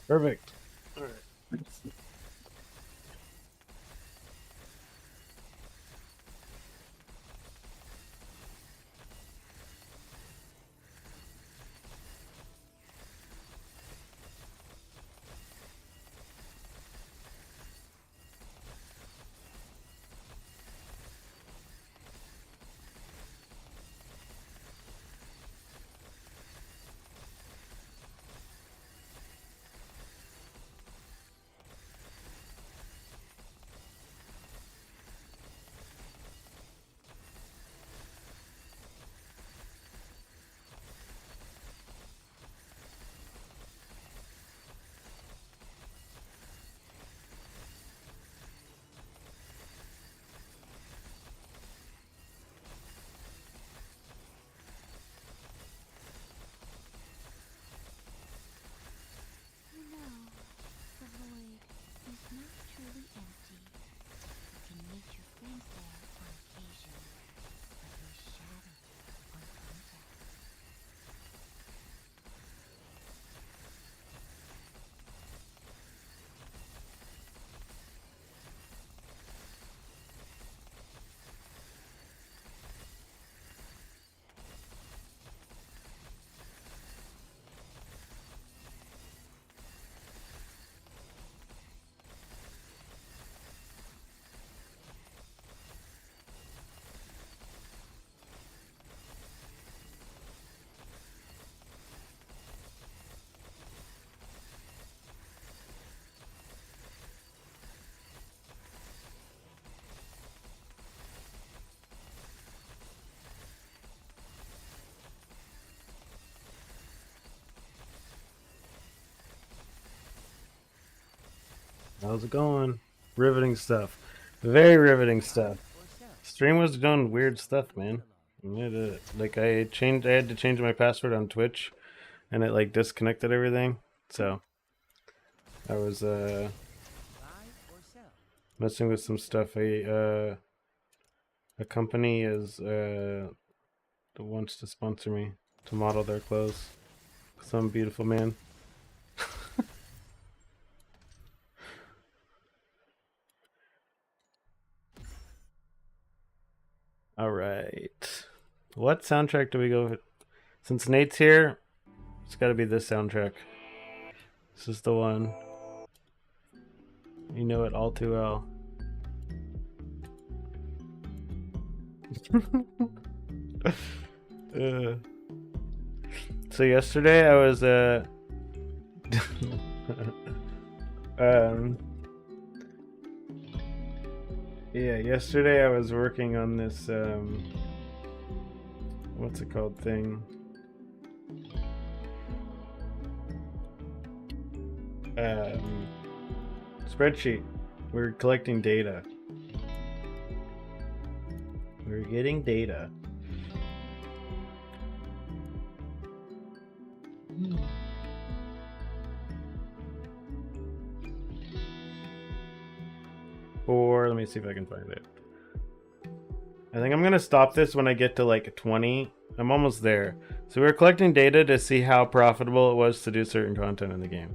Perfect. All right. How's it going? Riveting stuff. Very riveting stuff. Stream was doing weird stuff, man. Like I had to change my password on Twitch, and it like disconnected everything. So I was messing with some stuff. A company is wants to sponsor me to model their clothes. Some beautiful man. All right. What soundtrack do we go with? Since Nate's here, it's got to be this soundtrack. This is the one. You know it all too well. So yesterday I was yeah, yesterday I was working on this what's it called thing? Spreadsheet. We're collecting data. We're getting data. Or let me see if I can find it. I think I'm gonna stop this when I get to like 20. I'm almost there. So we're collecting data to see how profitable it was to do certain content in the game.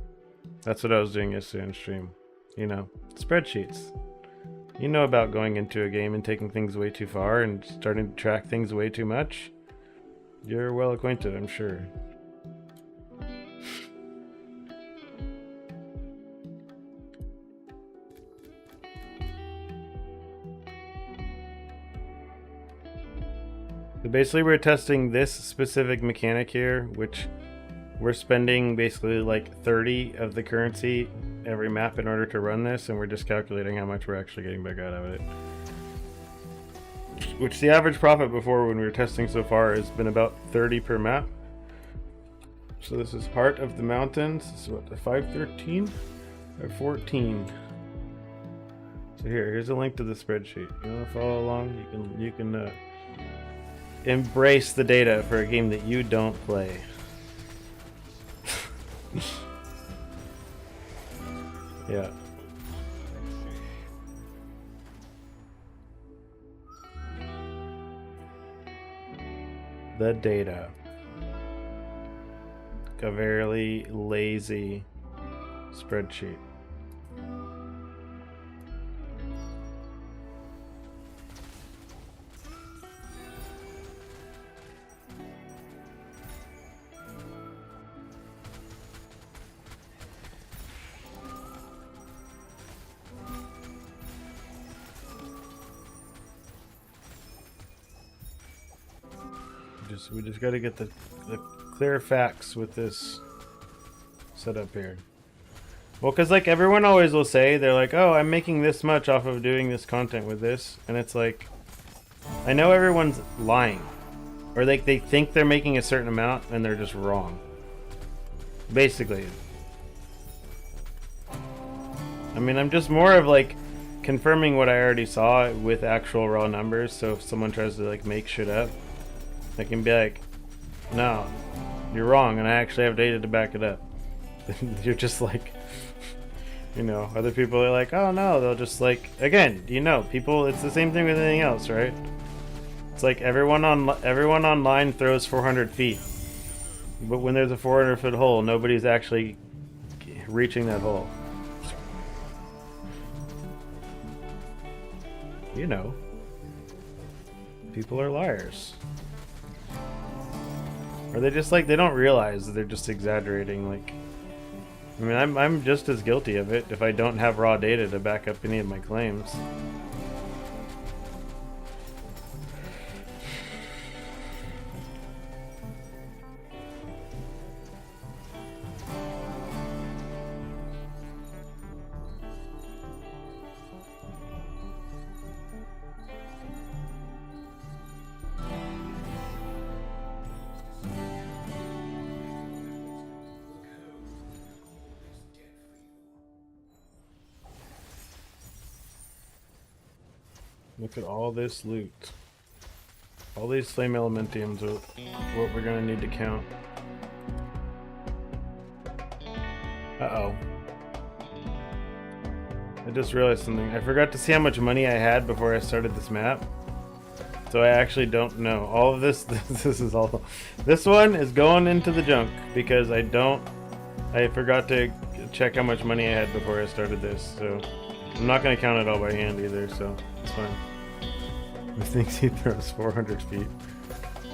That's what I was doing yesterday on stream. You know, spreadsheets. You know about going into a game and taking things way too far and starting to track things way too much. You're well acquainted, I'm sure. So basically we're testing this specific mechanic here, which we're spending basically like 30 of the currency every map in order to run this, and we're just calculating how much we're actually getting back out of it. Which the average profit before when we were testing so far has been about 30 per map. So this is Heart of the Mountains. This is what, the 513 or 14? So here's a link to the spreadsheet. You want to follow along? You can embrace the data for a game that you don't play. Yeah. the data. A very lazy spreadsheet. We just got to get the clear facts with this setup here. Well, because like everyone always will say, they're like, oh, I'm making this much off of doing this content with this. And it's like, I know everyone's lying. Or like they think they're making a certain amount and they're just wrong. Basically. I mean, I'm just more of like confirming what I already saw with actual raw numbers. So if someone tries to like make shit up, I can be like, no, you're wrong, and I actually have data to back it up. You're just like, you know, other people are like, oh no, they'll just like, again, you know, people, it's the same thing with anything else, right? It's like everyone online throws 400 feet, but when there's a 400-foot hole, nobody's actually reaching that hole. You know, people are liars. Or they just like, they don't realize that they're just exaggerating. Like, I mean, I'm just as guilty of it if I don't have raw data to back up any of my claims. Look at all this loot. All these flame elementiums are what we're gonna need to count. Uh-oh. I just realized something. I forgot to see how much money I had before I started this map. So I actually don't know. All of this, this is all... This one is going into the junk because I forgot to check how much money I had before I started this. So I'm not gonna count it all by hand either, so it's fine. He thinks he throws 400 feet.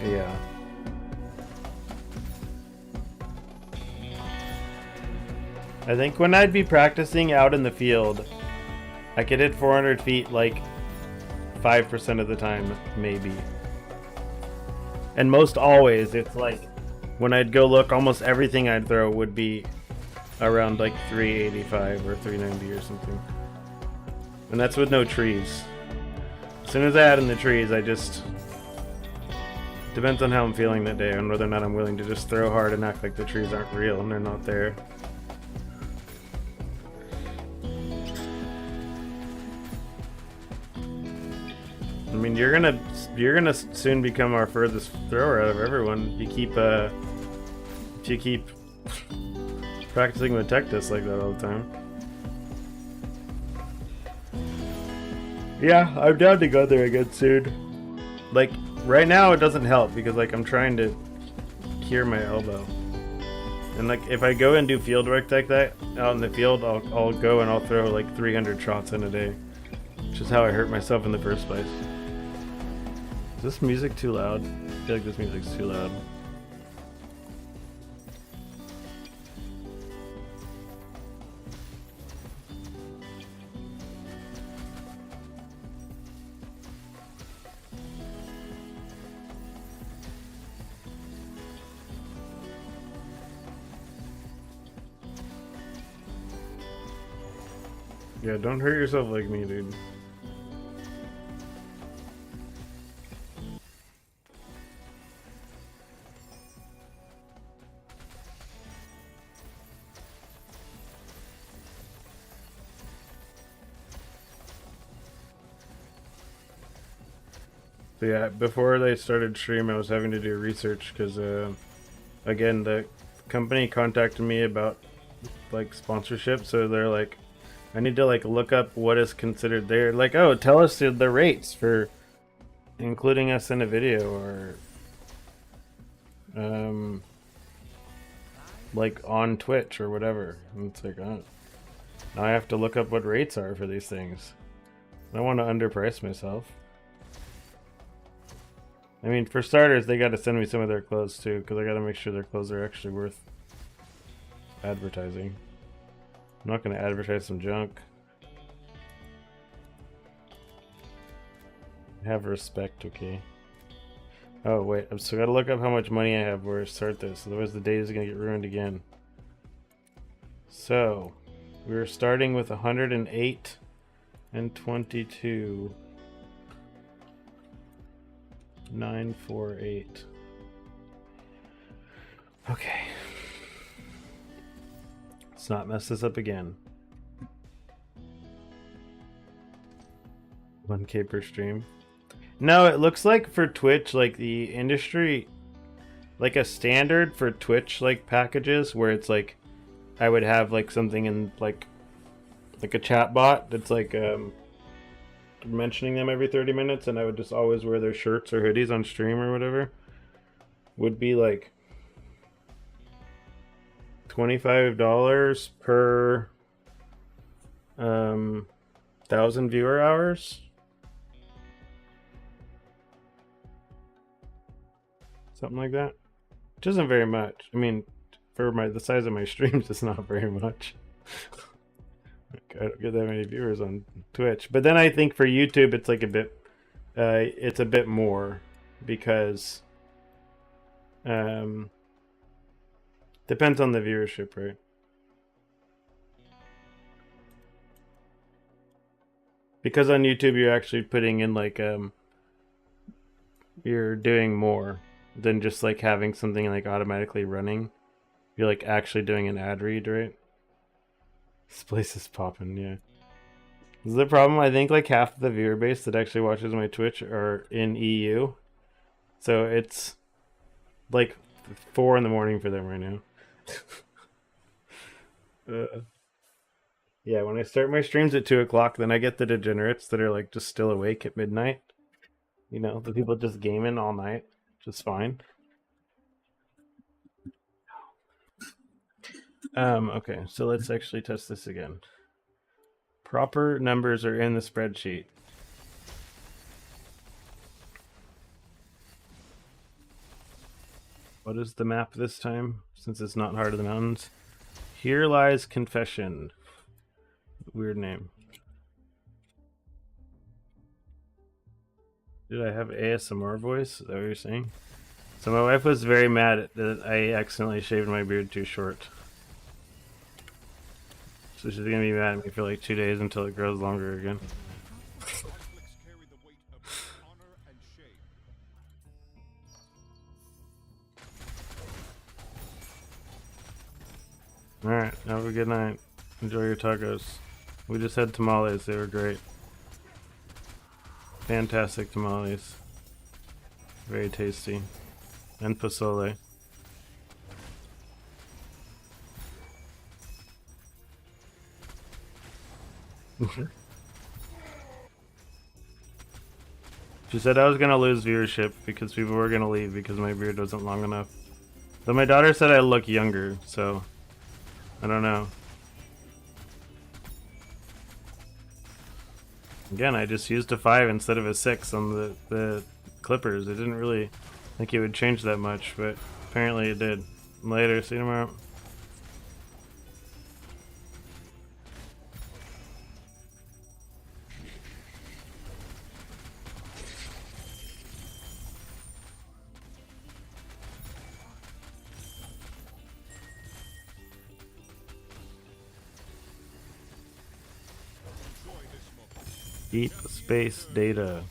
Yeah. I think when I'd be practicing out in the field, I could hit 400 feet like 5% of the time, maybe. And most always, it's like, when I'd go look, almost everything I'd throw would be around like 385 or 390 or something. And that's with no trees. As soon as I add in the trees, I just... Depends on how I'm feeling that day, and whether or not I'm willing to just throw hard and act like the trees aren't real and they're not there. I mean, you're gonna soon become our furthest thrower out of everyone. If you keep practicing with tech tests like that all the time. Yeah, I'm down to go there again soon. Like, right now it doesn't help because, like, I'm trying to cure my elbow. And, like, if I go and do field work like that out in the field, I'll go and I'll throw, like, 300 shots in a day. Which is how I hurt myself in the first place. Is this music too loud? I feel like this music's too loud. Yeah, don't hurt yourself like me, dude. So yeah, before they started stream, I was having to do research because, again, the company contacted me about, like, sponsorship, so they're like, I need to, like, look up what is considered there. Like, oh, tell us the rates for including us in a video, or like on Twitch or whatever. And it's like, oh, now I have to look up what rates are for these things. I don't want to underprice myself. I mean, for starters, they got to send me some of their clothes too, because I got to make sure their clothes are actually worth advertising. I'm not going to advertise some junk. Have respect, okay? Oh wait, I've still got to look up how much money I have where I start this, otherwise the day is going to get ruined again. So, we're starting with 108 and 22. 948. Okay. Let's not mess this up again. 1K per stream. No, it looks like for Twitch, like the industry, like a standard for Twitch like packages where it's like I would have like something in like a chat bot that's like mentioning them every 30 minutes, and I would just always wear their shirts or hoodies on stream or whatever, would be like $25 per 1,000 viewer hours. Something like that. Which isn't very much. I mean, for the size of my streams, it's not very much. I don't get that many viewers on Twitch. But then I think for YouTube, it's like a bit, it's a bit more because depends on the viewership, right? Because on YouTube, you're actually putting in like, you're doing more than just like having something like automatically running. You're like actually doing an ad read, right? This place is popping, yeah. This is the problem. I think like half of the viewer base that actually watches my Twitch are in EU. So it's like 4 in the morning for them right now. Yeah, when I start my streams at 2 o'clock, then I get the degenerates that are like just still awake at midnight. You know, the people just gaming all night, which is fine. Okay, so let's actually test this again. Proper numbers are in the spreadsheet. What is the map this time? Since it's not Heart of the Mountains. Here Lies Confession. Weird name. Did I have ASMR voice? Is that what you're saying? So my wife was very mad that I accidentally shaved my beard too short. So she's gonna be mad at me for like 2 days until it grows longer again. Alright, have a good night. Enjoy your tacos. We just had tamales, they were great. Fantastic tamales. Very tasty. And pozole. She said I was gonna lose viewership because people were gonna leave because my beard wasn't long enough. Though my daughter said I look younger, so I don't know. Again, I just used a 5 instead of a 6 on the clippers. It didn't really think it would change that much, but apparently it did. Later, see you tomorrow. Deepspace data.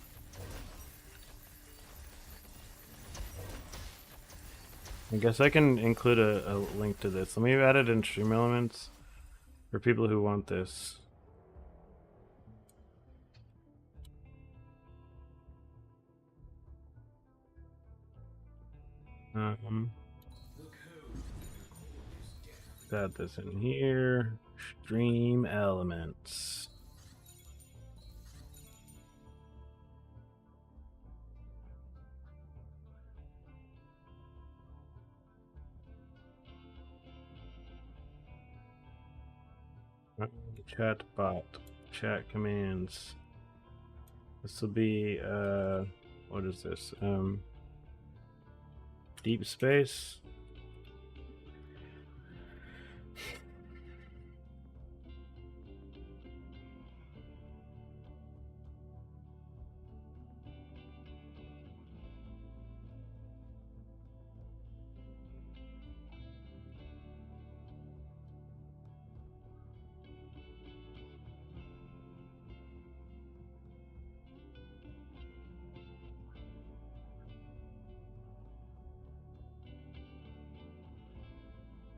I guess I can include a link to this. Let me add it in Stream Elements for people who want this. Add this in here. Stream Elements. Chatbot. Chat commands. This will be what is this? Deepspace.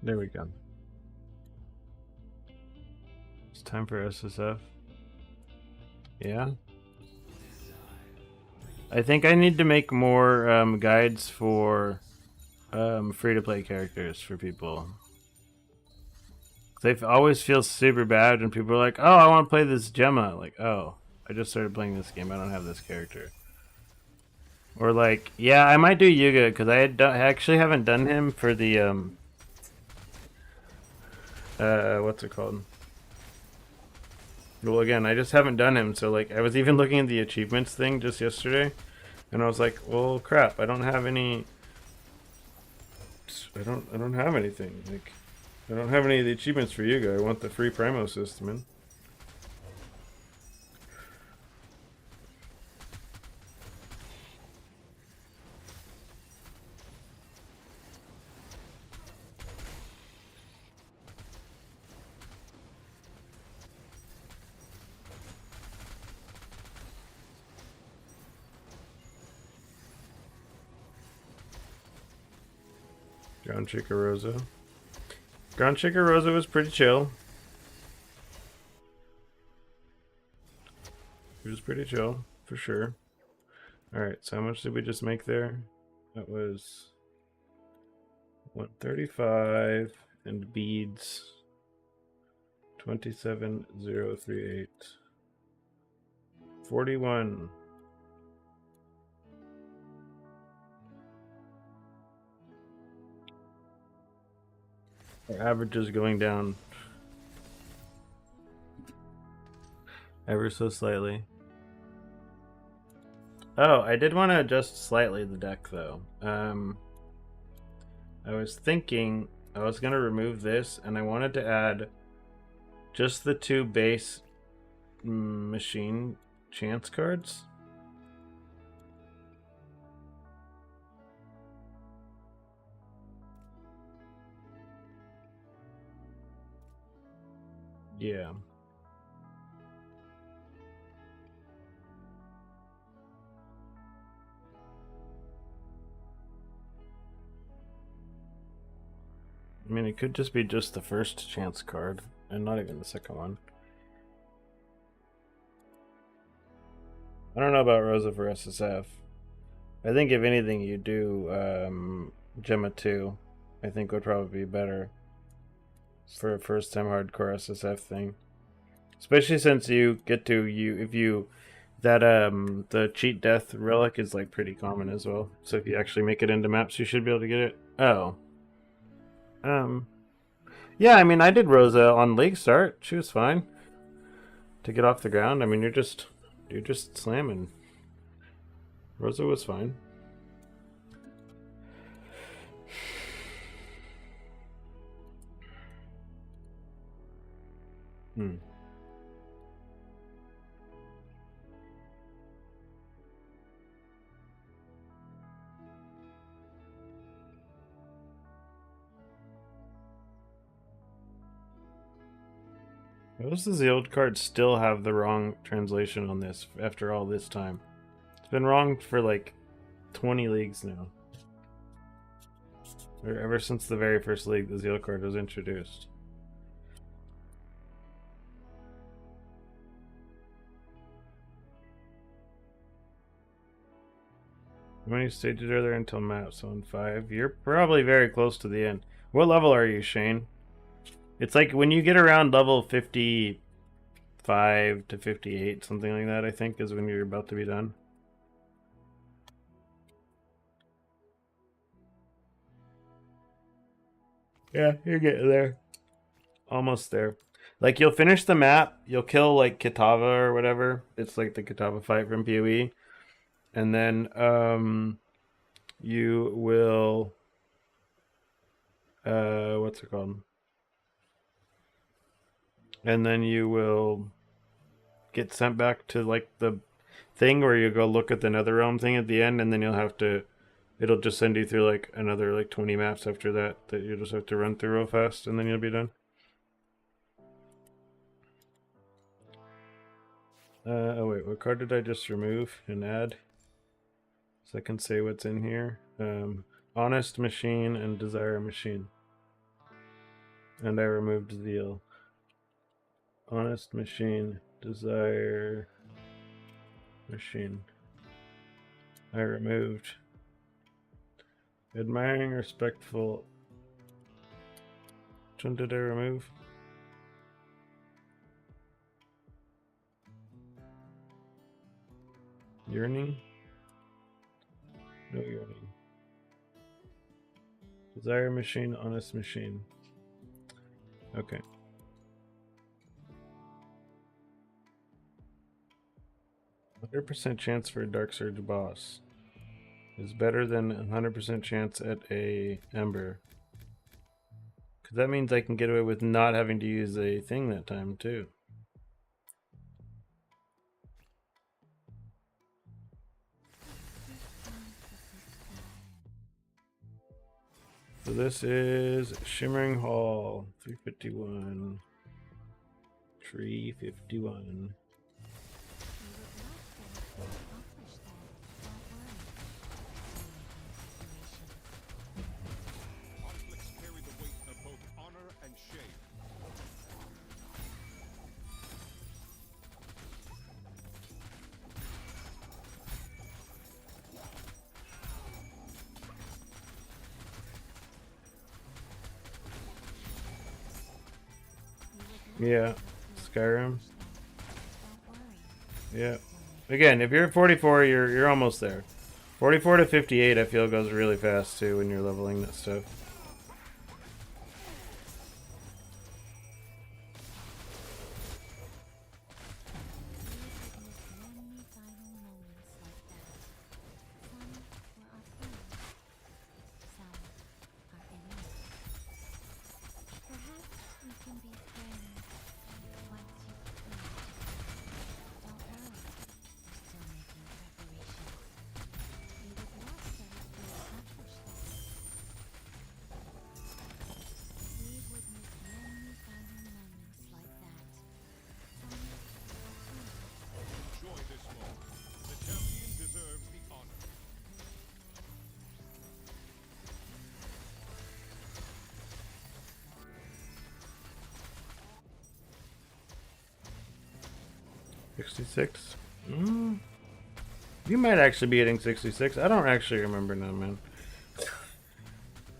There we go. It's time for SSF. Yeah. I think I need to make more guides for free-to-play characters for people. They always feel super bad when people are like, "Oh, I want to play this Gemma." Like, "Oh, I just started playing this game. I don't have this character." Or like, "Yeah, I might do Yuga because I actually haven't done him for the what's it called? Well, again, I just haven't done him. So like, I was even looking at the achievements thing just yesterday, and I was like, "Well, crap! I don't have any. I don't have anything. Like, I don't have any of the achievements for Yuga. I want the free Primo system, man." Ground Chica Rosa. Ground Chica Rosa was pretty chill. It was pretty chill, for sure. Alright, so how much did we just make there? That was 135 and beads 27038. 41. Our average is going down ever so slightly. Oh, I did want to adjust slightly the deck though. I was thinking I was gonna remove this, and I wanted to add just the 2 base machine chance cards. Yeah. I mean, it could just be just the first chance card, and not even the second one. I don't know about Rosa for SSF. I think if anything, you do Gemma 2. I think would probably be better for a first time hardcore SSF thing. Especially since you get to if you that the cheat death relic is like pretty common as well. So if you actually make it into maps, you should be able to get it. Oh. Yeah, I mean I did Rosa on League Start. She was fine. To get off the ground. I mean you're just slamming. Rosa was fine. Hmm. Most of the old cards still have the wrong translation on this after all this time. It's been wrong for like 20 leagues now. Or ever since the very first league the Zeal card was introduced. How many stages are there until maps on 5? You're probably very close to the end. What level are you, Shane? It's like when you get around level 55 to 58, something like that, I think, is when you're about to be done. Yeah, you're getting there. Almost there. Like you'll finish the map, you'll kill like Kitava or whatever. It's like the Kitava fight from PoE, and then you will what's it called? And then you will get sent back to like the thing where you go look at the Netherrealm thing at the end, and then you'll have to. It'll just send you through like another like 20 maps after that you just have to run through real fast, and then you'll be done. Oh wait, what card did I just remove and add? So I can say what's in here. Honest Machine and Desire Machine. And I removed Zeal. Honest Machine, Desire Machine. I removed Admiring, Respectful. Which one did I remove? Yearning? No yearning. Desire Machine, Honest Machine. Okay. %100% chance for a Dark Surge boss is better than 100% chance at a Ember. Because that means I can get away with not having to use a thing that time too. So this is Shimmering Hall, 351. 351. Yeah, Skyrim. Yeah. Again, if you're at 44, you're almost there. 44 to 58, I feel goes really fast too when you're leveling that stuff. $66. You might actually be hitting 66. I don't actually remember now, man.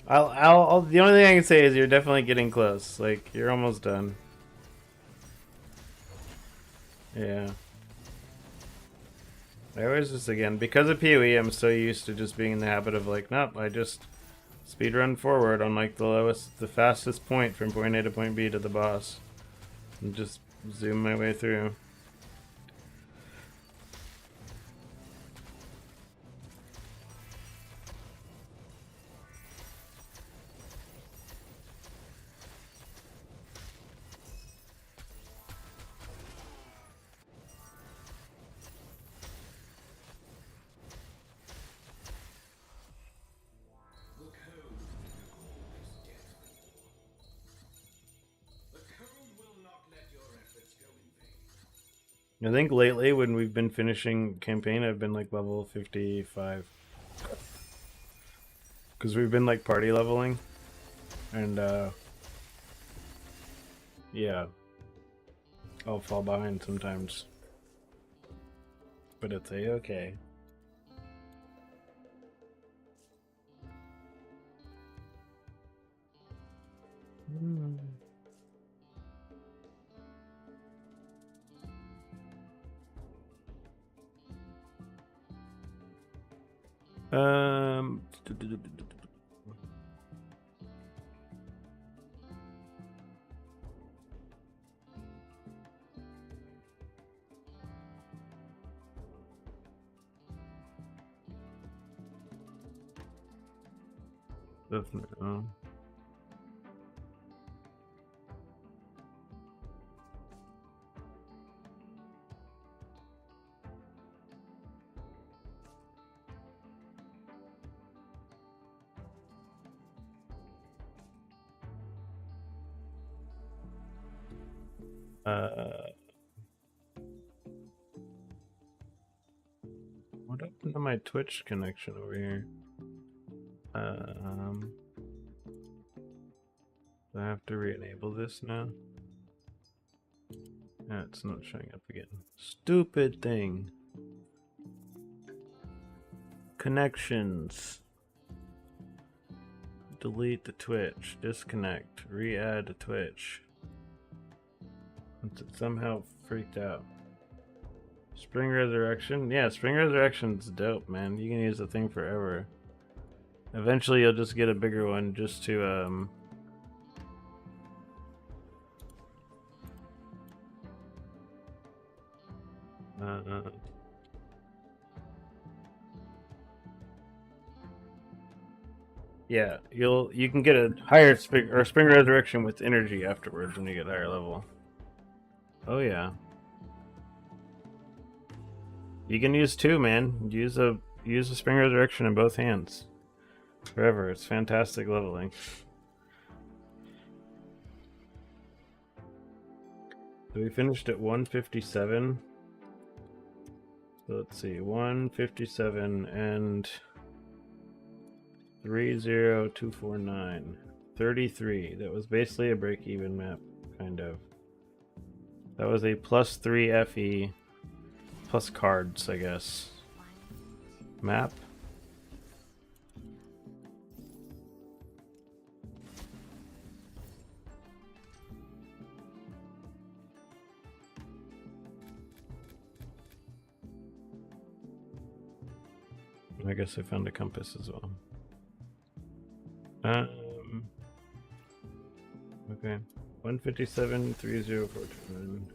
The only thing I can say is you're definitely getting close. Like, you're almost done. Yeah. I always just, again, because of PoE, I'm so used to just being in the habit of like, nope, I just speedrun forward on like the fastest point from point A to point B to the boss. And just zoom my way through. I think lately when we've been finishing campaign, I've been like level 55. Because we've been like party leveling. And yeah. I'll fall behind sometimes. But it's a-okay. Um. Definitely. What happened to my Twitch connection over here? Do I have to re-enable this now? Yeah, it's not showing up again. Stupid thing. Connections. Delete the Twitch. Disconnect. Re-add to Twitch. It's somehow freaked out. Spring Resurrection? Yeah, Spring Resurrection's dope, man. You can use the thing forever. Eventually you'll just get a bigger one just to, yeah, you can get a higher spring resurrection with energy afterwards when you get higher level. Oh yeah. You can use two, man. Use a spring resurrection in both hands. Forever. It's fantastic leveling. So we finished at 157. So let's see, 157 and 30249. 33. That was basically a break-even map, kind of. That was a +3 FE plus cards, I guess. Map. I guess I found a compass as well. Okay. 157, 30429.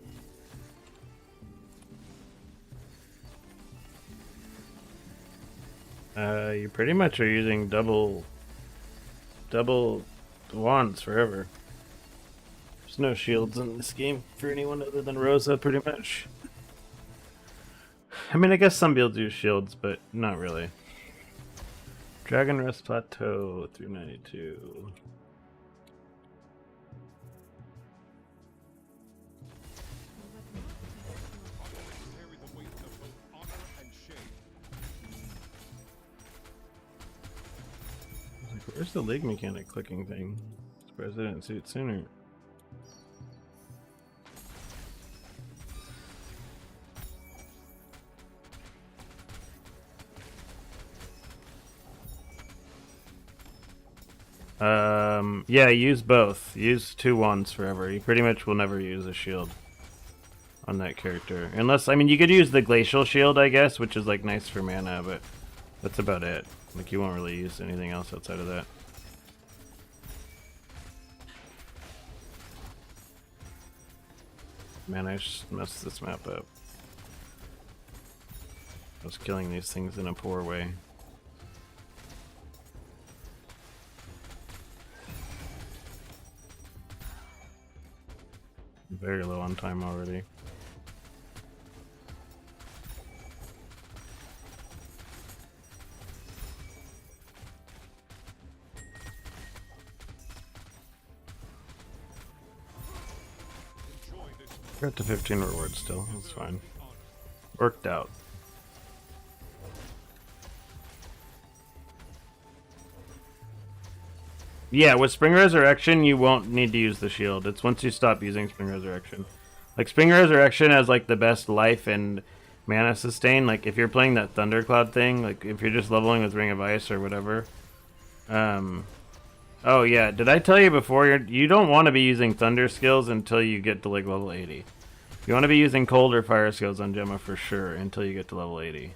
You pretty much are using double wands forever. There's no shields in this game for anyone other than Rosa, pretty much. I mean, I guess some builds use shields, but not really. Dragon Rest Plateau 392. Where's the leg mechanic clicking thing? I'm surprised I didn't see it sooner. Yeah, use both. Use two wands forever. You pretty much will never use a shield on that character. Unless, I mean, you could use the glacial shield, I guess, which is like nice for mana, but that's about it. Like, you won't really use anything else outside of that. Man, I just messed this map up. I was killing these things in a poor way. Very low on time already. We're at the 15 rewards still, that's fine. Worked out. Yeah, with Spring Resurrection, you won't need to use the shield. It's once you stop using Spring Resurrection. Like, Spring Resurrection has, like, the best life and mana sustain. Like, if you're playing that Thundercloud thing, like, if you're just leveling with Ring of Ice or whatever. Oh, yeah, did I tell you before, you don't want to be using Thunder skills until you get to, like, level 80. You want to be using Cold or Fire skills on Gemma for sure until you get to level 80.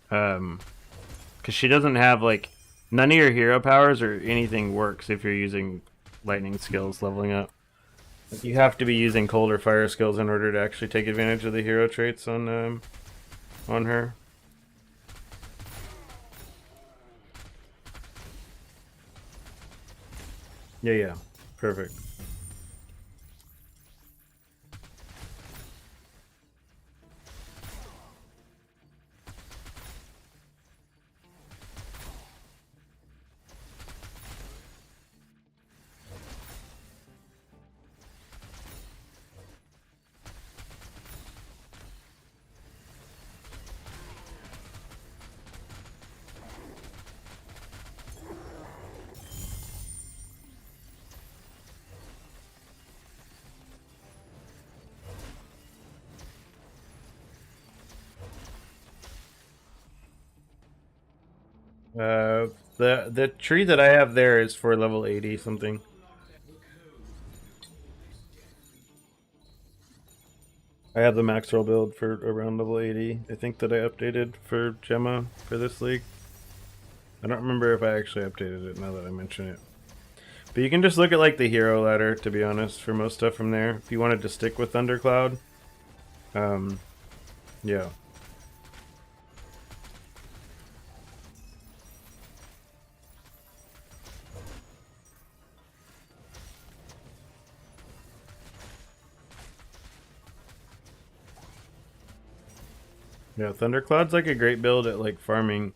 Because she doesn't have, like... None of your hero powers or anything works if you're using lightning skills leveling up. Like, you have to be using cold or fire skills in order to actually take advantage of the hero traits on her. Yeah, yeah. Perfect. The tree that I have there is for level 80 something. I have the max roll build for around level 80. I think that I updated for Gemma for this league. I don't remember if I actually updated it now that I mention it. But you can just look at like the hero ladder, to be honest, for most stuff from there. If you wanted to stick with Thundercloud, um, yeah. Yeah, Thundercloud's like a great build at like farming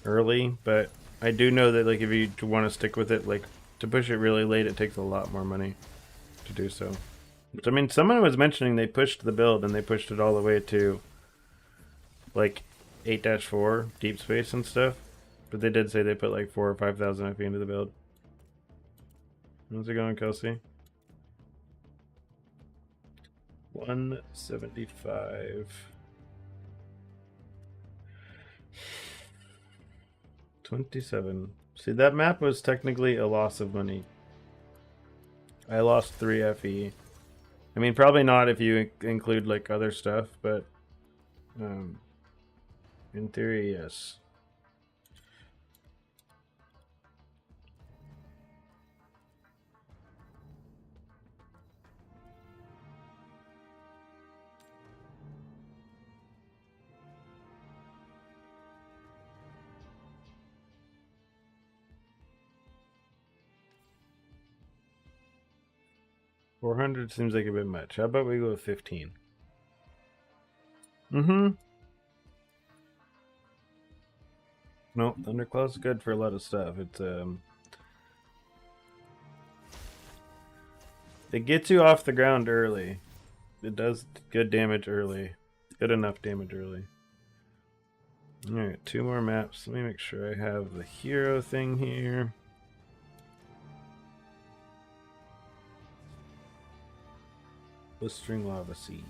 early, but I do know that like if you want to stick with it, like to push it really late, it takes a lot more money to do so. Which, I mean, someone was mentioning they pushed the build and they pushed it all the way to like 8-4 Deepspace and stuff, but they did say they put like 4 or 5,000 FP into the build. How's it going, Kelsey? 175. 27. See, that map was technically a loss of money. I lost 3 FE. I mean, probably not if you include like other stuff, but in theory, yes. $400 seems like a bit much. How about we go with 15? Mm-hmm. No, Thunderclaw's good for a lot of stuff. It gets you off the ground early. It does good damage early. Good enough damage early. Alright, 2 more maps. Let me make sure I have the hero thing here. Blistering Lava Sea.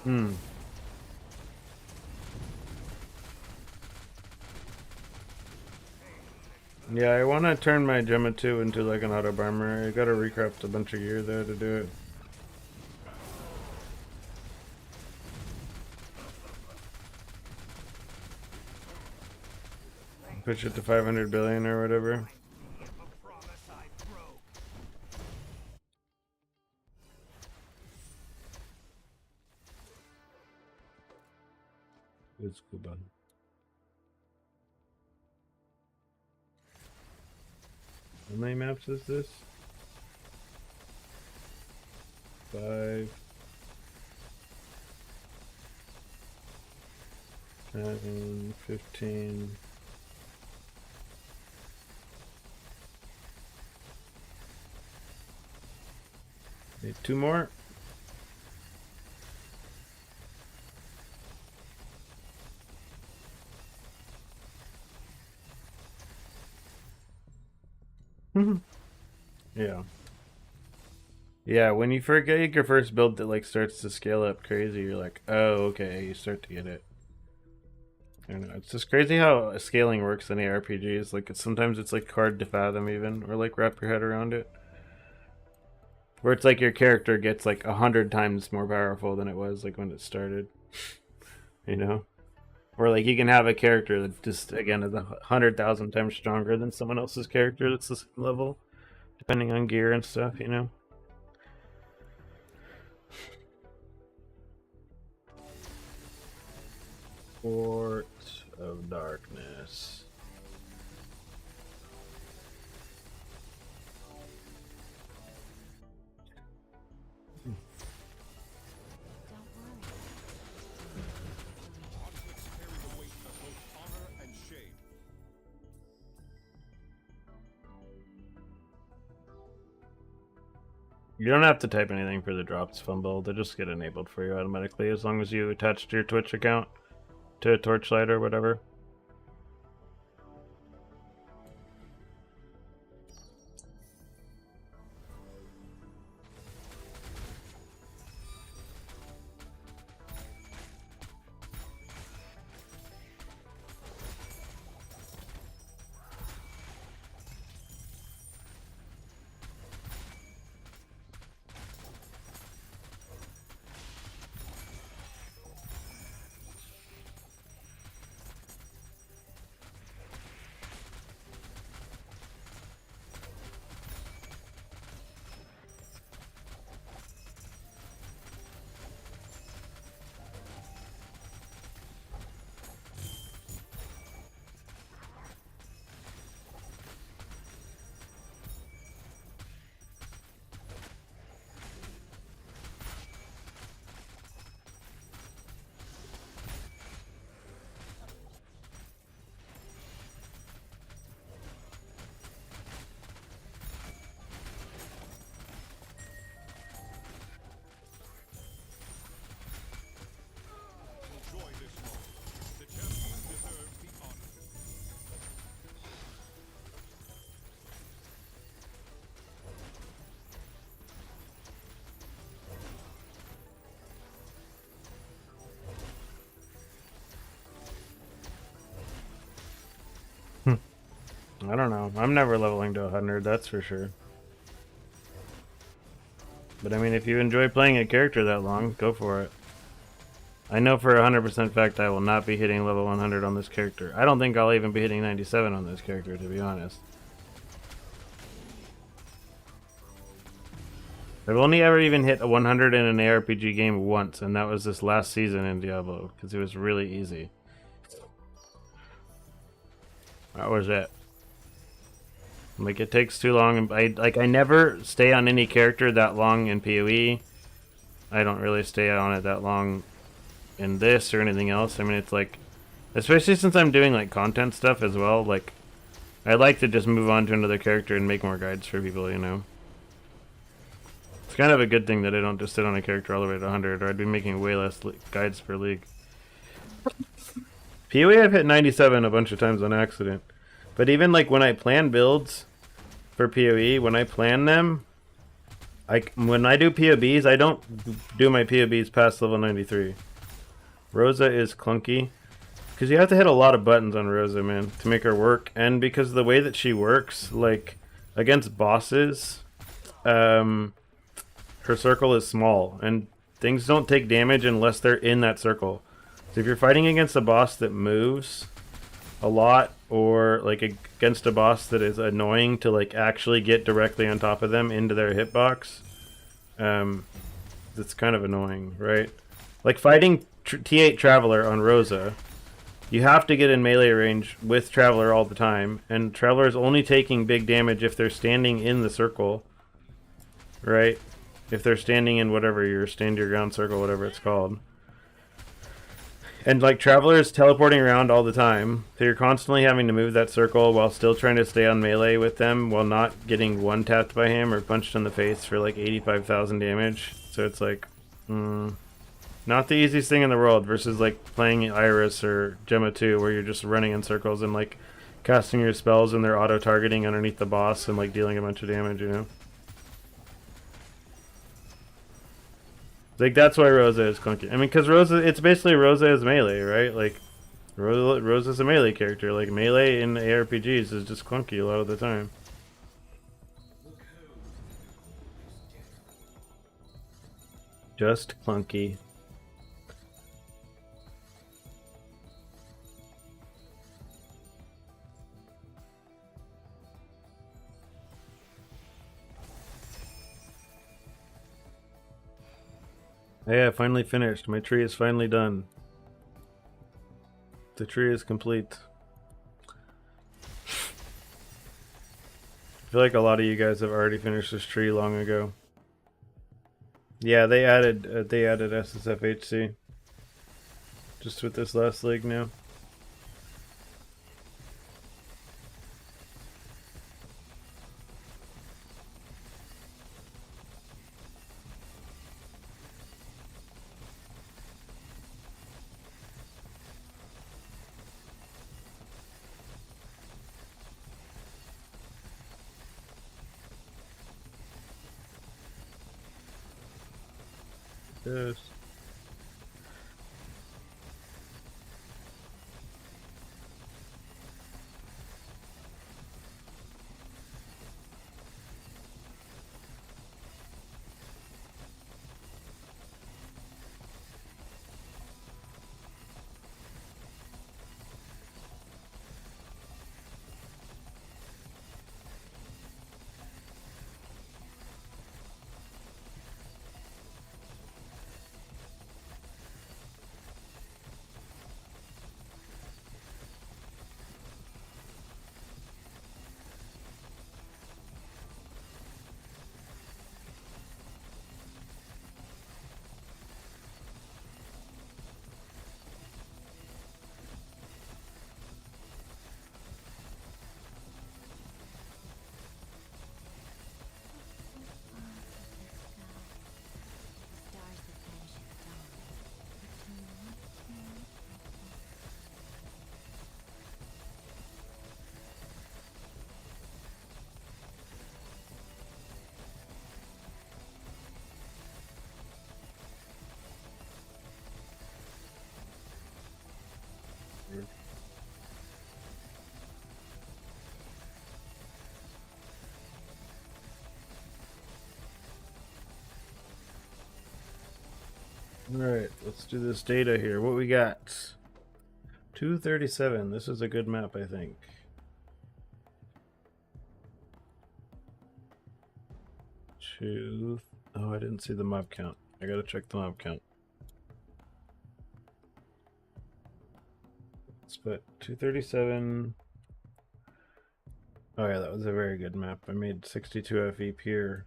Hmm. Yeah, I want to turn my Gemma 2 into like an auto bomber. I gotta recraft a bunch of gear though to do it. Push it to 500 billion or whatever. It's cool, bud. How many maps is this? 5, 7, 15. Need 2 more. Yeah. Yeah, when you forget your first build that like starts to scale up crazy, you're like, oh, okay, you start to get it. I don't know. It's just crazy how scaling works in ARPGs. Like, sometimes it's like hard to fathom even, or like wrap your head around it. Where it's like your character gets like 100 times more powerful than it was like when it started. You know? Or like you can have a character that just again is 100,000 times stronger than someone else's character that's the same level, depending on gear and stuff, you know? Fort of Darkness. You don't have to type anything for the drops fumble. They just get enabled for you automatically as long as you attach your Twitch account to a Torchlight or whatever. I don't know. I'm never leveling to 100, that's for sure. But I mean, if you enjoy playing a character that long, go for it. I know for 100% fact I will not be hitting level 100 on this character. I don't think I'll even be hitting 97 on this character, to be honest. I've only ever even hit a 100 in an ARPG game once, and that was this last season in Diablo, because it was really easy. That was it. Like, it takes too long, and I never stay on any character that long in PoE. I don't really stay on it that long in this or anything else. I mean, it's like, especially since I'm doing like content stuff as well, like, I like to just move on to another character and make more guides for people, you know? It's kind of a good thing that I don't just sit on a character all the way to 100, or I'd be making way less guides per league. PoE I've hit 97 a bunch of times on accident. But even like when I plan builds for PoE, when I plan them, when I do POBs, I don't do my POBs past level 93. Rosa is clunky. Because you have to hit a lot of buttons on Rosa, man, to make her work. And because of the way that she works, like, against bosses, her circle is small. And things don't take damage unless they're in that circle. So if you're fighting against a boss that moves a lot, or like against a boss that is annoying to like actually get directly on top of them into their hitbox, that's kind of annoying, right? Like fighting T8 Traveler on Rosa, you have to get in melee range with Traveler all the time, and Traveler is only taking big damage if they're standing in the circle, right? If they're standing in whatever your stand your ground circle, whatever it's called. And like Traveler is teleporting around all the time, so you're constantly having to move that circle while still trying to stay on melee with them while not getting one-tapped by him or punched in the face for like 85,000 damage. So it's like, not the easiest thing in the world versus like playing Iris or Gemma 2 where you're just running in circles and like casting your spells and they're auto-targeting underneath the boss and like dealing a bunch of damage, you know? Like, that's why Rosa is clunky. I mean, because Rosa, it's basically Rosa is melee, right? Like, Rosa's a melee character. Like, melee in ARPGs is just clunky a lot of the time. Just clunky. Yeah, finally finished. My tree is finally done. The tree is complete. I feel like a lot of you guys have already finished this tree long ago. Yeah, they added SSFHC just with this last league now. Yes. Alright, let's do this data here. What we got? 237. This is a good map, I think. Oh, I didn't see the mob count. I gotta check the mob count. Let's put 237. Oh yeah, that was a very good map. I made 62 FE here.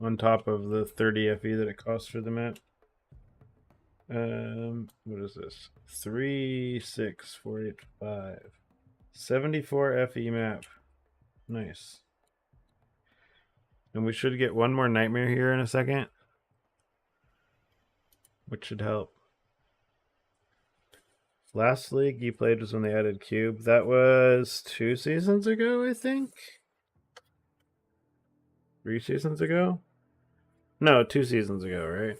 On top of the 30 FE that it costs for the map. What is this? 36485. 74 FE map. Nice. And we should get one more nightmare here in a second, which should help. Last league you played was when they added Cube. That was 2 seasons ago, I think? 3 seasons ago? No, 2 seasons ago, right?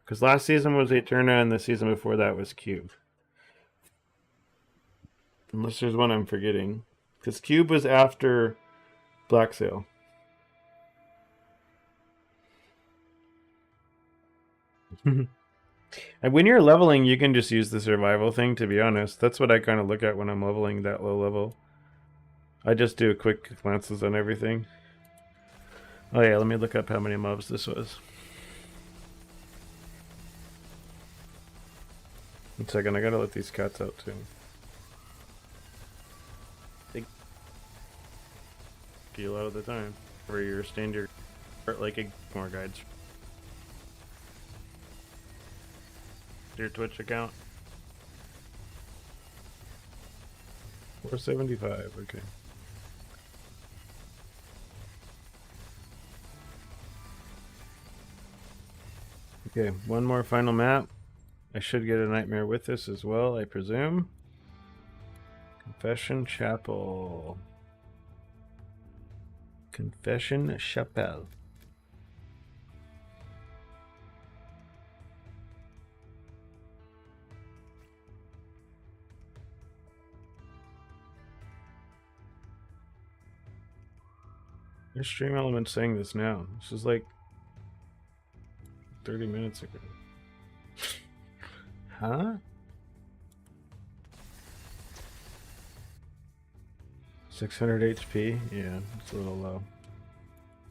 Because last season was Eterna and the season before that was Cube. Unless there's one I'm forgetting. Because Cube was after Black Sail. And when you're leveling, you can just use the survival thing, to be honest. That's what I kind of look at when I'm leveling that low level. I just do quick glances on everything. Oh yeah, let me look up how many mobs this was. 1 second, I gotta let these cats out too. They kill out of the time. For your standard, like more guides. Your Twitch account? 475, okay. Okay, one more final map. I should get a nightmare with this as well, I presume. Confession Chapel. Confession Chapel. There's Stream Element saying this now. This is like 30 minutes ago. Huh? 600 HP? Yeah, it's a little low.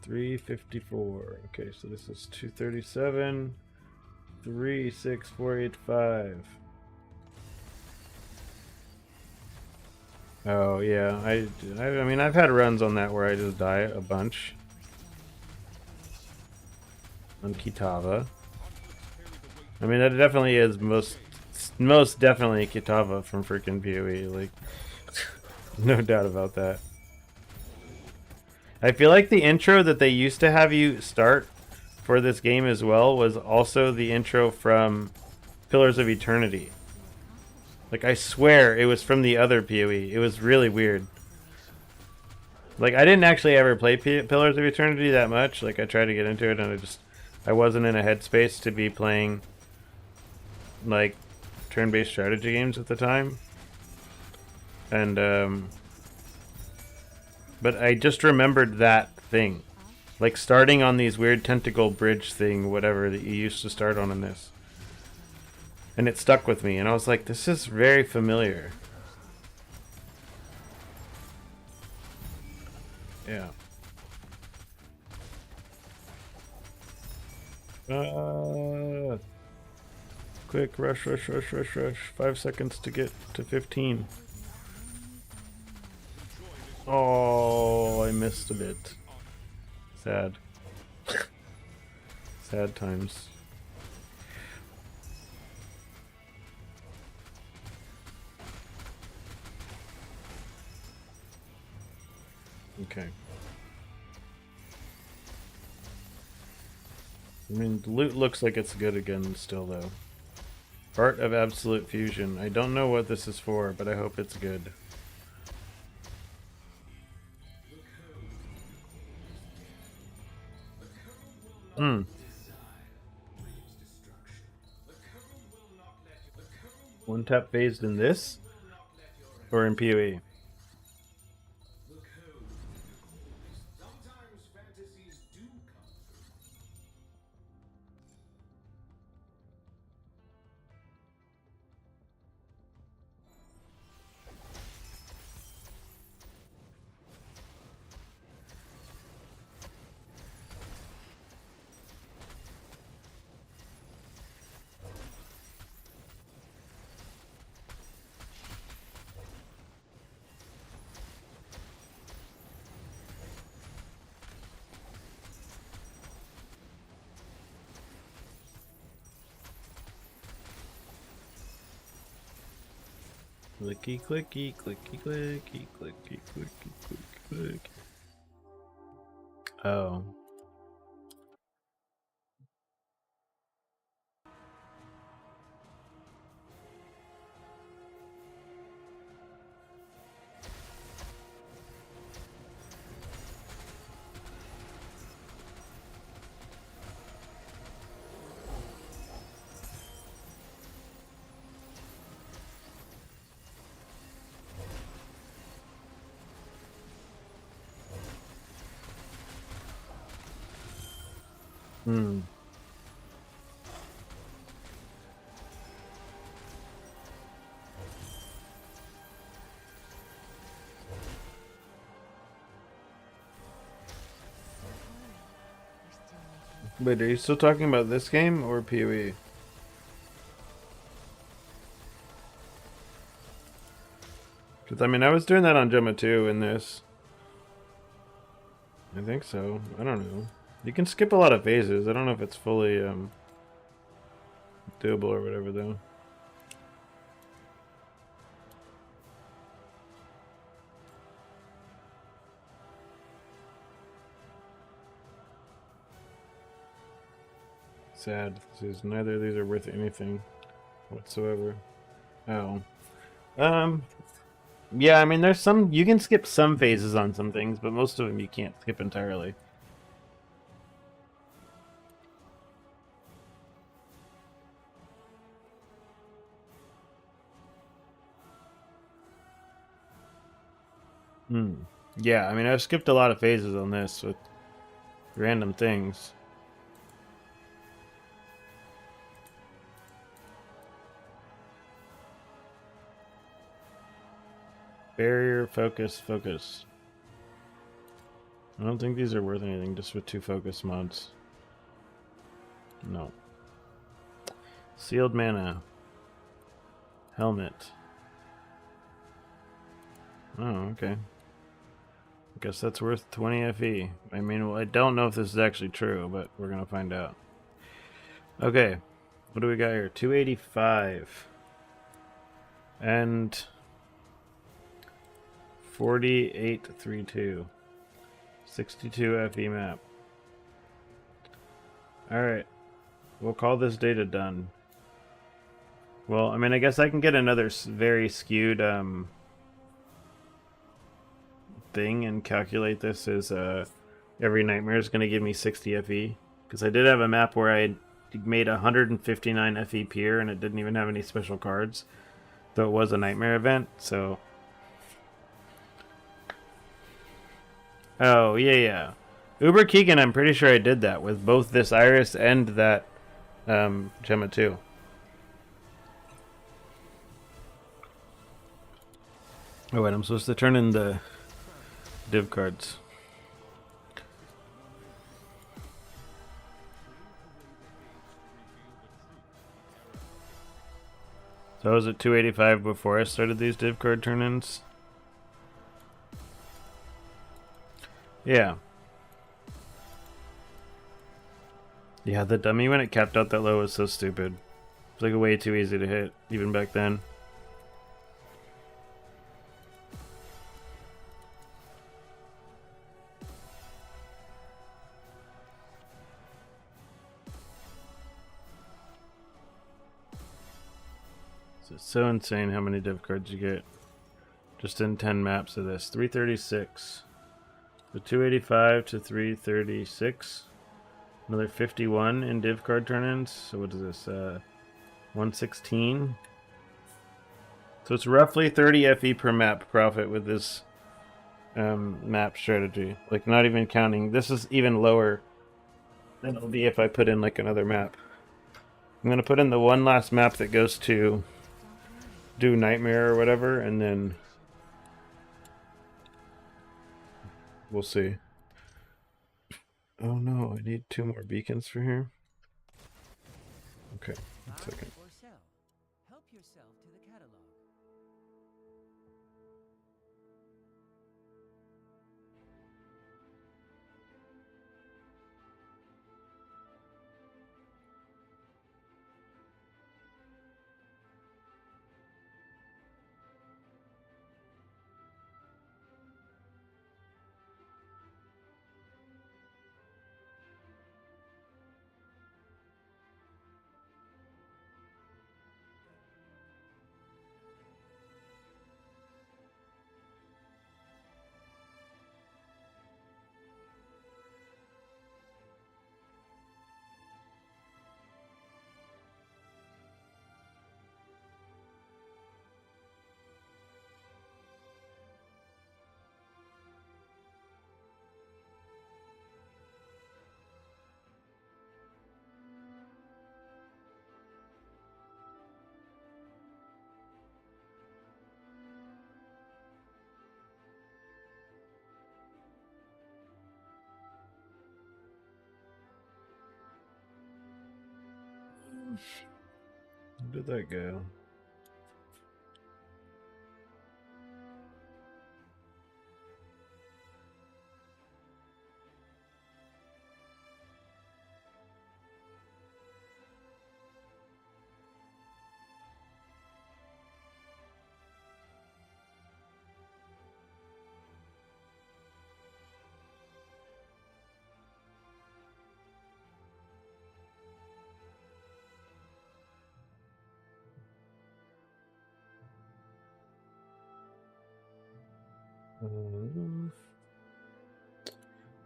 354. Okay, so this is 237. 36485. Oh yeah, I mean I've had runs on that where I just die a bunch. On Kitava. I mean that definitely is most definitely Kitava from freaking PoE, like no doubt about that. I feel like the intro that they used to have you start for this game as well was also the intro from Pillars of Eternity. Like, I swear it was from the other PoE. It was really weird. Like, I didn't actually ever play Pillars of Eternity that much. Like, I tried to get into it and I wasn't in a headspace to be playing, like, turn-based strategy games at the time. And, but I just remembered that thing. Like, starting on these weird tentacle bridge thing, whatever, that you used to start on in this. And it stuck with me, and I was like, this is very familiar. Yeah. Quick, rush. 5 seconds to get to 15. Oh, I missed a bit. Sad. Sad times. Okay. I mean, the loot looks like it's good again still, though. Art of Absolute Fusion. I don't know what this is for, but I hope it's good. One tap phased in this? Or in PoE? Clicky, clicky, clicky, clicky, clicky, clicky, clicky, clicky. Oh. Hmm. Wait, are you still talking about this game or PoE? Because, I mean, I was doing that on Gemma 2 in this. I think so. I don't know. You can skip a lot of phases. I don't know if it's fully doable or whatever, though. Sad. Neither of these are worth anything whatsoever. Oh. Yeah, I mean, there's some... You can skip some phases on some things, but most of them you can't skip entirely. Yeah, I mean, I've skipped a lot of phases on this with random things. Barrier, focus, focus. I don't think these are worth anything just with 2 focus mods. No. Sealed mana. Helmet. Oh, okay. I guess that's worth 20 FE. I mean, well, I don't know if this is actually true, but we're gonna find out. Okay. What do we got here? 285. And 4832. 62 FE map. Alright. We'll call this data done. Well, I mean, I guess I can get another very skewed thing and calculate this as every nightmare is going to give me 60 FE. Because I did have a map where I made 159 FE pier and it didn't even have any special cards. Though it was a nightmare event, so... Oh, yeah. Uber Keegan, I'm pretty sure I did that with both this Iris and that Gemma 2. Oh, wait, I'm supposed to turn in the div cards. So I was at 285 before I started these div card turn-ins. Yeah. Yeah, the dummy when it capped out that low was so stupid. It's like way too easy to hit, even back then. It's so insane how many div cards you get just in 10 maps of this. 336. So 285 to 336. Another 51 in div card turn-ins. So what is this? 116. So it's roughly 30 FE per map profit with this map strategy. Like, not even counting. This is even lower than it'll be if I put in like another map. I'm going to put in the one last map that goes to do Nightmare or whatever, and then we'll see. Oh no, I need 2 more beacons for here. Okay, 1 second. Help yourself to the catalog. Where did that go?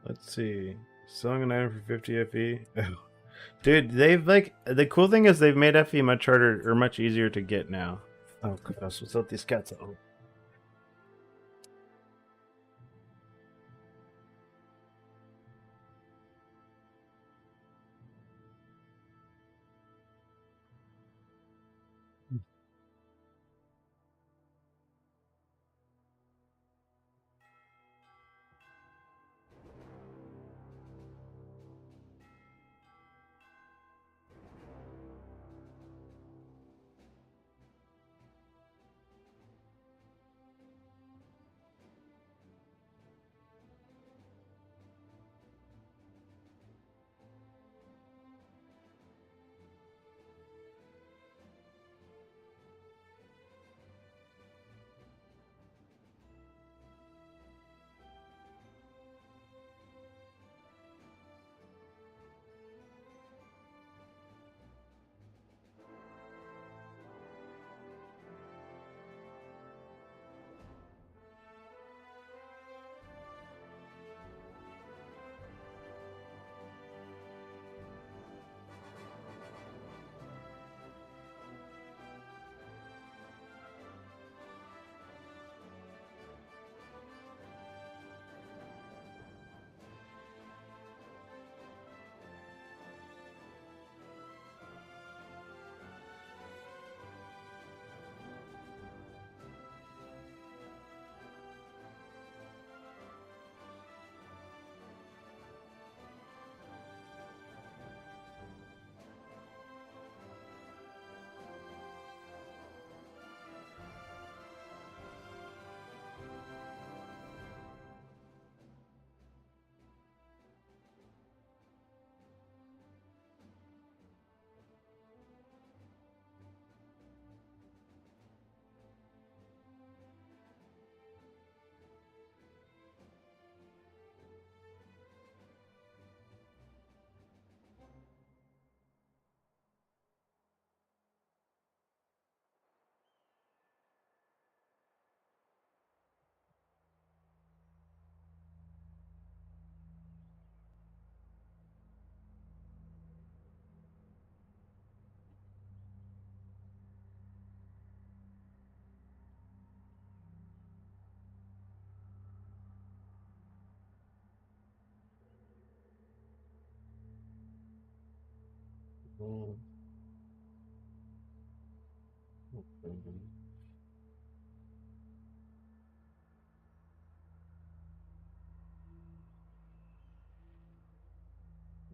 Let's see. Selling an item for 50 FE. Oh. Dude, they've like the cool thing is they've made FE much harder or much easier to get now. Oh gosh, what's up these cats at home?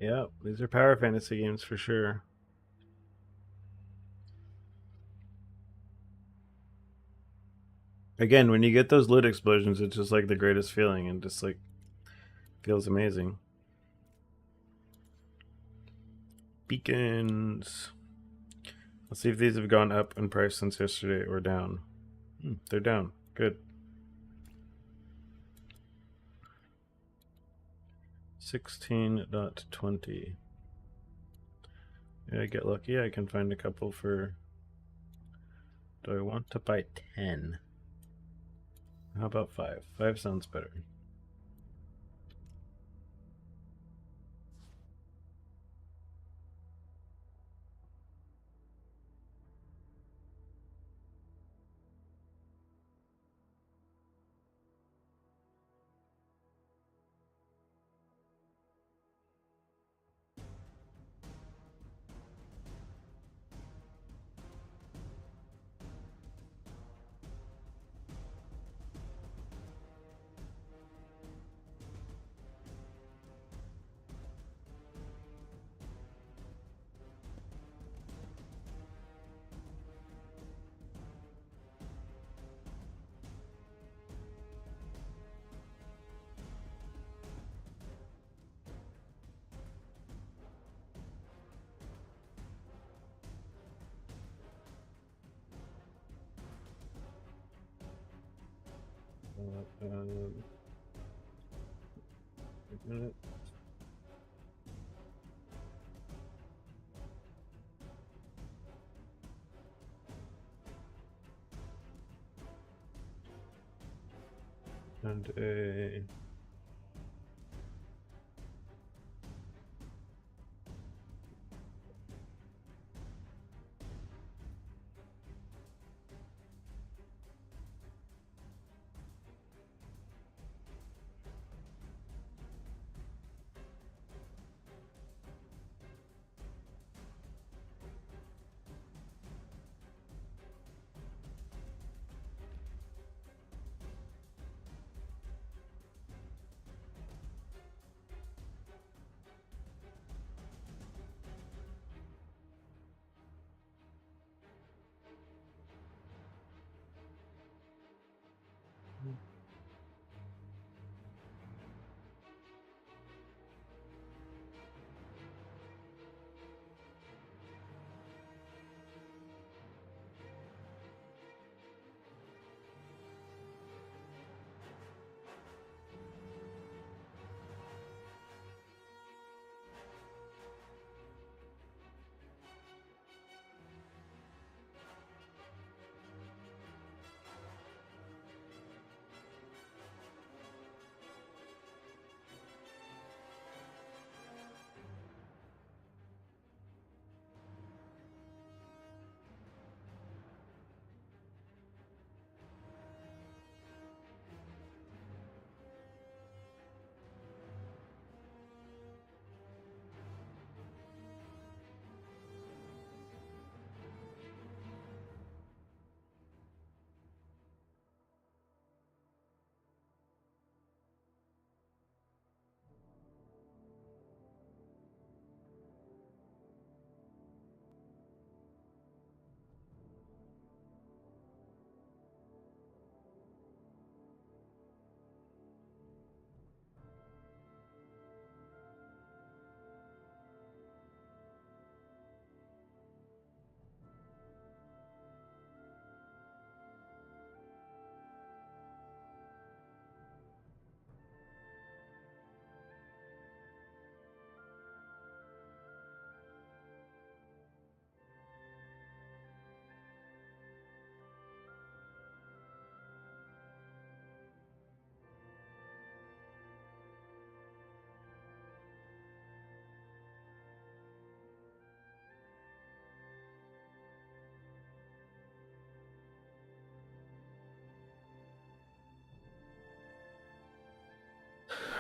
Yeah, these are power fantasy games for sure. Again, when you get those loot explosions, it's just like the greatest feeling and just like feels amazing. Beacons. Let's see if these have gone up in price since yesterday or down. They're down. Good. 16.20. Yeah, I get lucky. I can find a couple for. Do I want to buy 10? How about 5? 5 sounds better. Wait a minute. And a.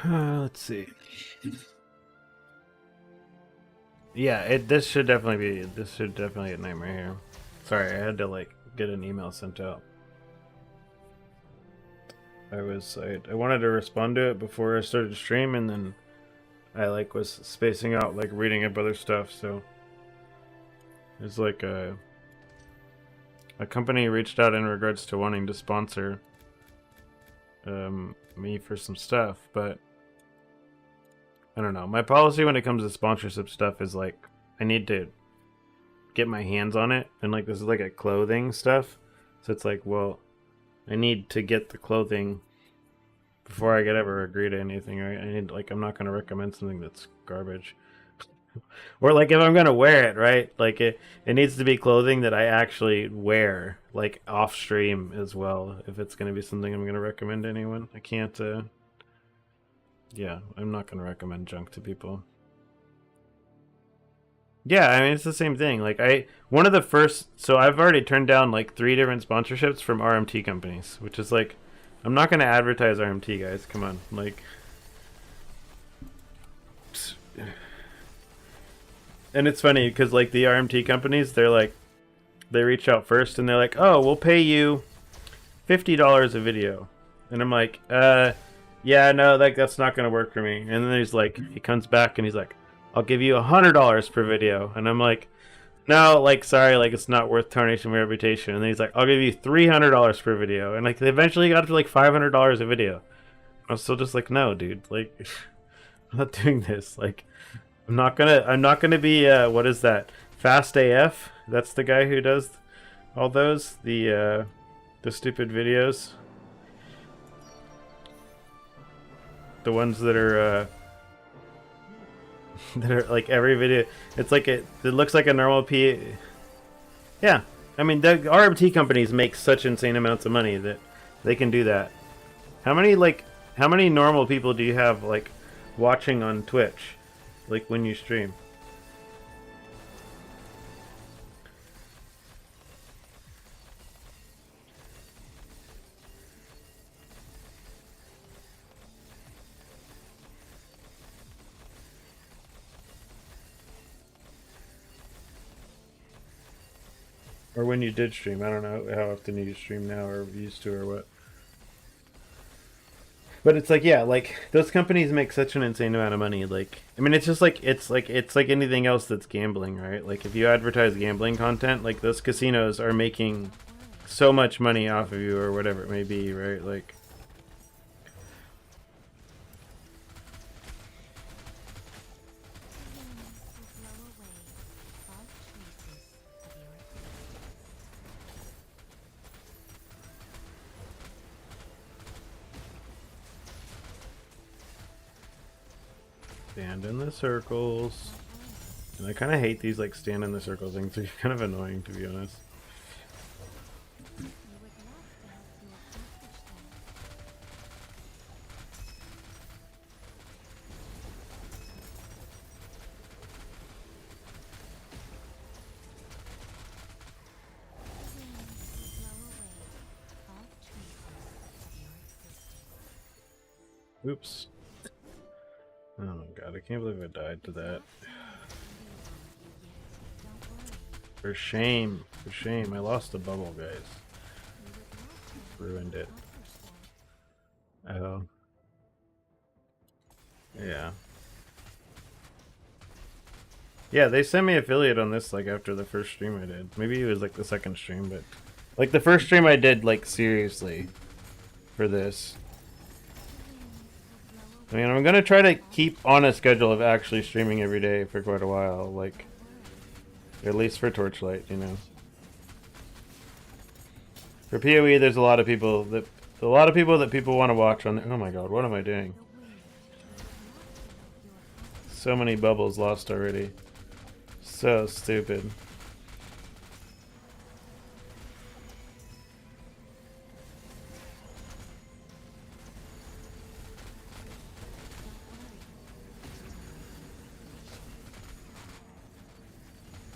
Let's see. Yeah, this should definitely get Nightmare here. Sorry, I had to like get an email sent out. I wanted to respond to it before I started to stream, and then I like was spacing out like reading up other stuff. So it's like a company reached out in regards to wanting to sponsor me for some stuff, but I don't know. My policy when it comes to sponsorship stuff is like I need to get my hands on it, and like this is like a clothing stuff, so it's like, well, I need to get the clothing before I could ever agree to anything, right? I need like I'm not gonna recommend something that's garbage. Or like if I'm gonna wear it, right? Like it needs to be clothing that I actually wear, like off stream as well. If it's gonna be something I'm gonna recommend to anyone, I can't. Yeah, I'm not gonna recommend junk to people. Yeah, I mean it's the same thing. Like one of the first, so I've already turned down like 3 different sponsorships from RMT companies, which is like, I'm not gonna advertise RMT, guys. Come on, like. And it's funny because like the RMT companies, they're like, they reach out first and they're like, oh, we'll pay you $50 a video, and I'm like, yeah, no, like that's not gonna work for me. And then he's like, he comes back and he's like, I'll give you $100 per video, and I'm like, no, like sorry, like it's not worth tarnishing my reputation. And then he's like, I'll give you $300 per video, and like they eventually got to like $500 a video. I was still just like, no, dude, like I'm not doing this. Like I'm not gonna be what is that? Fast AF? That's the guy who does all those the stupid videos. The ones that are that are like every video. It's like it looks like a normal P. Yeah, I mean the RMT companies make such insane amounts of money that they can do that. How many normal people do you have like watching on Twitch, like when you stream? Or when you did stream, I don't know how often you stream now or used to or what. But it's like, yeah, like those companies make such an insane amount of money. Like, I mean, it's just like it's like anything else that's gambling, right? Like if you advertise gambling content, like those casinos are making so much money off of you or whatever it may be, right? Like stand in the circles. And I kind of hate these like stand in the circles things. They're kind of annoying, to be honest. Oops. Oh my god, I can't believe I died to that. For shame. For shame. I lost the bubble, guys. Ruined it. Oh. Yeah. Yeah, they sent me affiliate on this like after the first stream I did. Maybe it was like the second stream, but like the first stream I did like seriously for this. I mean, I'm gonna try to keep on a schedule of actually streaming every day for quite a while, like at least for Torchlight, you know. For PoE, there's a lot of people that people want to watch on. Oh my god, what am I doing? So many bubbles lost already. So stupid.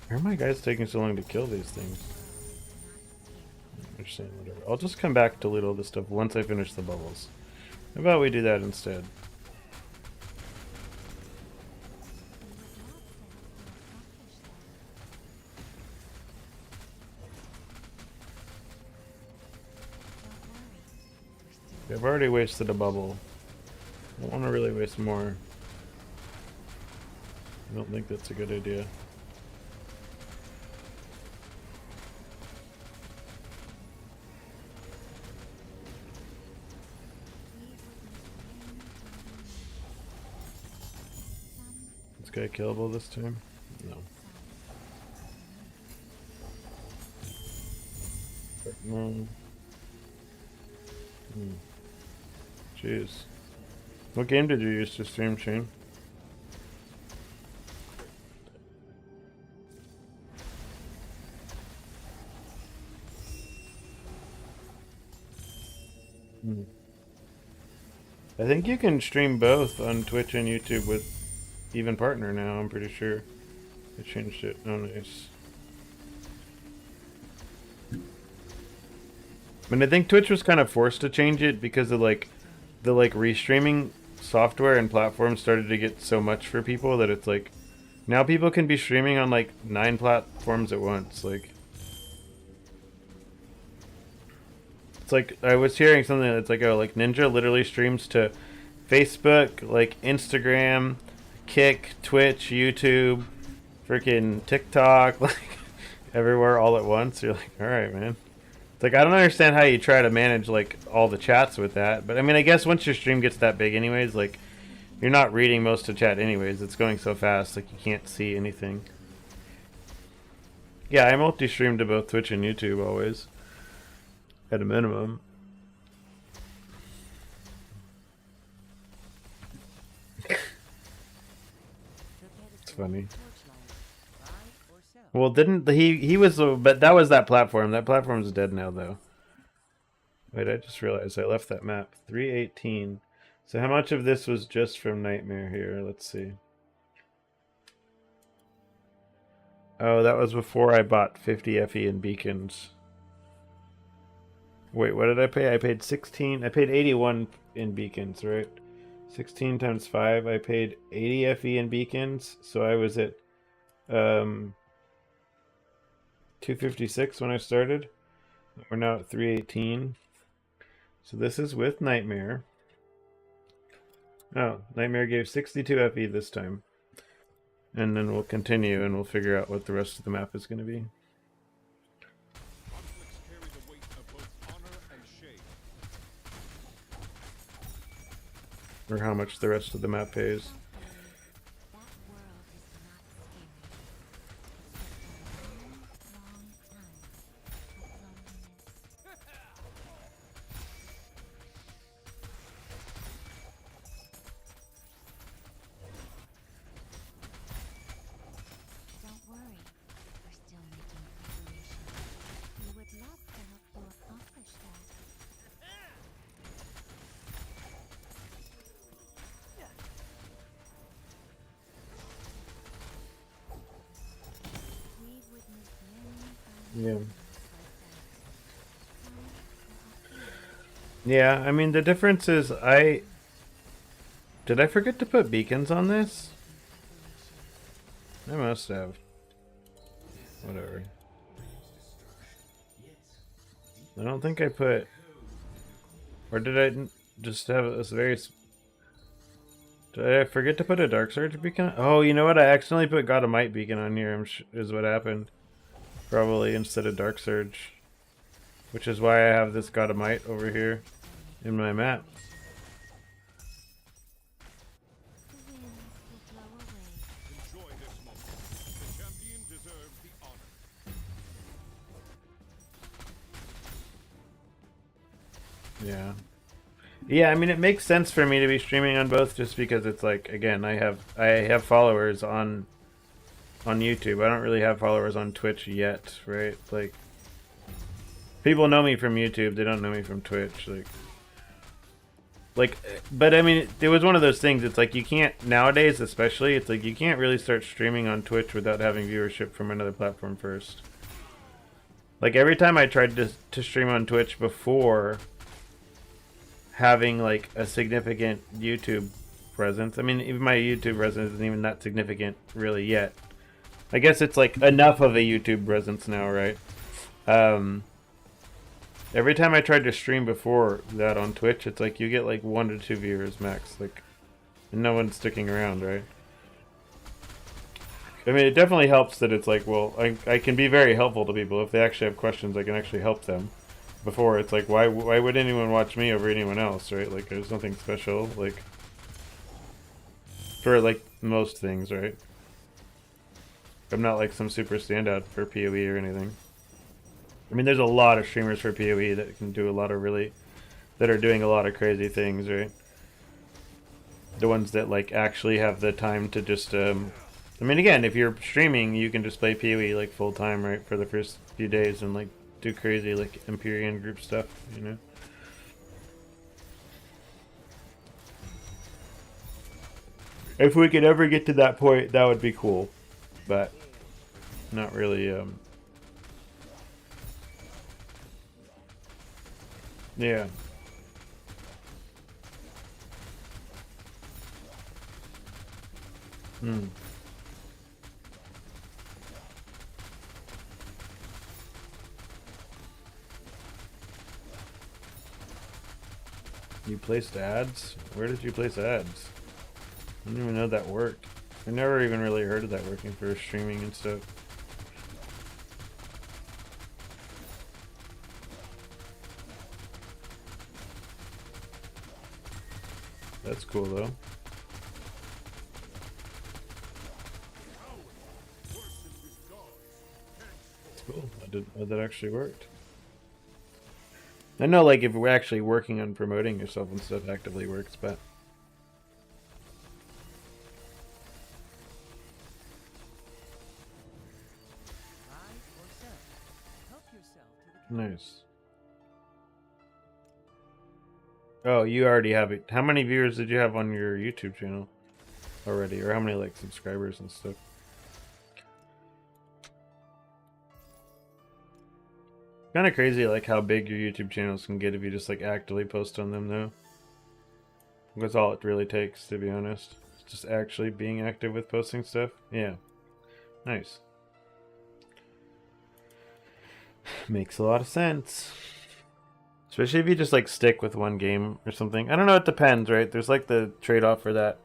Why are my guys taking so long to kill these things? Understand, whatever. I'll just come back to loot all this stuff once I finish the bubbles. How about we do that instead? I've already wasted a bubble. I don't want to really waste more. I don't think that's a good idea. This guy killable this time? No. No. Jeez. What game did you use to stream, Shane? I think you can stream both on Twitch and YouTube with even partner now, I'm pretty sure. I changed it. Oh, nice. I mean, I think Twitch was kind of forced to change it because of the restreaming software and platforms started to get so much for people that it's like now people can be streaming on like 9 platforms at once. Like, it's like I was hearing something that's like, oh, like Ninja literally streams to Facebook, like Instagram, Kick, Twitch, YouTube, freaking TikTok, like everywhere all at once. You're like, all right, man. It's like, I don't understand how you try to manage like all the chats with that, but I mean, I guess once your stream gets that big anyways, like you're not reading most of chat anyways. It's going so fast, like you can't see anything. Yeah, I multi-stream to both Twitch and YouTube always, at a minimum. It's funny. Well, didn't he was, but that was that platform. That platform's dead now, though. Wait, I just realized I left that map. 318. So how much of this was just from Nightmare here? Let's see. Oh, that was before I bought 50 FE and beacons. Wait, what did I pay? I paid 16. I paid 81 in beacons, right? 16 times 5. I paid 80 FE in beacons. So I was at 256 when I started. We're now at 318. So this is with Nightmare. Oh, Nightmare gave 62 FE this time. And then we'll continue and we'll figure out what the rest of the map is going to be. Or how much the rest of the map pays. Yeah. Yeah, I mean the difference is did I forget to put beacons on this? I must have. Whatever. I don't think I put, or did I just have this very? Did I forget to put a Dark Surge beacon? Oh, you know what? I accidentally put God of Might beacon on here. Is what happened. Probably instead of Dark Surge, which is why I have this God of Might over here in my map. Yeah. Yeah, I mean it makes sense for me to be streaming on both just because it's like, again, I have followers on YouTube. I don't really have followers on Twitch yet, right? Like people know me from YouTube, they don't know me from Twitch, but I mean it was one of those things. It's like you can't nowadays, especially, it's like you can't really start streaming on Twitch without having viewership from another platform first. Like every time I tried to stream on Twitch before having like a significant YouTube presence. I mean, even my YouTube presence isn't even that significant really yet. I guess it's like enough of a YouTube presence now, right? Every time I tried to stream before that on Twitch, it's like you get like 1 to 2 viewers max, like, and no one's sticking around, right? I mean, it definitely helps that it's like, well, I can be very helpful to people. If they actually have questions, I can actually help them. Before, it's like, why would anyone watch me over anyone else, right? Like, there's nothing special, like, for, like, most things, right? I'm not, like, some super standout for PoE or anything. I mean, there's a lot of streamers for PoE that can do a lot of really, that are doing a lot of crazy things, right? The ones that, like, actually have the time to just, I mean, again, if you're streaming, you can just play PoE, like, full-time, right, for the first few days and, like, do crazy, like, Empyrean group stuff, you know? If we could ever get to that point, that would be cool. But, not really, yeah. Hmm. You placed ads? Where did you place ads? I didn't even know that worked. I never even really heard of that working for streaming and stuff. That's cool though. That's cool. I didn't know that actually worked. I know, like, if we're actually working on promoting yourself and stuff actively works, but... Buy or sell. Help yourself to the catalog. Nice. Oh, you already have it. How many viewers did you have on your YouTube channel already? Or how many, like, subscribers and stuff? Kind of crazy, like, how big your YouTube channels can get if you just, like, actively post on them, though. That's all it really takes, to be honest. It's just actually being active with posting stuff. Yeah. Nice. Makes a lot of sense. Especially if you just, like, stick with one game or something. I don't know, it depends, right? There's, like, the trade-off for that.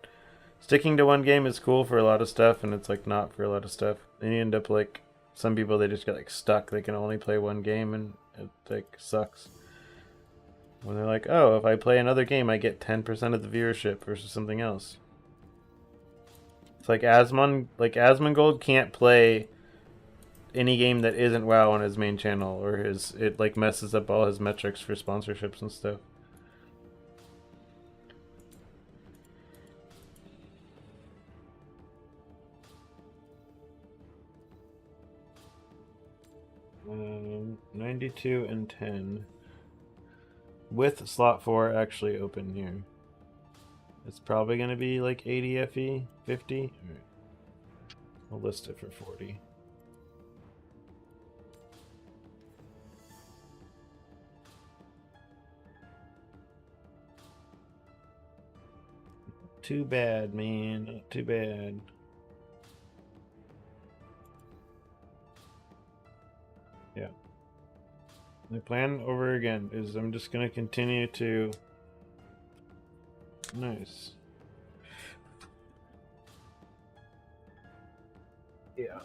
Sticking to one game is cool for a lot of stuff, and it's, like, not for a lot of stuff. And you end up, like, some people, they just get, like, stuck. They can only play one game, and it, like, sucks. When they're like, oh, if I play another game, I get 10% of the viewership versus something else. It's like Asmongold can't play any game that isn't WoW on his main channel, or it like messes up all his metrics for sponsorships and stuff. Um, 92 and 10 with slot 4 actually open here. It's probably gonna be like 80 FE, 50. All right. I'll list it for 40. Too bad, man. Not too bad. Yeah. My plan over again is I'm just gonna continue to... Nice. Yeah.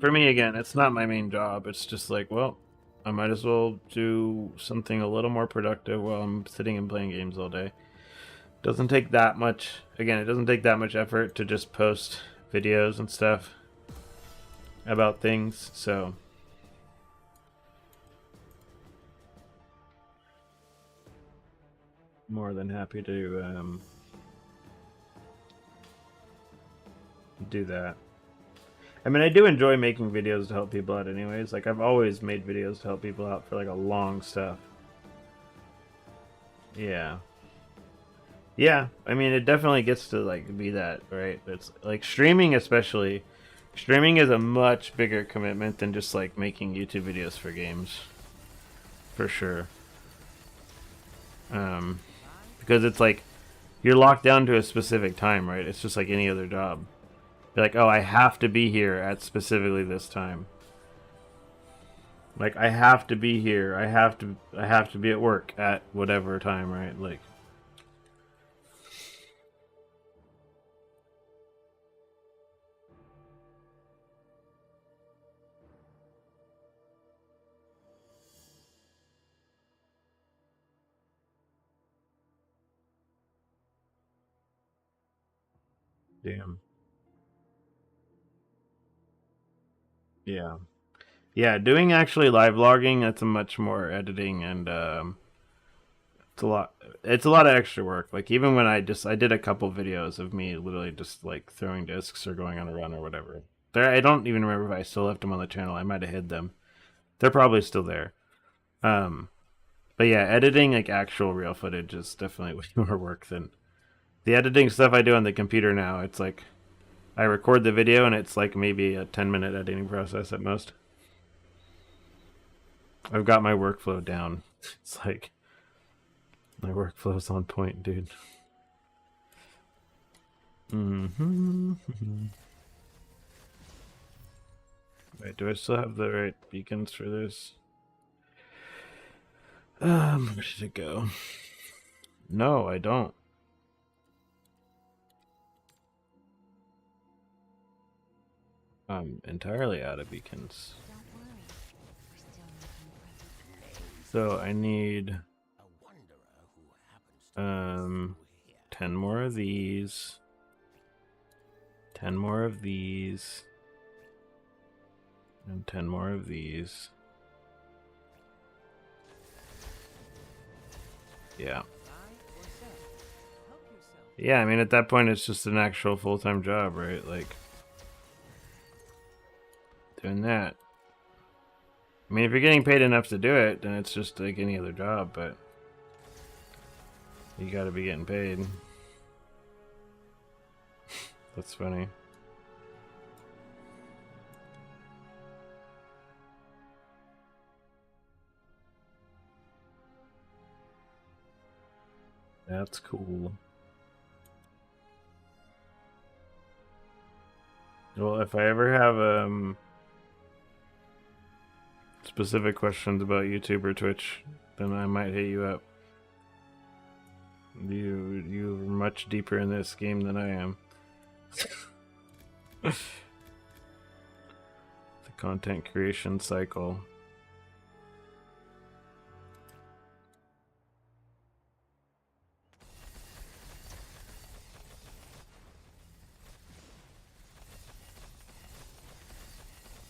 For me, again, it's not my main job. It's just like, well, I might as well do something a little more productive while I'm sitting and playing games all day. Doesn't take that much. Again, it doesn't take that much effort to just post videos and stuff about things, so... More than happy to do that. I mean, I do enjoy making videos to help people out anyways. Like, I've always made videos to help people out for, like, a long stuff. Yeah. Yeah, I mean, it definitely gets to, like, be that, right? It's, like, streaming especially. Streaming is a much bigger commitment than just, like, making YouTube videos for games. For sure. Because it's, like, you're locked down to a specific time, right? It's just like any other job. You're like, oh, I have to be here at specifically this time. Like I have to be here. I have to be at work at whatever time, right? Like damn. Yeah. Yeah, doing actually live logging, that's a much more editing and it's a lot it's a lot of extra work. Like even when I did a couple videos of me literally just like throwing discs or going on a run or whatever. There I don't even remember if I still left them on the channel. I might have hid them. They're probably still there. Um but yeah, editing like actual real footage is definitely way more work than the editing stuff I do on the computer now. It's like I record the video and it's like maybe a 10-minute editing process at most. I've got my workflow down. It's like my workflow's on point, dude. Mm-hmm. Wait, do I still have the right beacons for this? Where did it go? No, I don't. I'm entirely out of beacons. Don't worry. We're still making progress. So I need A wanderer who happens to pass through here. 10 more of these. 10 more of these. And 10 more of these. Yeah. Buy or sell. Help yourself. Yeah, I mean, at that point, it's just an actual full-time job, right? Like, doing that. I mean, if you're getting paid enough to do it, then it's just like any other job, but you gotta be getting paid. That's funny. That's cool. Well, if I ever have specific questions about YouTube or Twitch, then I might hit you up. You're much deeper in this game than I am. The content creation cycle.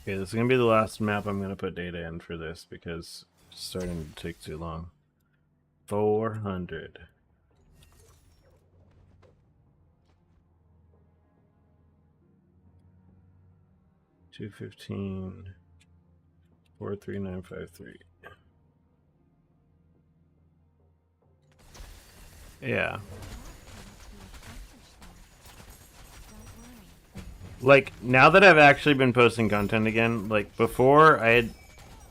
Okay, this is gonna be the last map I'm gonna put data in for this because it's starting to take too long. 400. $215 43953. Yeah. Like now that I've actually been posting content again, like before I had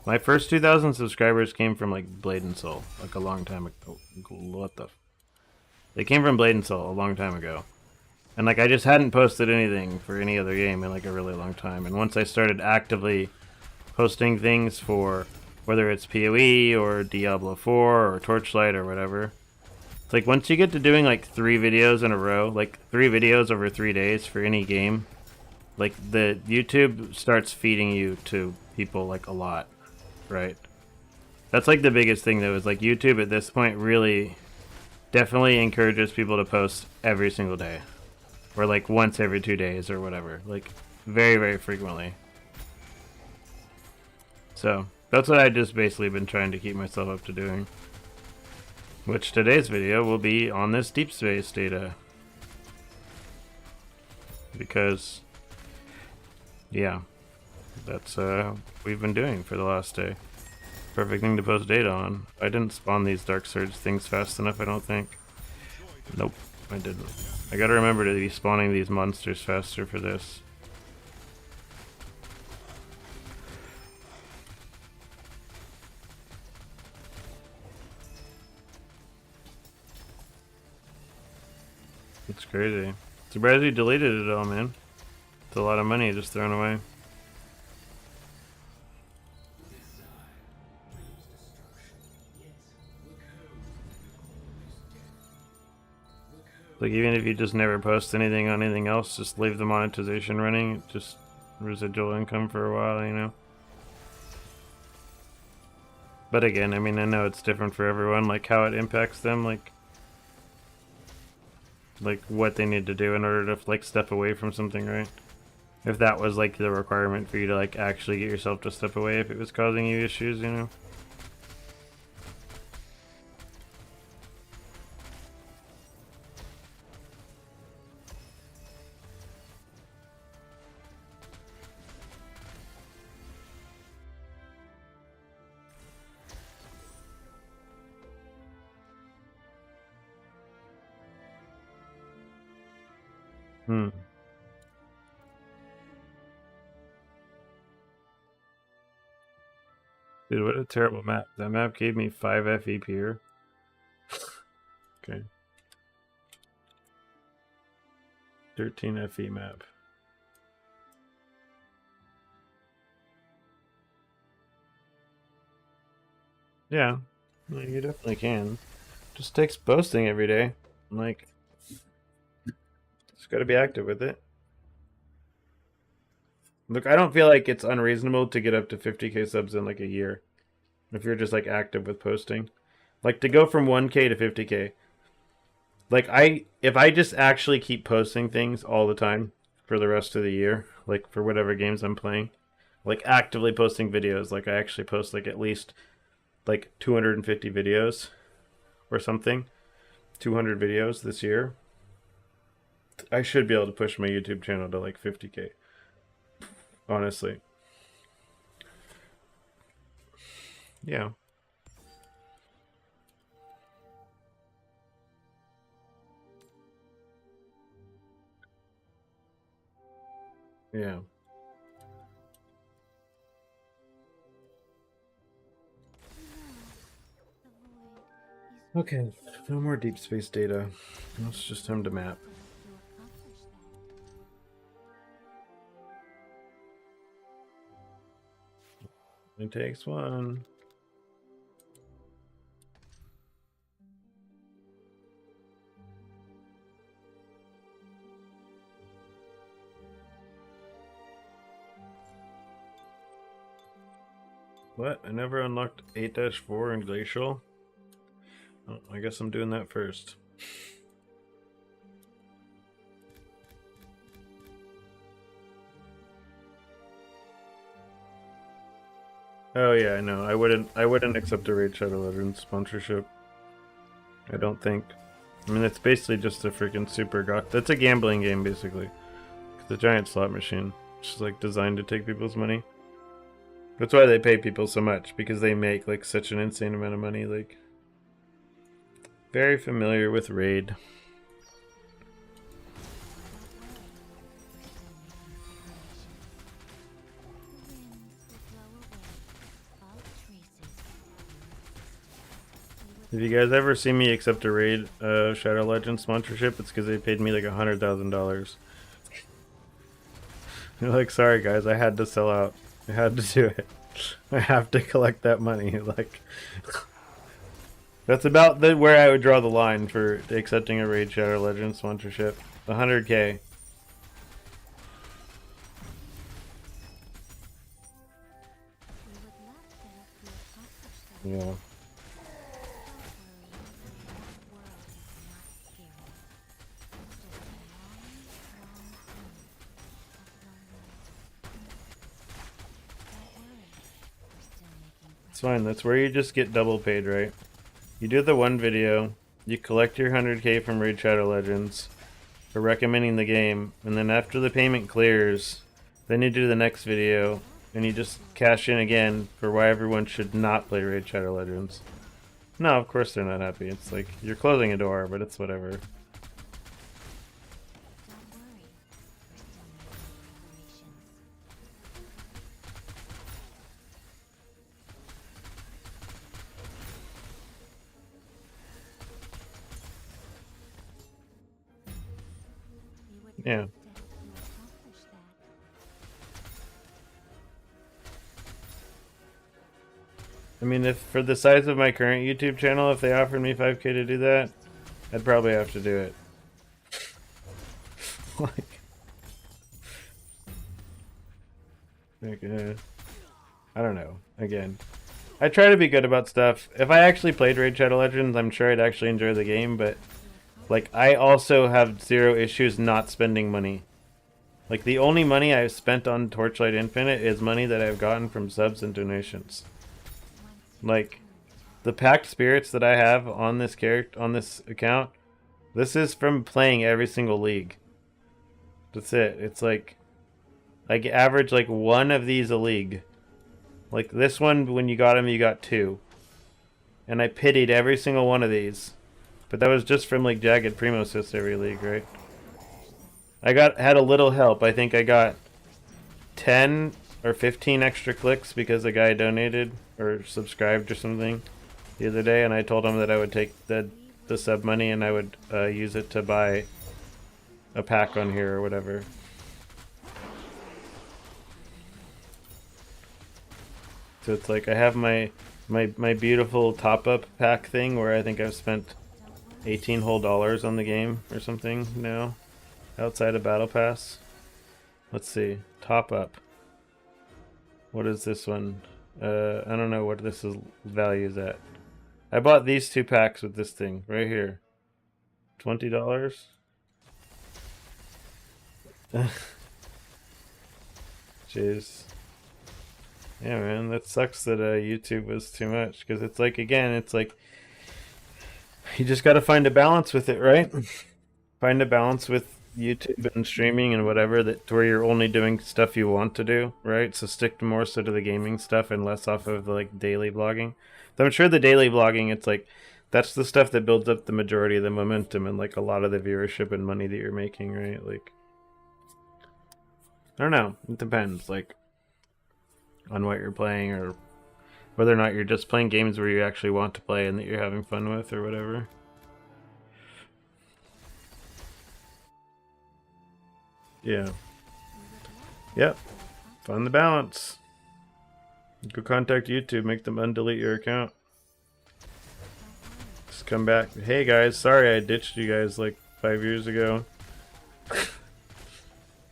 my first 2,000 subscribers came from like Blade and Soul, like a long time ago. What the? They came from Blade and Soul a long time ago, and like I just hadn't posted anything for any other game in like a really long time. And once I started actively posting things for whether it's PoE or Diablo 4 or Torchlight or whatever, it's like once you get to doing like 3 videos in a row, like 3 videos over 3 days for any game. Like, the YouTube starts feeding you to people, like, a lot, right? That's, like, the biggest thing, though, is, like, YouTube at this point really definitely encourages people to post every single day. Or, like, once every 2 days or whatever. Like, very, very frequently. So, that's what I just basically been trying to keep myself up to doing. Which today's video will be on this Deepspace data. Because... yeah, that's we've been doing for the last day. Perfect thing to post data on. I didn't spawn these Dark Surge things fast enough, I don't think. Nope, I didn't. I gotta remember to be spawning these monsters faster for this. It's crazy. Surprised you deleted it all, man. It's a lot of money just thrown away. Like, even if you just never post anything on anything else, just leave the monetization running, just residual income for a while, you know? But again, I mean, I know it's different for everyone, like how it impacts them, like what they need to do in order to like step away from something, right? If that was like the requirement for you to like actually get yourself to step away if it was causing you issues, you know? Hmm. Dude, what a terrible map. That map gave me 5 FE here. Okay. 13 FE map. Yeah, no, you definitely can. Just takes posting every day. Like, just gotta be active with it. Look, I don't feel like it's unreasonable to get up to 50k subs in like a year. If you're just like active with posting. Like to go from 1k to 50k. Like if I just actually keep posting things all the time for the rest of the year, like for whatever games I'm playing, like actively posting videos, like I actually post like at least like 250 videos or something, 200 videos this year, I should be able to push my YouTube channel to like 50k. Honestly. Yeah. Yeah. Okay, no more deep space data. It's just time to map. It takes one. What? I never unlocked 8-4 in Glacial? Oh, I guess I'm doing that first. Oh yeah, I know. I wouldn't accept a Raid Shadow Legends sponsorship. I don't think. I mean, it's basically just a freaking super goth. That's a gambling game, basically. It's a giant slot machine. It's just like designed to take people's money. That's why they pay people so much, because they make like such an insane amount of money. Like, very familiar with Raid. If you guys ever see me accept a Raid Shadow Legends sponsorship, it's because they paid me like $100,000. You're like, sorry guys, I had to sell out. I had to do it. I have to collect that money. Like, that's about where I would draw the line for accepting a Raid Shadow Legends sponsorship. 100k. Yeah. It's fine. That's where you just get double paid, right? You do the one video, you collect your 100k from Raid Shadow Legends for recommending the game, and then after the payment clears, then you do the next video, and you just cash in again for why everyone should not play Raid Shadow Legends. No, of course they're not happy. It's like, you're closing a door, but it's whatever. Yeah. I mean, if for the size of my current YouTube channel, if they offered me 5k to do that, I'd probably have to do it. like, I don't know. Again, I try to be good about stuff. If I actually played Raid Shadow Legends, I'm sure I'd actually enjoy the game, but like I also have zero issues not spending money. Like the only money I've spent on Torchlight Infinite is money that I've gotten from subs and donations. Like the packed spirits that I have on this account, this is from playing every single league. That's it. It's like I average like one of these a league. Like this one, when you got him, you got 2. And I pitied every single one of these. But that was just from like Jagged Primo Assist every league, right? I had a little help. I think I got 10 or 15 extra clicks because a guy donated or subscribed or something the other day, and I told him that I would take the sub money and I would use it to buy a pack on here or whatever. So it's like I have my beautiful top-up pack thing where I think I've spent 18 whole dollars on the game or something now, outside of Battle Pass. Let's see, top up. What is this one? I don't know what this value is at. I bought these 2 packs with this thing right here. $20. Jeez. Yeah, man, that sucks that YouTube was too much, because it's like, again, it's like you just got to find a balance with it, right? Find a balance with YouTube and streaming and whatever, that where you're only doing stuff you want to do, right? So stick more so to the gaming stuff and less off of the like daily vlogging. Though I'm sure the daily vlogging, it's like that's the stuff that builds up the majority of the momentum and like a lot of the viewership and money that you're making, right? Like I don't know, it depends like on what you're playing or whether or not you're just playing games where you actually want to play and that you're having fun with or whatever. Yeah. Yep. Find the balance. Go contact YouTube, make them undelete your account. Just come back. Hey guys, sorry I ditched you guys like 5 years ago.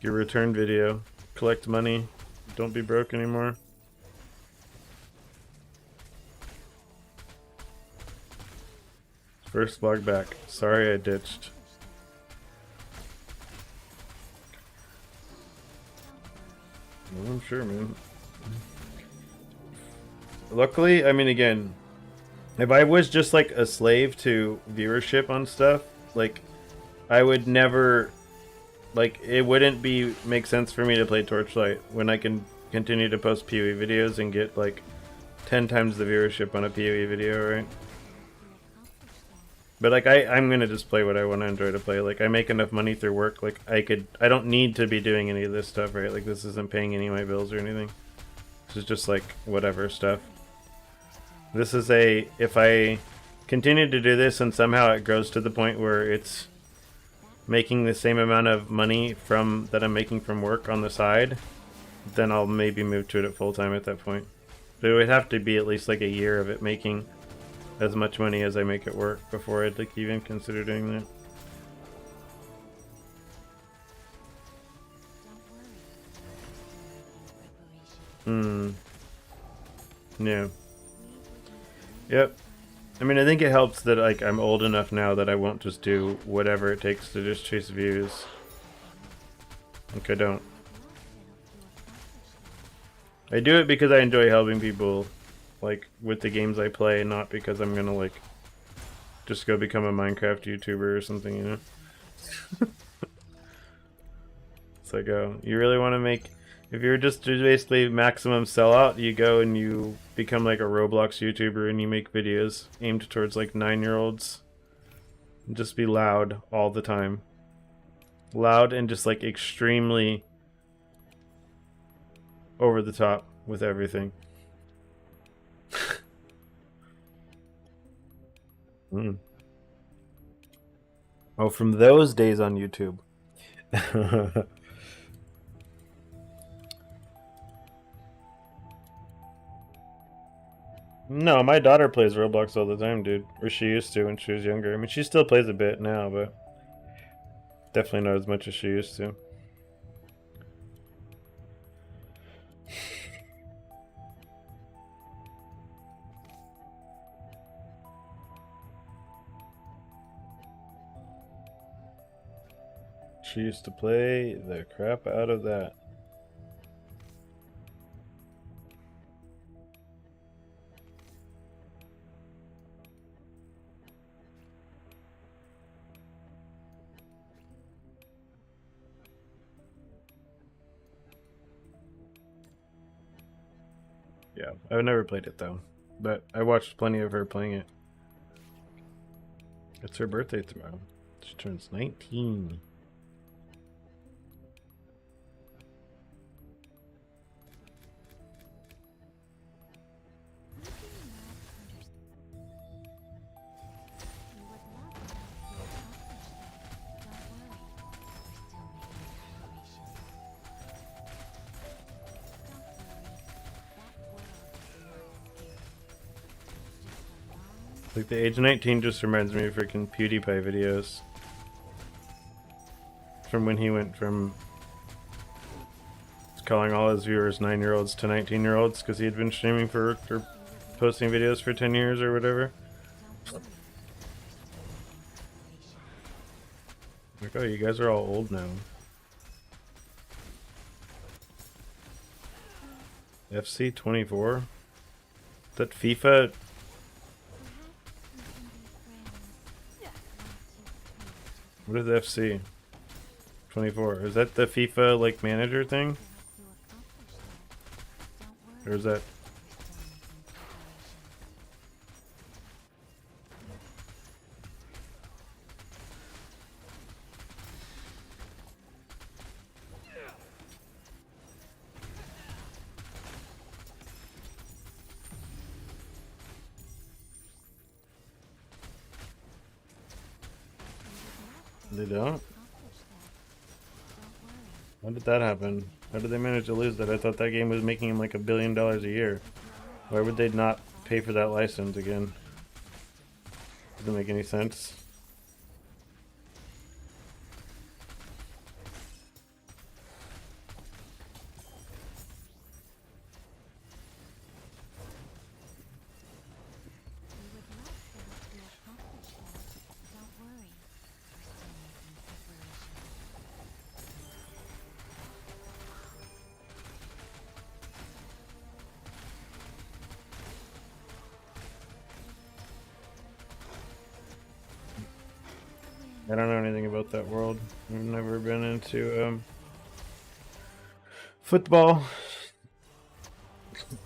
Your return video. Collect money. Don't be broke anymore. First vlog back. Sorry I ditched. Well, I'm sure, man. Luckily, I mean, again, if I was just like a slave to viewership on stuff, like I would never, like it wouldn't make sense for me to play Torchlight when I can continue to post PoE videos and get like 10 times the viewership on a PoE video, right? But like I'm gonna just play what I want to enjoy to play. Like I make enough money through work, like I don't need to be doing any of this stuff, right? Like this isn't paying any of my bills or anything. This is just like whatever stuff. This is if I continue to do this and somehow it grows to the point where it's making the same amount of money that I'm making from work on the side, then I'll maybe move to it at full time at that point. But it would have to be at least like a year of it making as much money as I make at work before I'd like even consider doing that. Yeah. Yep. I mean, I think it helps that like I'm old enough now that I won't just do whatever it takes to just chase views. Like I don't. I do it because I enjoy helping people, like with the games I play, not because I'm gonna like just go become a Minecraft YouTuber or something, you know? It's like, oh, you really want to make, if you're just basically maximum sellout, you go and you become like a Roblox YouTuber and you make videos aimed towards like 9-year-olds. Just be loud all the time. Loud and just like extremely over the top with everything. Oh, from those days on YouTube. No, my daughter plays Roblox all the time, dude. Or she used to when she was younger. I mean, she still plays a bit now, but Definitely not as much as she used to. She used to play the crap out of that. Yeah, I've never played it though, but I watched plenty of her playing it. It's her birthday tomorrow. She turns 19. Like the age 19 just reminds me of freaking PewDiePie videos. From when he went from calling all his viewers 9-year-olds to 19-year-olds because he had been streaming for or posting videos for 10 years or whatever. Like, oh, you guys are all old now. FC 24? Is that FIFA? What is FC 24? Is that the FIFA like manager thing? Or is that? They don't? How did that happen? How did they manage to lose that? I thought that game was making him like $1 billion a year. Why would they not pay for that license again? Doesn't make any sense. I don't know anything about that world. I've never been into football.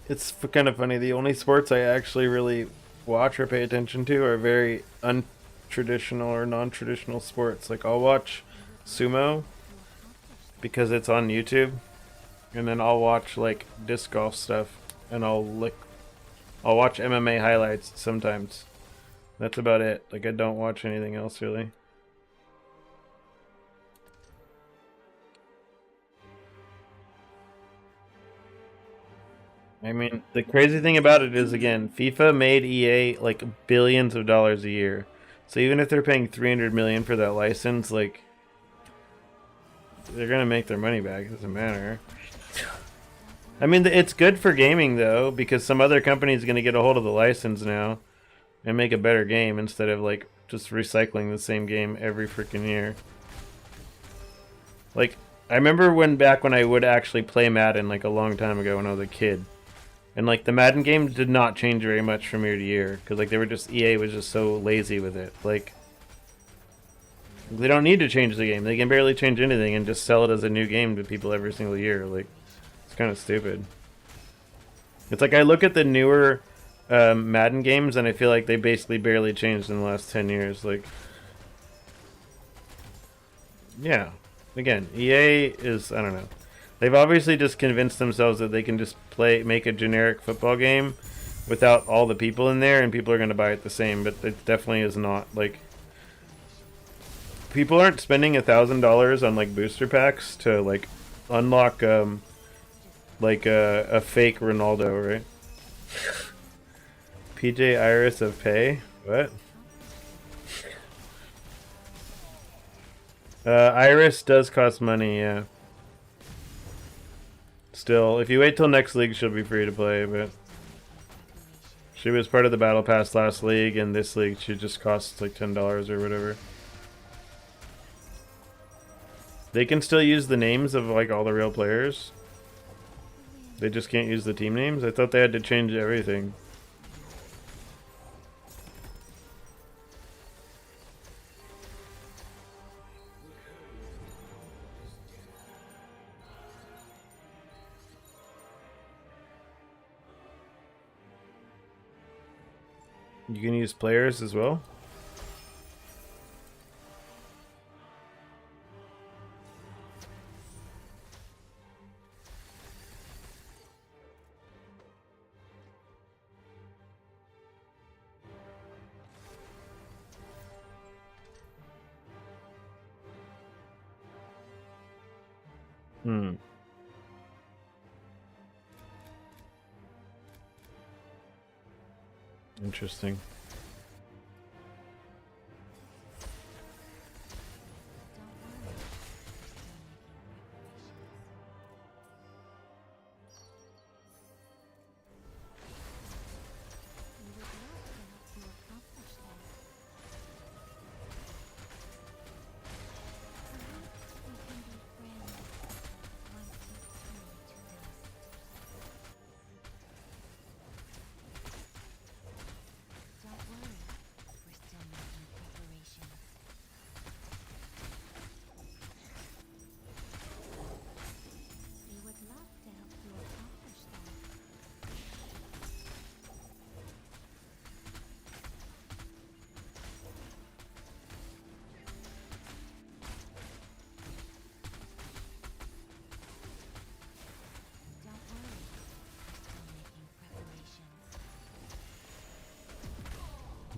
It's kind of funny. The only sports I actually really watch or pay attention to are very untraditional or non-traditional sports. Like I'll watch sumo because it's on YouTube, and then I'll watch like disc golf stuff, and I'll watch MMA highlights sometimes. That's about it. Like I don't watch anything else really. I mean, the crazy thing about it is, again, FIFA made EA like billions of dollars a year. So even if they're paying 300 million for that license, like they're gonna make their money back. It doesn't matter. I mean, it's good for gaming though, because some other company is gonna get a hold of the license now and make a better game instead of like just recycling the same game every freaking year. Like, I remember back when I would actually play Madden like a long time ago when I was a kid. And like the Madden game did not change very much from year to year because like they were just EA was just so lazy with it. Like they don't need to change the game; they can barely change anything and just sell it as a new game to people every single year. Like it's kind of stupid. It's like I look at the newer Madden games and I feel like they basically barely changed in the last 10 years. Like yeah, again, EA is I don't know. They've obviously just convinced themselves that they can just make a generic football game without all the people in there, and people are going to buy it the same. But it definitely is not. Like, people aren't spending $1,000 on like booster packs to like unlock like a fake Ronaldo, right? PJ Iris of Pay? What? Iris does cost money, yeah. Still, if you wait till next league, she'll be free to play, but she was part of the battle pass last league, and this league she just costs like $10 or whatever. They can still use the names of like all the real players. They just can't use the team names. I thought they had to change everything. You can use players as well. Hmm. Interesting.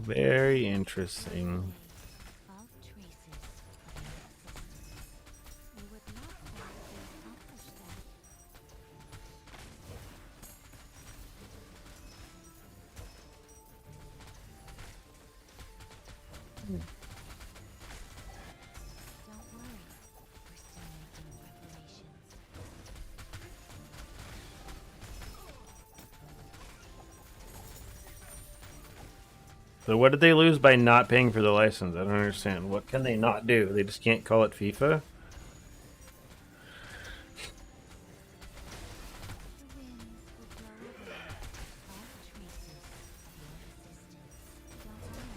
Very interesting. So what did they lose by not paying for the license? I don't understand. What can they not do? They just can't call it FIFA?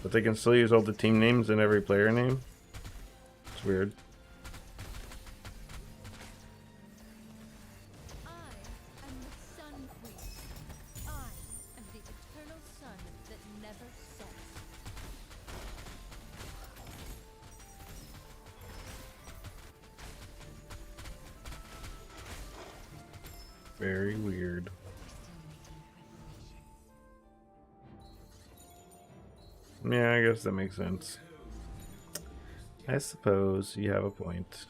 But they can still use all the team names and every player name? It's weird. I am the Sun Queen. I am the eternal sun that never sets. Very weird. Yeah, I guess that makes sense. I suppose you have a point.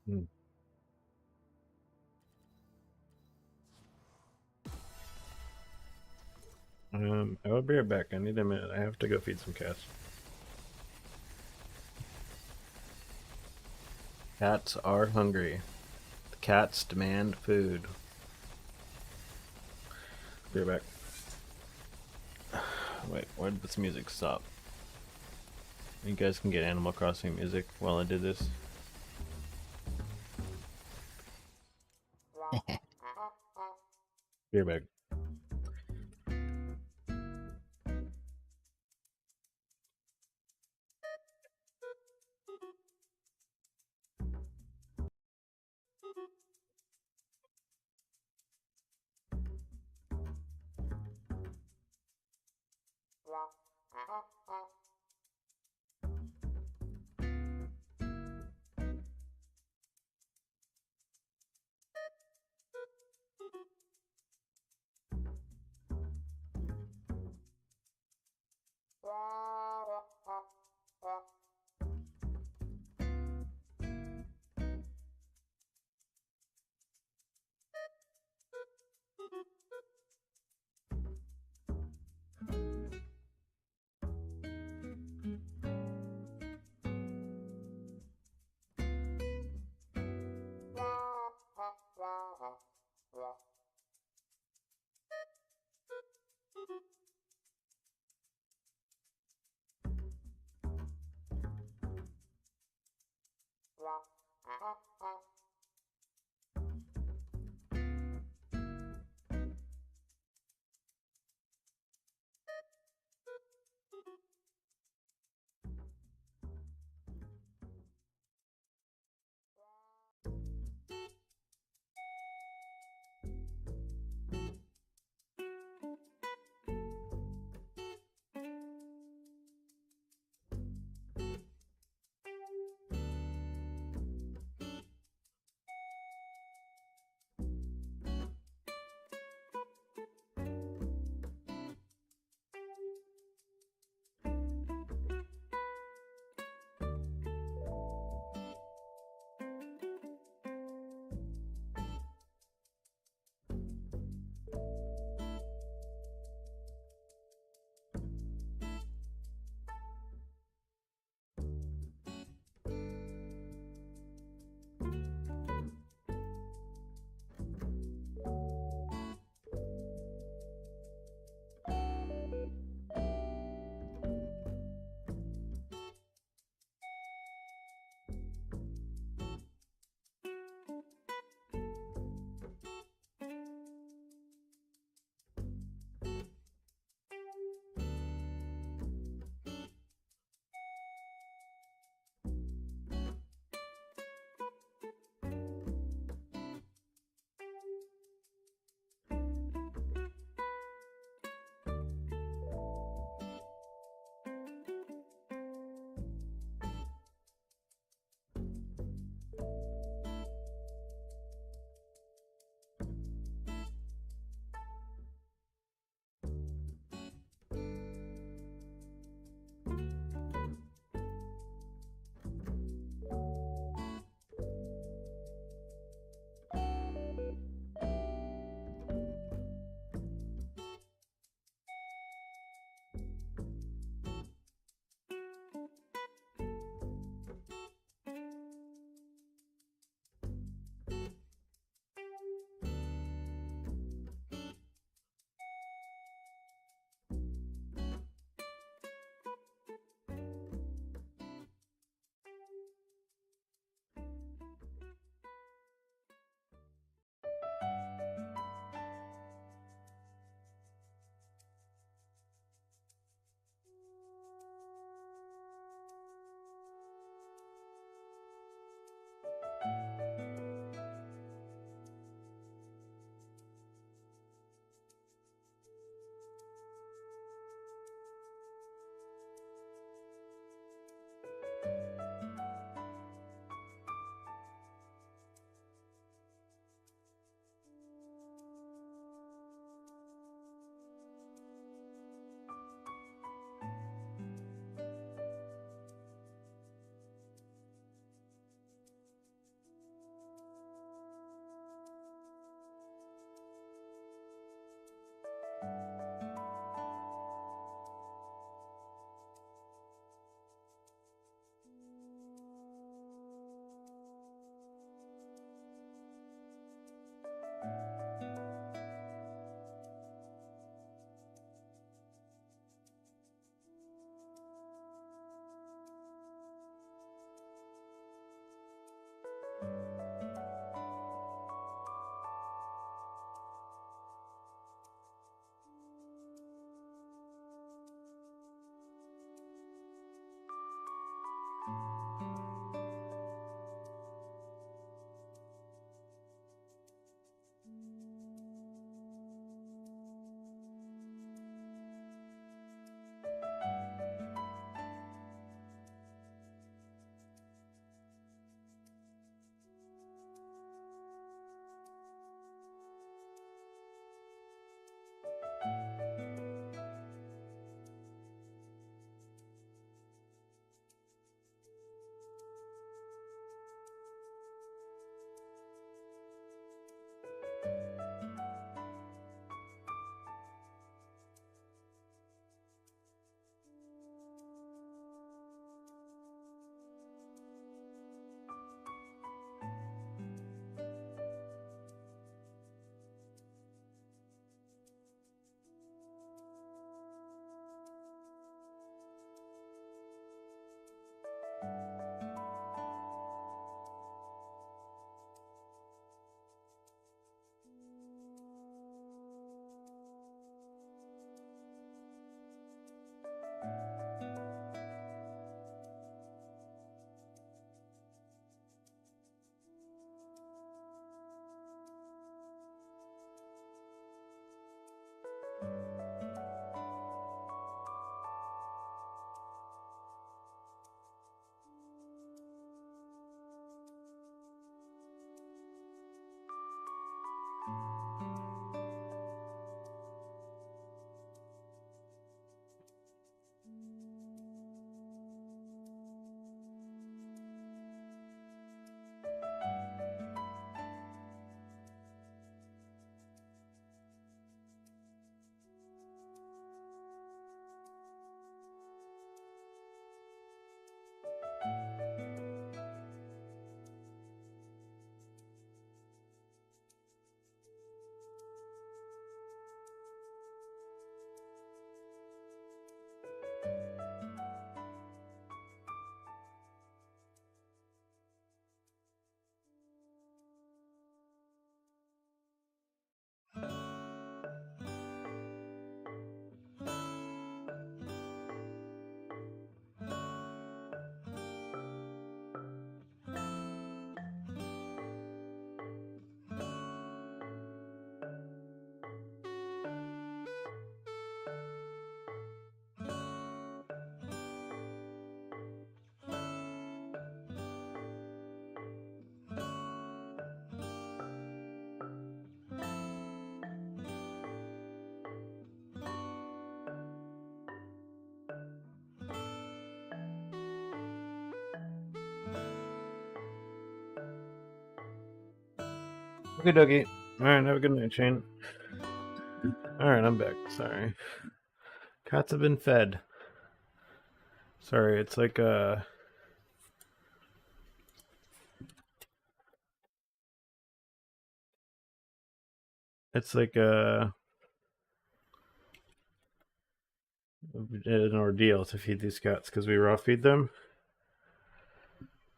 Hmm. I will be right back. I need a minute. I have to go feed some cats. Cats are hungry. The cats demand food. Be right back. Wait, where did this music stop? You guys can get Animal Crossing music while I did this. Be right back. Okay, dokie. Alright, have a good night, Shane. Alright, I'm back. Sorry. Cats have been fed. Sorry, it's like an ordeal to feed these cats because we raw feed them.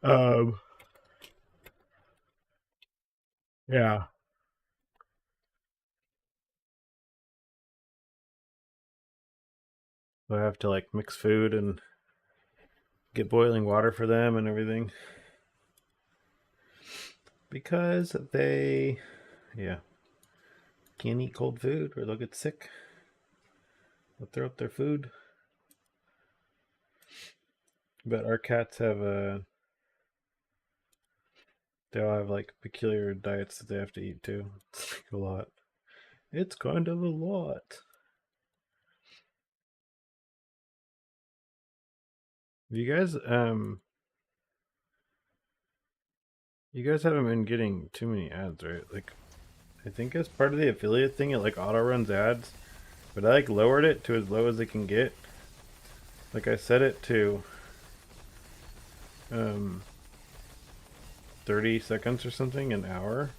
Um, yeah. So I have to like mix food and get boiling water for them and everything because they, yeah, can't eat cold food or they'll get sick. They'll throw up their food. But our cats have they all have like peculiar diets that they have to eat too. It's like a lot. It's kind of a lot. You guys haven't been getting too many ads, right? Like I think as part of the affiliate thing it like auto runs ads, but I like lowered it to as low as it can get. Like I set it to 30 seconds or something an hour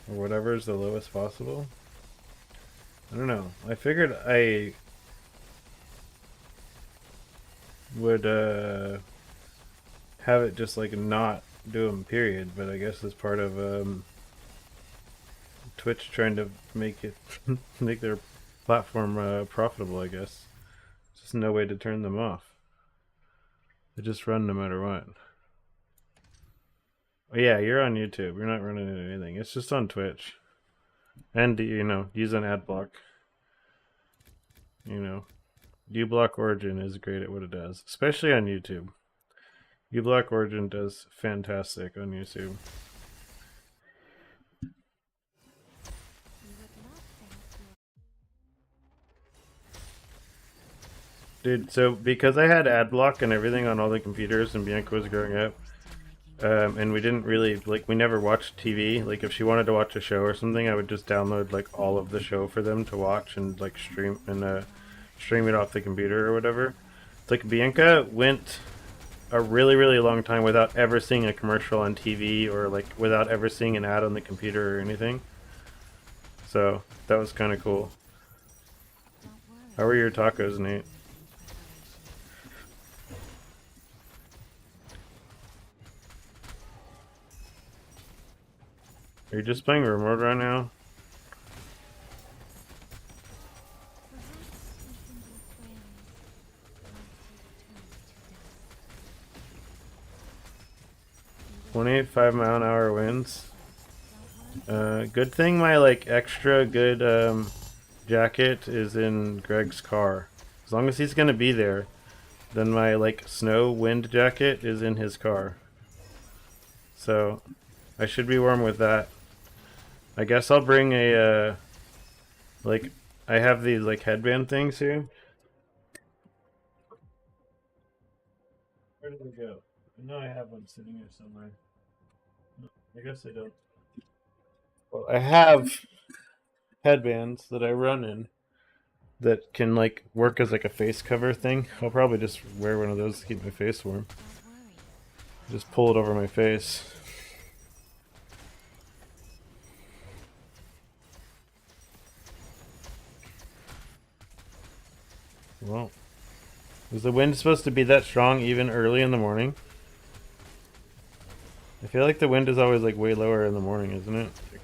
or whatever is the lowest possible. I don't know. I figured I would have it just like not do them period, but I guess it's part of Twitch trying to make it make their platform profitable, I guess. Just no way to turn them off. They just run no matter what. Oh, yeah, you're on YouTube. You're not running anything. It's just on Twitch. And, you know, use an ad block. You know, uBlock Origin is great at what it does, especially on YouTube. uBlock Origin does fantastic on YouTube. Dude, so because I had ad block and everything on all the computers and Bianca was growing up, and we didn't really, like, we never watched TV. Like, if she wanted to watch a show or something, I would just download, like, all of the show for them to watch and, like, stream it off the computer or whatever. It's like Bianca went a really, really long time without ever seeing a commercial on TV or, like, without ever seeing an ad on the computer or anything. So, that was kind of cool. How were your tacos, Nate? Are you just playing remote right now? Perhaps we can be friends. 28 5-mile-an-hour winds. Good thing my like extra good jacket is in Greg's car. As long as he's gonna be there, then my like snow wind jacket is in his car. So I should be warm with that. I guess I'll bring a like I have these like headband things here. Where did they go? I know I have one sitting here somewhere. I guess I don't. Well, I have headbands that I run in that can like work as like a face cover thing. I'll probably just wear one of those to keep my face warm. Don't worry. Just pull it over my face. Well, is the wind supposed to be that strong even early in the morning? I feel like the wind is always like way lower in the morning, isn't it? Like,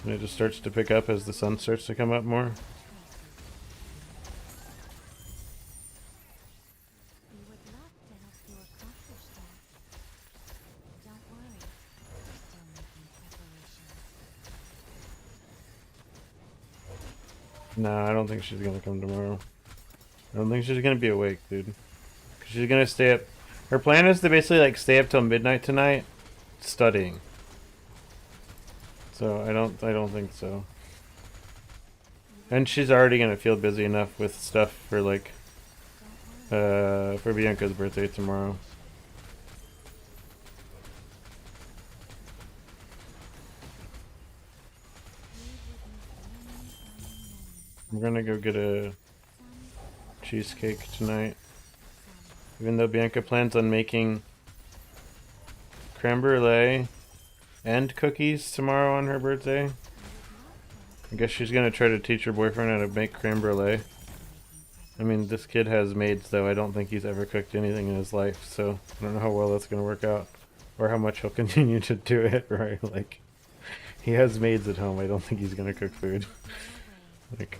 and it just starts to pick up as the sun starts to come up more. We would love to help you accomplish that. Don't worry. We're still making preparations. No, I don't think she's gonna come tomorrow. I don't think she's gonna be awake, dude. 'Cause she's gonna stay up. Her plan is to basically like stay up till midnight tonight, studying. So I don't think so. And she's already gonna feel busy enough with stuff for like for Bianca's birthday tomorrow. I'm gonna go get a cheesecake tonight. Even though Bianca plans on making creme brulee and cookies tomorrow on her birthday. I guess she's gonna try to teach her boyfriend how to make creme brulee. I mean, this kid has maids, though. I don't think he's ever cooked anything in his life, so I don't know how well that's gonna work out. Or how much he'll continue to do it, right? Like, he has maids at home. I don't think he's gonna cook food. Like,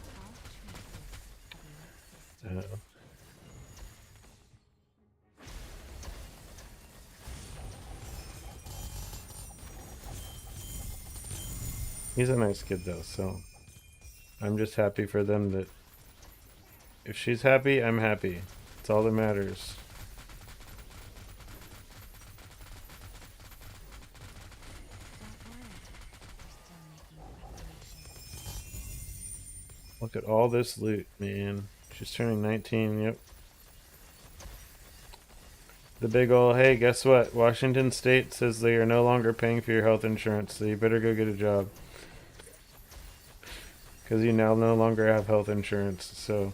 he's a nice kid, though, so I'm just happy for them that if she's happy, I'm happy. It's all that matters. Look at all this loot, man. She's turning 19, yep. The big ol', hey, guess what? Washington State says they are no longer paying for your health insurance, so you better go get a job. Because you now no longer have health insurance, so...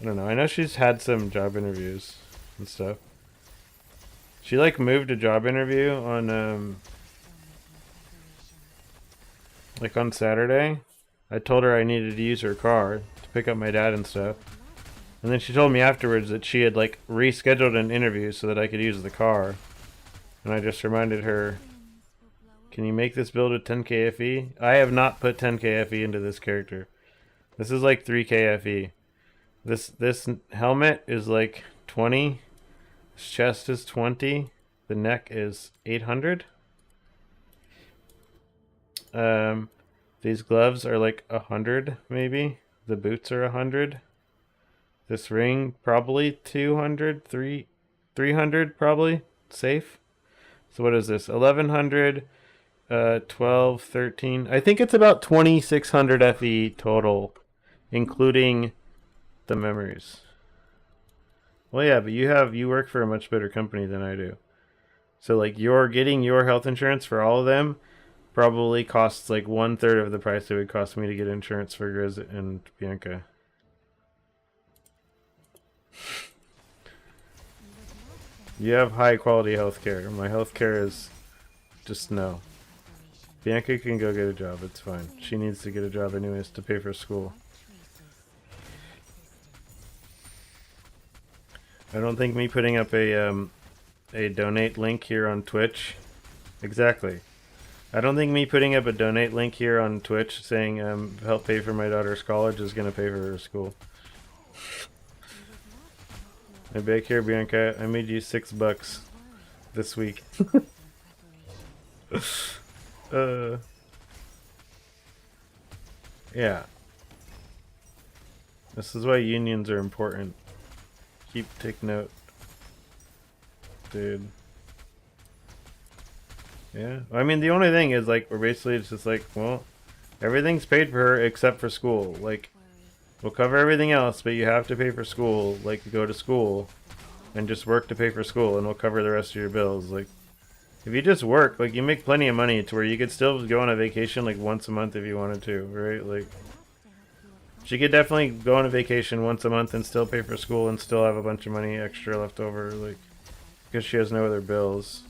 I don't know. I know she's had some job interviews and stuff. She, like, moved a job interview on, like, on Saturday. I told her I needed to use her car to pick up my dad and stuff. And then she told me afterwards that she had, like, rescheduled an interview so that I could use the car. And I just reminded her, can you make this build with 10k FE? I have not put 10k FE into this character. This is like 3k FE. This helmet is like 20. This chest is 20. The neck is 800. These gloves are like 100 maybe. The boots are 100. This ring probably 200, 300 probably safe. So what is this? 1100, 12, 13. I think it's about 2600 FE total, including the memories. Well, yeah, but you work for a much better company than I do. So like you're getting your health insurance for all of them probably costs like 1/3 of the price it would cost me to get insurance for Grizz and Bianca. You have high quality healthcare. My healthcare is just no. Bianca can go get a job, it's fine. She needs to get a job anyways to pay for school. I don't think me putting up a donate link here on Twitch. Exactly. I don't think me putting up a donate link here on Twitch saying help pay for my daughter's college is gonna pay for her school. I beg here, Bianca. I made you $6 this week. Yeah. This is why unions are important. Take note. Dude. Yeah. I mean, the only thing is, like, we're basically it's just like, well, everything's paid for her except for school. Like, we'll cover everything else, but you have to pay for school. Like, go to school and just work to pay for school, and we'll cover the rest of your bills. Like, if you just work, like, you make plenty of money to where you could still go on a vacation, like, once a month if you wanted to, right? Like, she could definitely go on a vacation once a month and still pay for school and still have a bunch of money extra left over, like, because she has no other bills.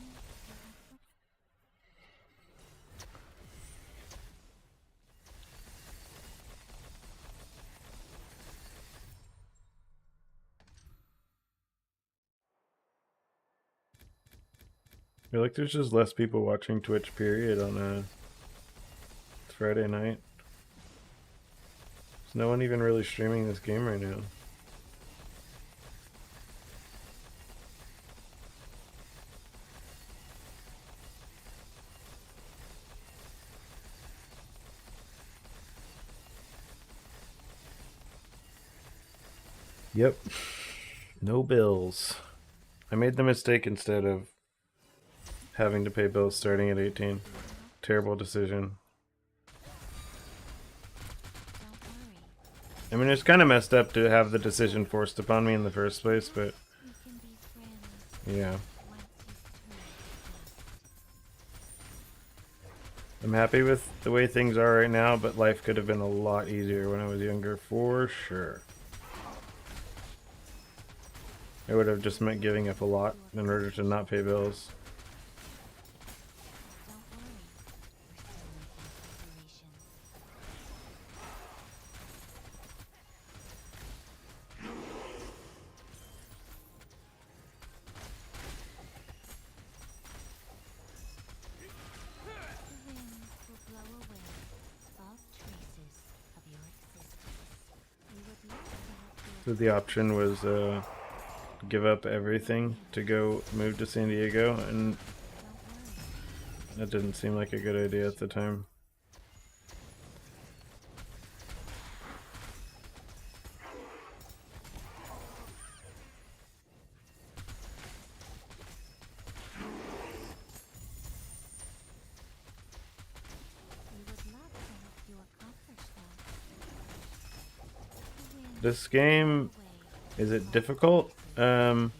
I feel like there's just less people watching Twitch, period, on a Friday night. There's no one even really streaming this game right now. Yep. No bills. I made the mistake instead of having to pay bills starting at 18. Terrible decision. I mean, it's kind of messed up to have the decision forced upon me in the first place, but yeah. I'm happy with the way things are right now, but life could have been a lot easier when I was younger, for sure. It would have just meant giving up a lot in order to not pay bills. Don't worry. We're still making preparations. The wind will blow away all traces of your existence. We would love to help So you. the option was give up everything to go move to San Diego, and Don't worry. that didn't seem like a good idea at the time. We would love to help you accomplish that. The wind This game, will blow is away it difficult? of your existence.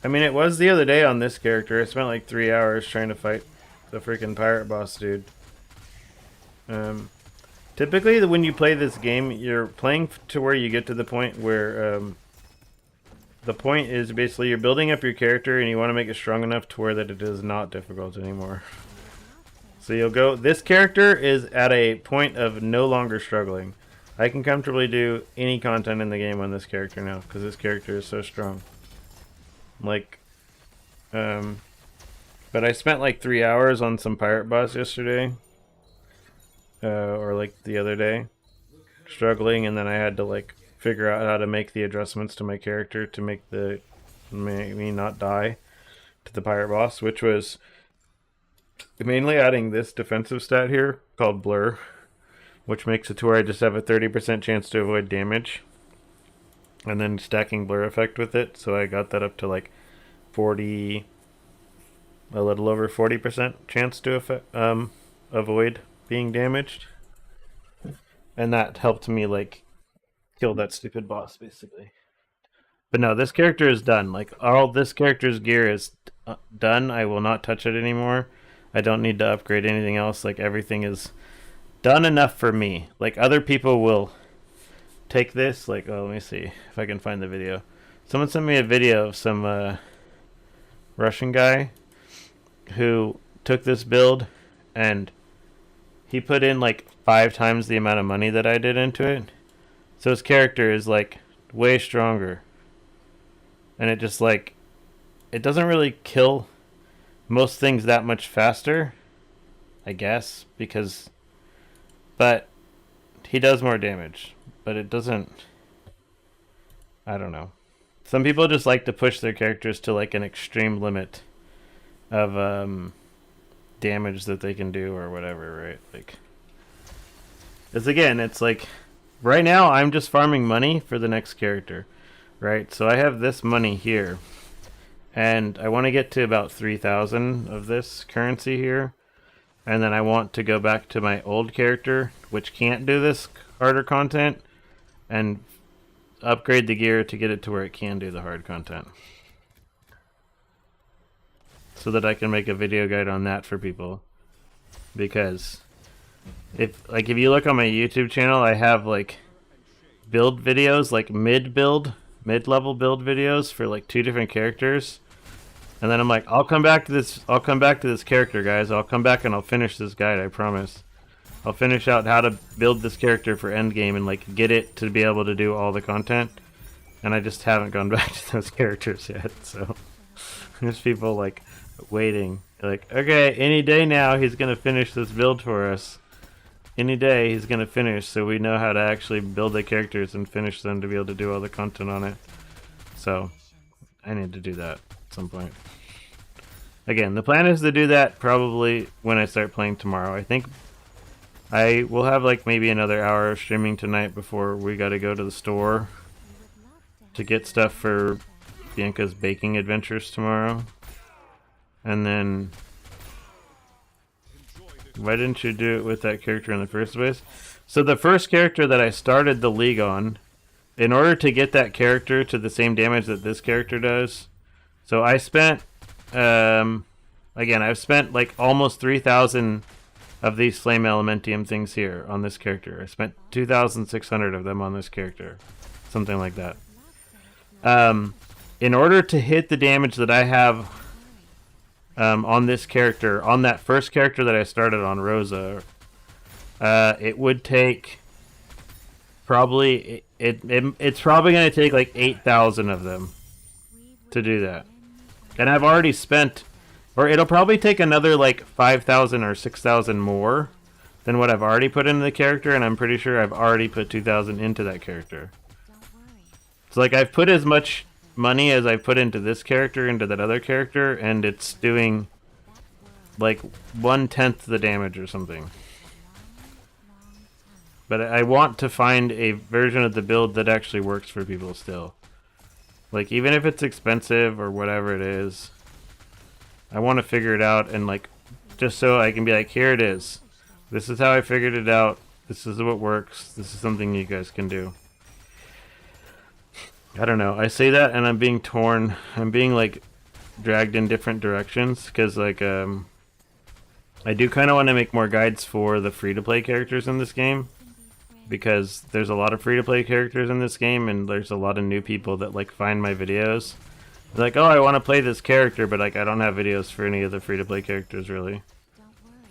I mean, it was the other day on this character. I spent like 3 hours trying to fight the freaking pirate boss dude. Typically, when you play this game, you're playing to where you get to the point where the point is basically you're building up your character and you want to make it strong enough to where that it is not difficult anymore. So you'll go, this character is at a point of no longer struggling. I can comfortably do any content in the game on this character now because this character is so strong. Like, but I spent like 3 hours on some pirate boss yesterday, or like the other day, struggling, and then I had to like figure out how to make the adjustments to my character to make me not die to the pirate boss, which was mainly adding this defensive stat here called Blur, which makes it to where I just have a 30% chance to avoid damage, and then stacking Blur effect with it. So I got that up to like 40, a little over 40% chance to avoid being damaged, and that helped me like kill that stupid boss basically. But no, this character is done. Like all this character's gear is done. I will not touch it anymore. I don't need to upgrade anything else. Like everything is done enough for me. Like other people will take this. Like, oh, let me see if I can find the video. Someone sent me a video of some Russian guy who took this build and he put in like 5 times the amount of money that I did into it. So his character is like way stronger. And it just like, it doesn't really kill most things that much faster, I guess, because, but he does more damage, but it doesn't, I don't know. Some people just like to push their characters to like an extreme limit of damage that they can do or whatever, right? Like, it's again, it's like, right now I'm just farming money for the next character, right? So I have this money here, and I want to get to about 3,000 of this currency here, and then I want to go back to my old character, which can't do this harder content, and upgrade the gear to get it to where it can do the hard content, so that I can make a video guide on that for people. Because if you look on my YouTube channel, I have like build videos, like mid-level build videos for like 2 different characters. And then I'm like, I'll come back to this character, guys. I'll come back and I'll finish this guide, I promise. I'll finish out how to build this character for endgame and like get it to be able to do all the content. And I just haven't gone back to those characters yet. So there's people like waiting. Like, okay, any day now he's gonna finish this build for us. Any day he's gonna finish, so we know how to actually build the characters and finish them to be able to do all the content on it. So I need to do that at some point. Again, the plan is to do that probably when I start playing tomorrow. I think I will have like maybe another hour of streaming tonight before we gotta go to the store to get stuff for Bianca's baking adventures tomorrow. And then, why didn't you do it with that character in the first place? So the first character that I started the league on, in order to get that character to the same damage that this character does, so I spent, again, I've spent like almost 3,000 of these flame elementium things here on this character. I spent 2,600 of them on this character. Something like that. In order to hit the damage that I have on this character, on that first character that I started on, Rosa, it would take probably it's probably going to take like 8,000 of them to do that. And I've already spent, or it'll probably take another like 5,000 or 6,000 more than what I've already put into the character, and I'm pretty sure I've already put 2,000 into that character. So like I've put as much money as I put into this character into that other character, and it's doing like 1/10 the damage or something. But I want to find a version of the build that actually works for people still. Like, even if it's expensive or whatever it is, I want to figure it out, and like, just so I can be like, here it is. This is how I figured it out. This is what works. This is something you guys can do. I don't know. I say that and I'm being torn. I'm being like dragged in different directions because like I do kind of want to make more guides for the free-to-play characters in this game, because there's a lot of free-to-play characters in this game, and there's a lot of new people that like find my videos. They're like, oh, I want to play this character, but like I don't have videos for any of the free-to-play characters really.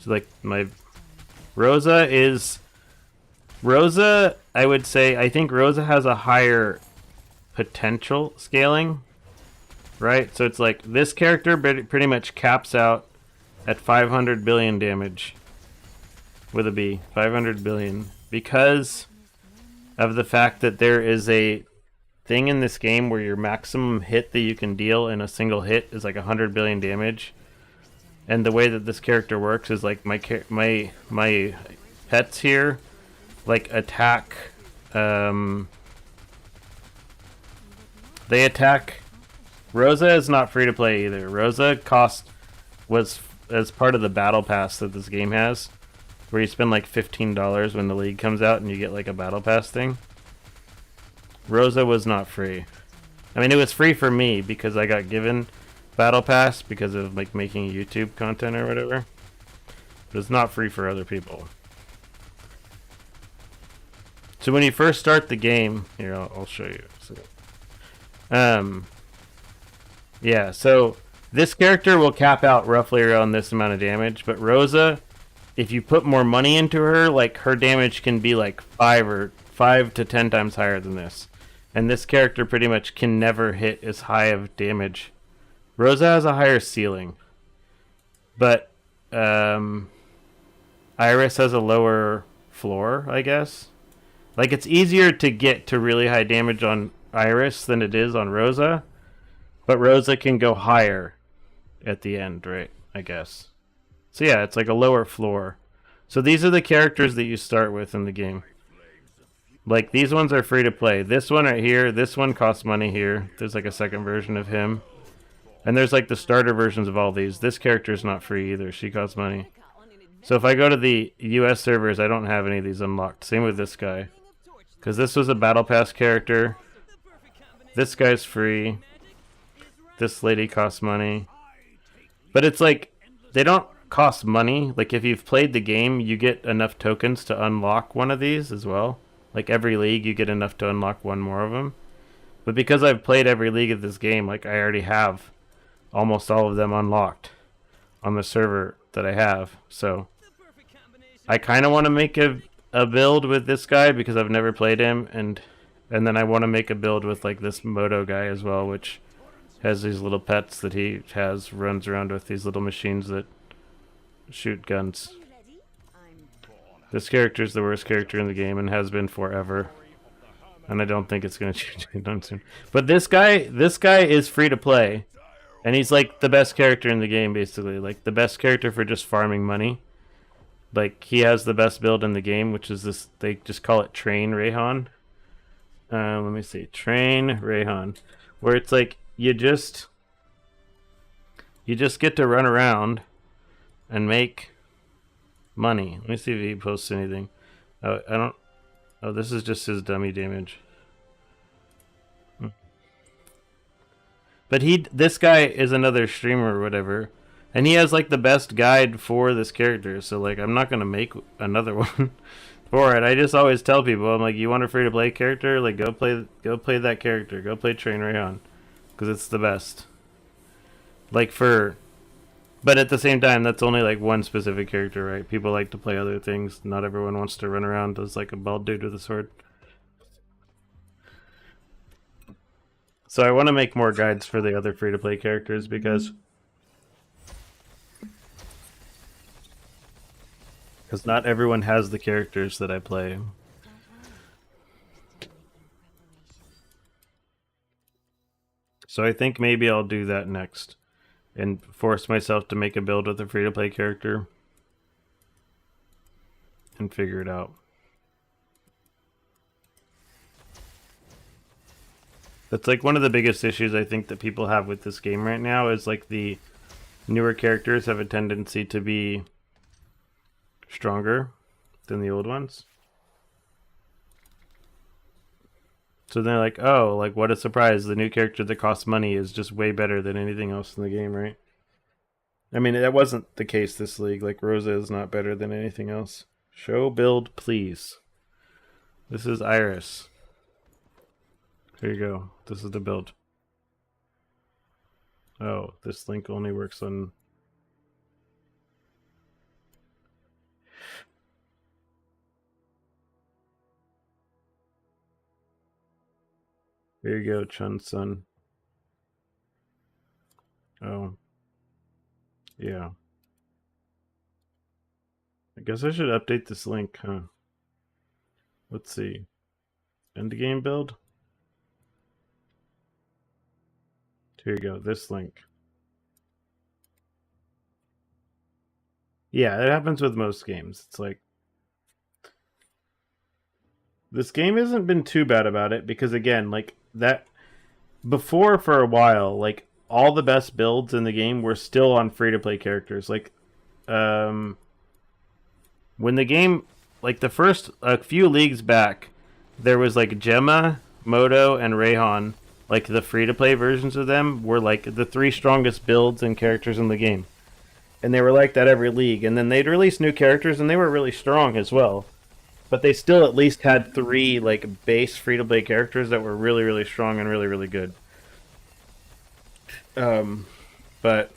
So like my Rosa, I would say, I think Rosa has a higher potential scaling, right? So it's like this character pretty much caps out at 500 billion damage with a B, 500 billion, because of the fact that there is a thing in this game where your maximum hit that you can deal in a single hit is like 100 billion damage. And the way that this character works is like my pets here like attack, they attack. Rosa is not free to play either. Rosa was as part of the battle pass that this game has, where you spend like $15 when the league comes out and you get like a battle pass thing. Rosa was not free. I mean, it was free for me because I got given battle pass because of like making YouTube content or whatever. But it's not free for other people. So when you first start the game, here I'll show you. Yeah, so this character will cap out roughly around this amount of damage, but Rosa, if you put more money into her, like her damage can be like 5 to 10 times higher than this. And this character pretty much can never hit as high of damage. Rosa has a higher ceiling, but Iris has a lower floor, I guess. Like, it's easier to get to really high damage on Iris than it is on Rosa, but Rosa can go higher at the end, right? I guess. So yeah, it's like a lower floor. So these are the characters that you start with in the game. Like, these ones are free to play. This one right here, this one costs money here. There's like a second version of him. And there's like the starter versions of all these. This character is not free either. She costs money. So if I go to the US servers, I don't have any of these unlocked. Same with this guy, because this was a battle pass character. This guy's free. This lady costs money. But it's like, they don't cost money. Like, if you've played the game, you get enough tokens to unlock one of these as well. Like, every league, you get enough to unlock one more of them. But because I've played every league of this game, like, I already have almost all of them unlocked on the server that I have. So I kind of want to make a build with this guy because I've never played him, and then I want to make a build with like this Moto guy as well, which has these little pets that he runs around with, these little machines that shoot guns. This character is the worst character in the game and has been forever, and I don't think it's going to change anytime soon. But this guy is free to play, and he's like the best character in the game, basically. Like, the best character for just farming money. Like, he has the best build in the game, which is this, they just call it Train Rayhan. Let me see, Train Rayhan, where it's like you just get to run around and make money. Let me see if he posts anything. Oh, this is just his dummy damage. But this guy is another streamer or whatever, And he has like the best guide for this character, so like I'm not gonna make another one for it. I just always tell people, I'm like, you want a free to play character? Like go play that character. Go play Train Rayon, because it's the best. Like for, but at the same time, that's only like one specific character, right? People like to play other things. Not everyone wants to run around as like a bald dude with a sword. So I want to make more guides for the other free to play characters because not everyone has the characters that I play. So I think maybe I'll do that next and force myself to make a build with a free to play character and figure it out. That's like one of the biggest issues I think that people have with this game right now is like the newer characters have a tendency to be stronger than the old ones. So they're like, oh, like what a surprise. The new character that costs money is just way better than anything else in the game, right? I mean, that wasn't the case this league. Like Rosa is not better than anything else. Show build, please. This is Iris. Here you go. This is the build. Oh, this link only works on... There you go, Chun-Sun. Oh. Yeah. I guess I should update this link, huh? Let's see. Endgame build? Here you go, this link. Yeah, it happens with most games. It's like... This game hasn't been too bad about it because, again, like, that... Before, for a while, like, all the best builds in the game were still on free-to-play characters. Like, when the game... Like, the first... A few leagues back, there was, like, Gemma, Moto, and Rayhan. Like, the free-to-play versions of them were, like, the 3 strongest builds and characters in the game. And they were like that every league. And then they'd release new characters, and they were really strong as well. But they still at least had 3, like, base free-to-play characters that were really, really strong and really, really good. But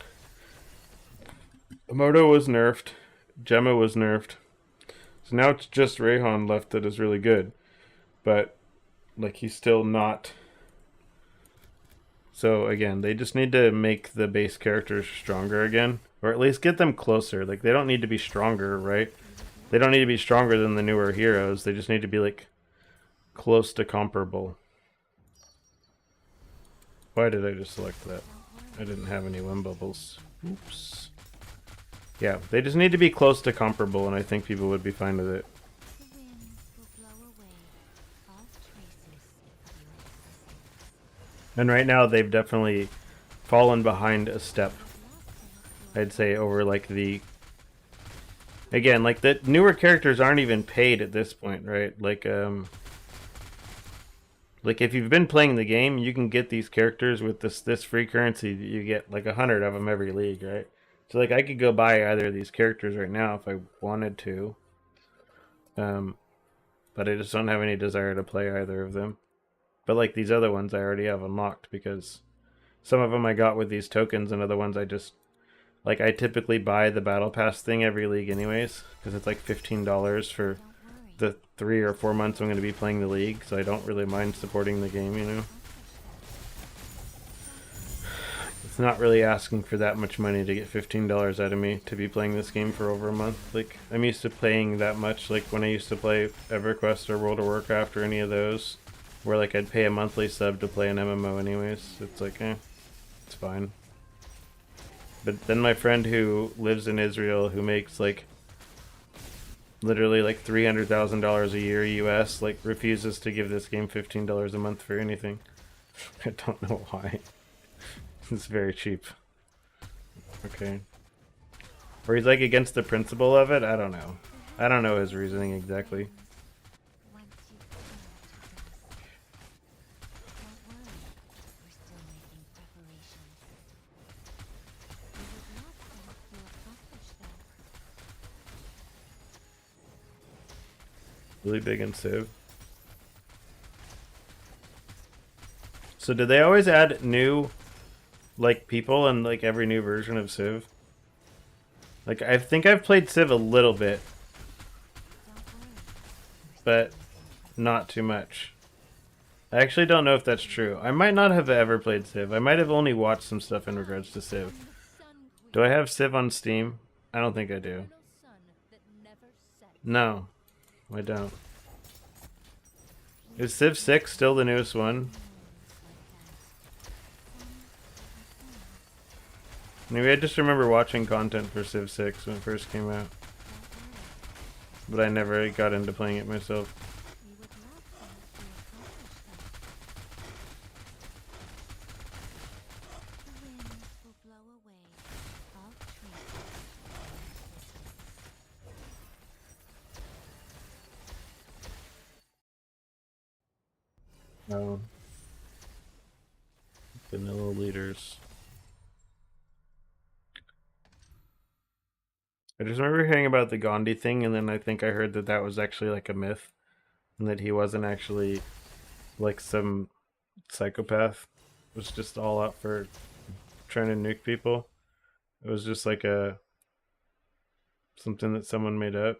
Moto was nerfed. Gemma was nerfed. So now it's just Rayhan left that is really good. But, like, he's still not... So, again, they just need to make the base characters stronger again. Or at least get them closer. Like, they don't need to be stronger, right? They don't need to be stronger than the newer heroes. They just need to be, like, close to comparable. Why did I just select that? I didn't have any wind bubbles. Oops. Yeah, they just need to be close to comparable, and I think people would be fine with it. The wind will blow away all traces of your existence. And right now, they've definitely fallen behind a step. I'd say over, like, the... Again, like, the newer characters aren't even paid at this point, right? Like, if you've been playing the game, you can get these characters with this free currency. You get, like, 100 of them every league, right? So, like, I could go buy either of these characters right now if I wanted to. But I just don't have any desire to play either of them. But, like, these other ones I already have unlocked because some of them I got with these tokens and other ones I just... Like, I typically buy the Battle Pass thing every league anyways, because it's like $15 for the 3 or 4 months I'm going to be playing the league, so I don't really mind supporting the game, you know? It's not really asking for that much money to get $15 out of me to be playing this game for over a month. Like, I'm used to paying that much, like when I used to play EverQuest or World of Warcraft or any of those, where like I'd pay a monthly sub to play an MMO anyways. It's like, it's fine. But then my friend who lives in Israel, who makes like literally like $300,000 a year US, like refuses to give this game $15 a month for anything. I don't know why. It's very cheap. Okay. Or he's like against the principle of it? I don't know. I don't know his reasoning exactly. Once you feel to rest, don't worry, we're still making preparations. You would not think really big in Civ. So did they always add new, like, people in, like, every new version of Civ? Like, I think I've played Civ a little bit, but not too much. I actually don't know if that's true. I might not have ever played Civ. I might have only watched some stuff in regards to Civ. Do I have Civ on Steam? I don't think I do. No, I don't. Is Civ 6 still the newest one? Maybe I just remember watching content for Civ 6 when it first came out. But I never got into playing it myself. No. Vanilla leaders. I just remember hearing about the Gandhi thing, and then I think I heard that that was actually like a myth, and that he wasn't actually like some psychopath. It was just all out for trying to nuke people. It was just like a something that someone made up.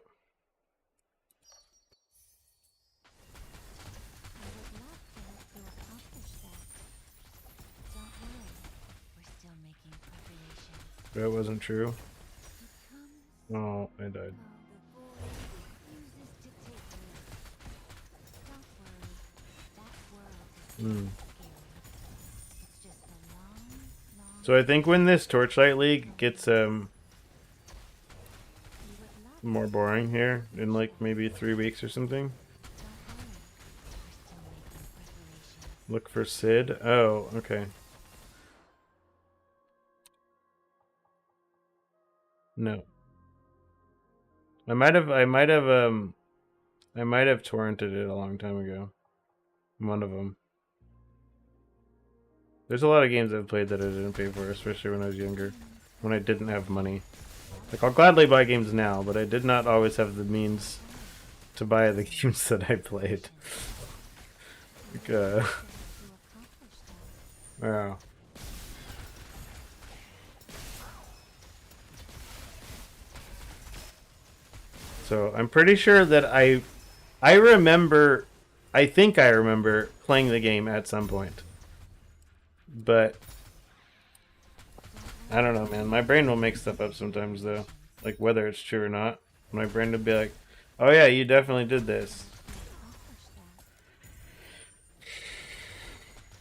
But it wasn't true. Oh, I died. So I think when this Torchlight League gets more boring here in like maybe 3 weeks or something. Look for Sid. Oh, okay. No. I might have torrented it a long time ago. One of them. There's a lot of games I've played that I didn't pay for, especially when I was younger, when I didn't have money. Like, I'll gladly buy games now, but I did not always have the means to buy the games that I played. Like, wow. So I'm pretty sure that I think I remember playing the game at some point. But I don't know, man. My brain will make stuff up sometimes, though. Like, whether it's true or not. My brain will be like, oh yeah, you definitely did this.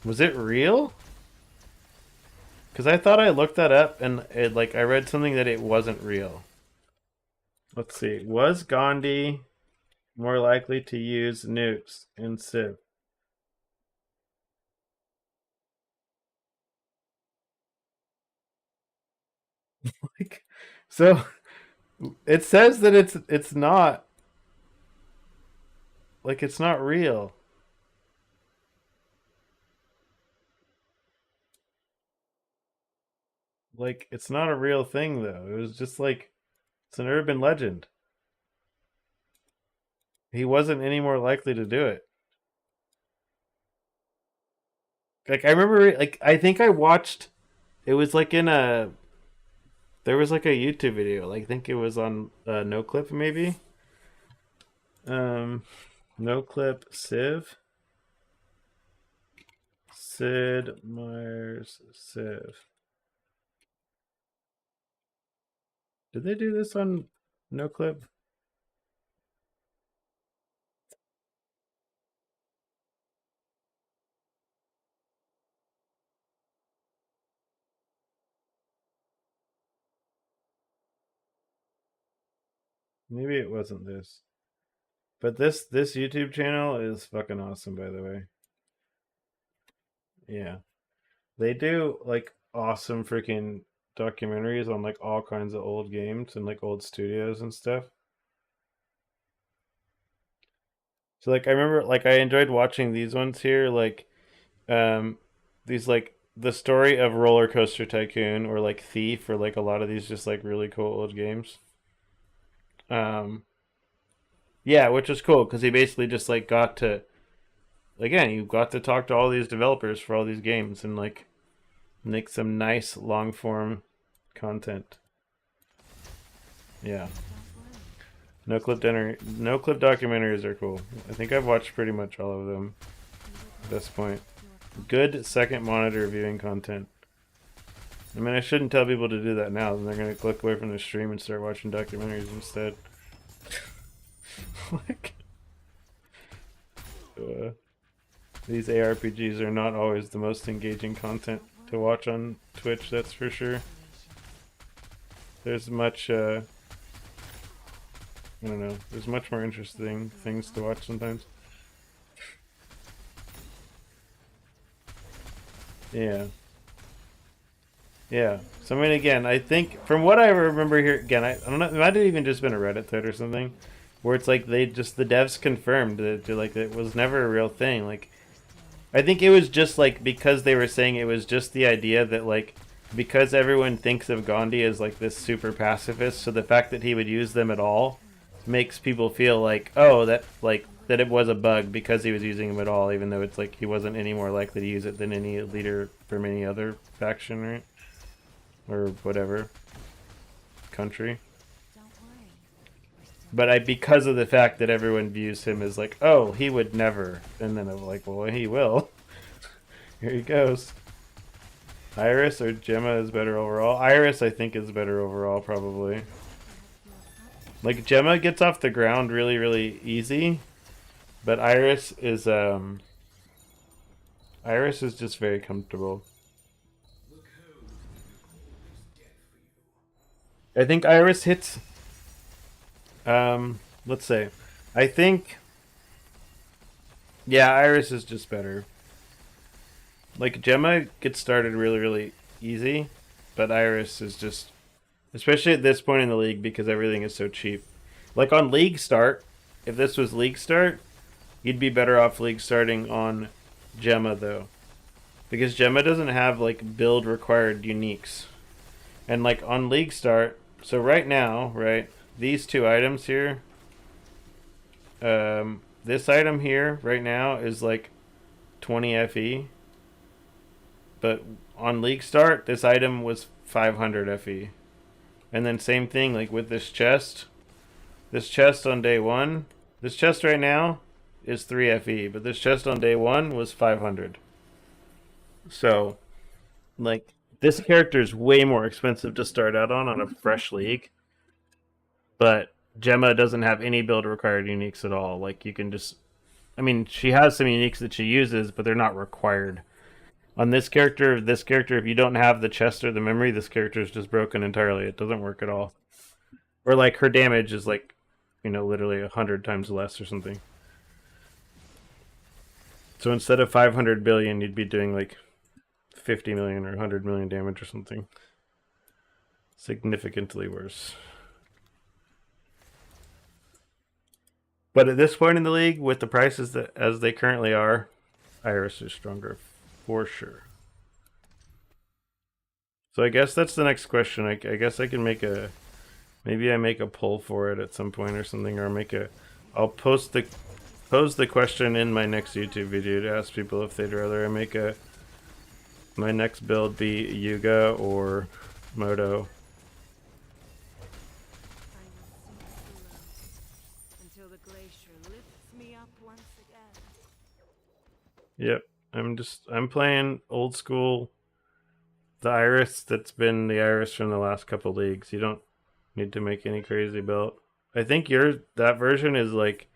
Was it real? Because I thought I looked that up and I read something that it wasn't real. Let's see. Was Gandhi more likely to use nukes in Civ? So it says that it's not it's not real. Like, it's not a real thing though. It was just like it's an urban legend. He wasn't any more likely to do it. Like, I remember, like, I think I watched. It was like in a. There was like a YouTube video. Like, I think it was on No Clip maybe. No Clip Civ. Sid Meier's Civ. Did they do this on No Clip? Maybe it wasn't this. But this YouTube channel is fucking awesome, by the way. Yeah. They do like awesome freaking documentaries on like all kinds of old games and like old studios and stuff. So like I remember like I enjoyed watching these ones here, like these like the story of Roller Coaster Tycoon or like Thief or like a lot of these just like really cool old games. Um Yeah, which was cool because he basically just like got to again, you got to talk to all these developers for all these games and like make some nice long form content. Yeah. Don't worry. No clip documentaries are cool. I think I've watched pretty much all of them You at would this point. your Good second monitor viewing content. I mean, I shouldn't tell people to do that now. Then they're gonna click away from the stream and start watching documentaries instead. Like, uh, these ARPGs are not always the most engaging content to watch on Twitch. That's for sure. There's much. I don't know. There's much more interesting things to watch sometimes. Yeah. Yeah. So I mean, again, I think from what I remember here, again, I don't know. It might have even just been a Reddit thread or something, where it's like they just the devs confirmed that like it was never a real thing. Like I think it was just like because they were saying it was just the idea that like because everyone thinks of Gandhi as like this super pacifist, so the fact that he would use them at all makes people feel like that it was a bug because he was using them at all, even though it's like he wasn't any more likely to use it than any leader from any other faction, right? Or whatever country. don't worry. We're still But I because of the fact that everyone views him as like, oh, he would never, and then I'm like, well, he will. Here he goes. Iris or Gemma is better overall. Iris, I think, is better overall, probably. Like Gemma gets off the ground really, really easy, but Iris is just very comfortable. I think Iris hits. Let's say, I think. Yeah, Iris is just better. Like Gemma gets started really, really easy, but Iris is just, especially at this point in the league because everything is so cheap. Like on League Start, if this was League Start, you'd be better off League starting on Gemma though, because Gemma doesn't have like build required uniques, and like on League Start. So right now, right, these two items here. This item here right now is like 20 FE, but on League Start, this item was 500 FE. And then same thing like with this chest. This chest on day one, this chest right now is 3 FE, but this chest on day one was 500. So, like, this character is way more expensive to start out on a fresh league. But Gemma doesn't have any build required uniques at all. Like, you can just. I mean, she has some uniques that she uses, but they're not required. On this character, if you don't have the chest or the memory, this character is just broken entirely. It doesn't work at all. Or like her damage is like, literally 100 times less or something. So instead of 500 billion, you'd be doing like 50 million or 100 million damage or something. Significantly worse. But at this point in the league, with the prices that as they currently are, Iris is stronger for sure. So I guess that's the next question. I guess I can make a maybe I make a poll for it at some point or something, or I'll pose the question in my next YouTube video to ask people if they'd rather I make my next build be Yuga or Moto. I will sink below until the glacier lifts me up once again. Yep, I'm playing old school. The Iris that's been the Iris from the last couple leagues. You don't need to make any crazy build. I think that version is like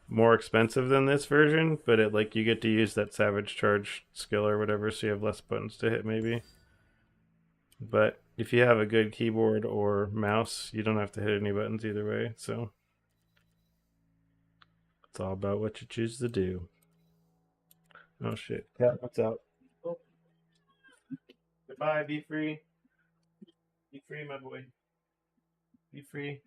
more expensive than this version, but it like you get to use that Savage Charge skill or whatever, so you have less buttons to hit maybe. But if you have a good keyboard or mouse, you don't have to hit any buttons either way. So it's all about what you choose to do. Oh shit! Cat, what's out? Oh. Goodbye. Be free. Be free, my boy. Be free.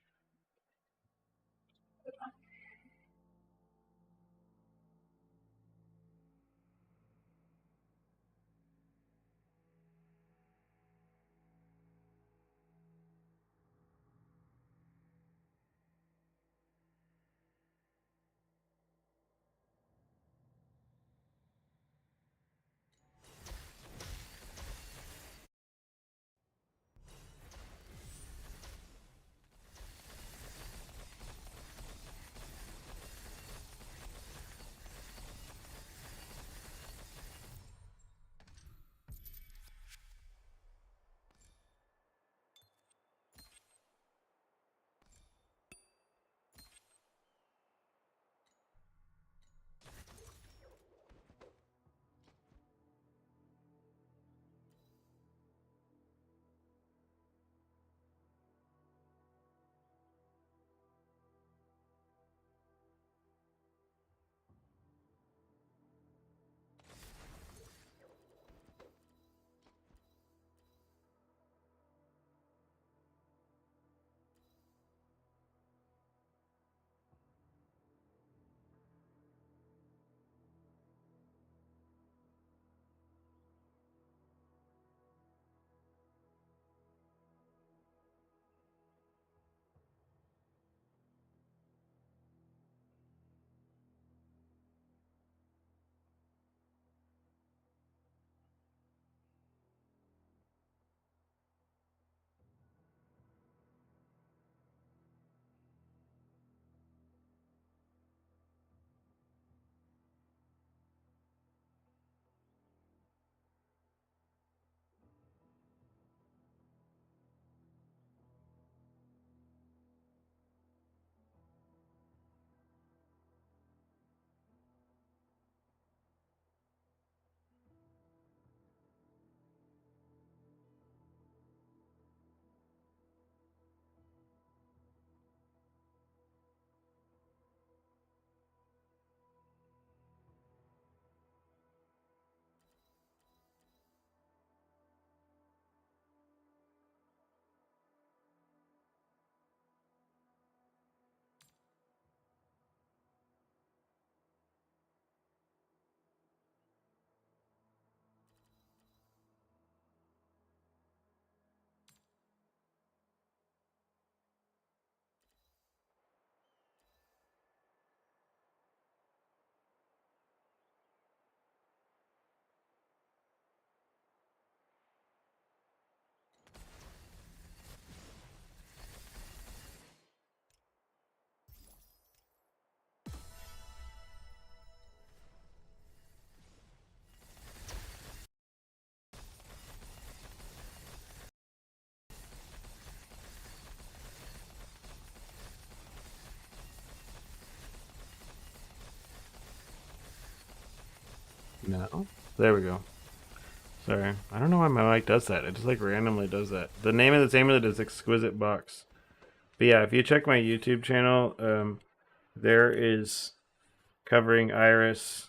No. There we go. Sorry. I don't know why my mic does that. It just like randomly does that. The name of this amulet is Exquisite Box. But yeah, if you check my YouTube channel, there is covering Iris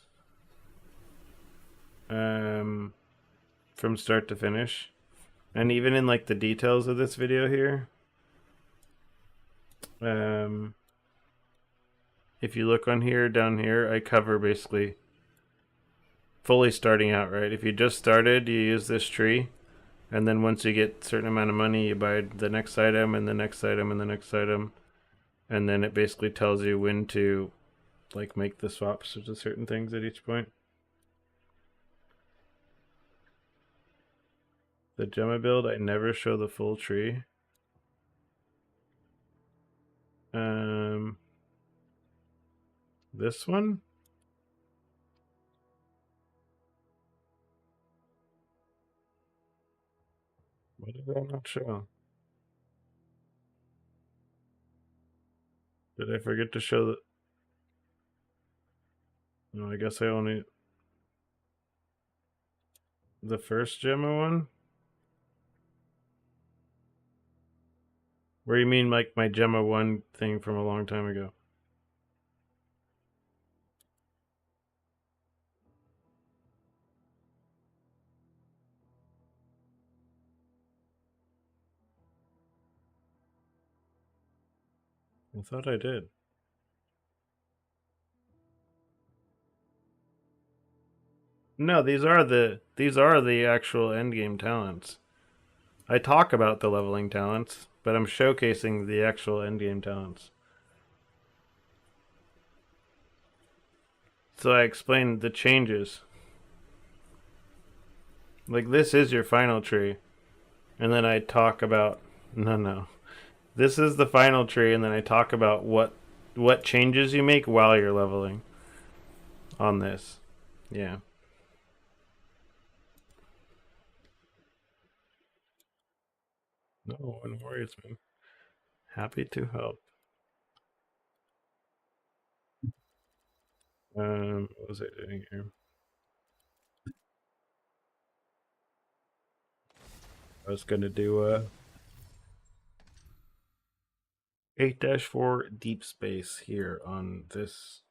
from start to finish. And even in like the details of this video here, if you look on here, down here, I cover basically fully starting out, right? If you just started, you use this tree. And then once you get a certain amount of money, you buy the next item and the next item and the next item. And then it basically tells you when to like make the swaps to certain things at each point. The Gemma build, I never show the full tree. This one? What did I not show? Did I forget to show the... No, I guess I only... The first Gemma one? Where you mean like my Gemma 1 thing from a long time ago? I thought I did. No, these are the actual endgame talents. I talk about the leveling talents, but I'm showcasing the actual endgame talents. So I explained the changes. Like this is your final tree. And then I talk about no. This is the final tree and then I talk about what changes you make while you're leveling on this. Yeah. No one worries, man. Happy to help. What was I doing here? I was gonna do 8-4 Deepspace here on this.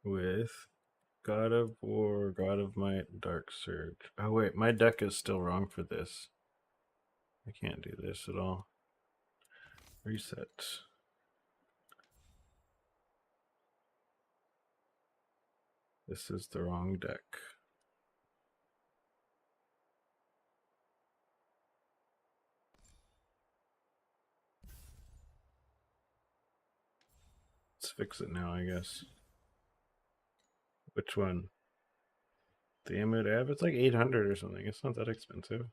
With God of War, God of Might, Dark Surge. Oh wait, my deck is still wrong for this. I can't do this at all. Reset. This is the wrong deck. Let's fix it now, I guess. Which one? The Amulet Ab? It's like 800 or something. It's not that expensive.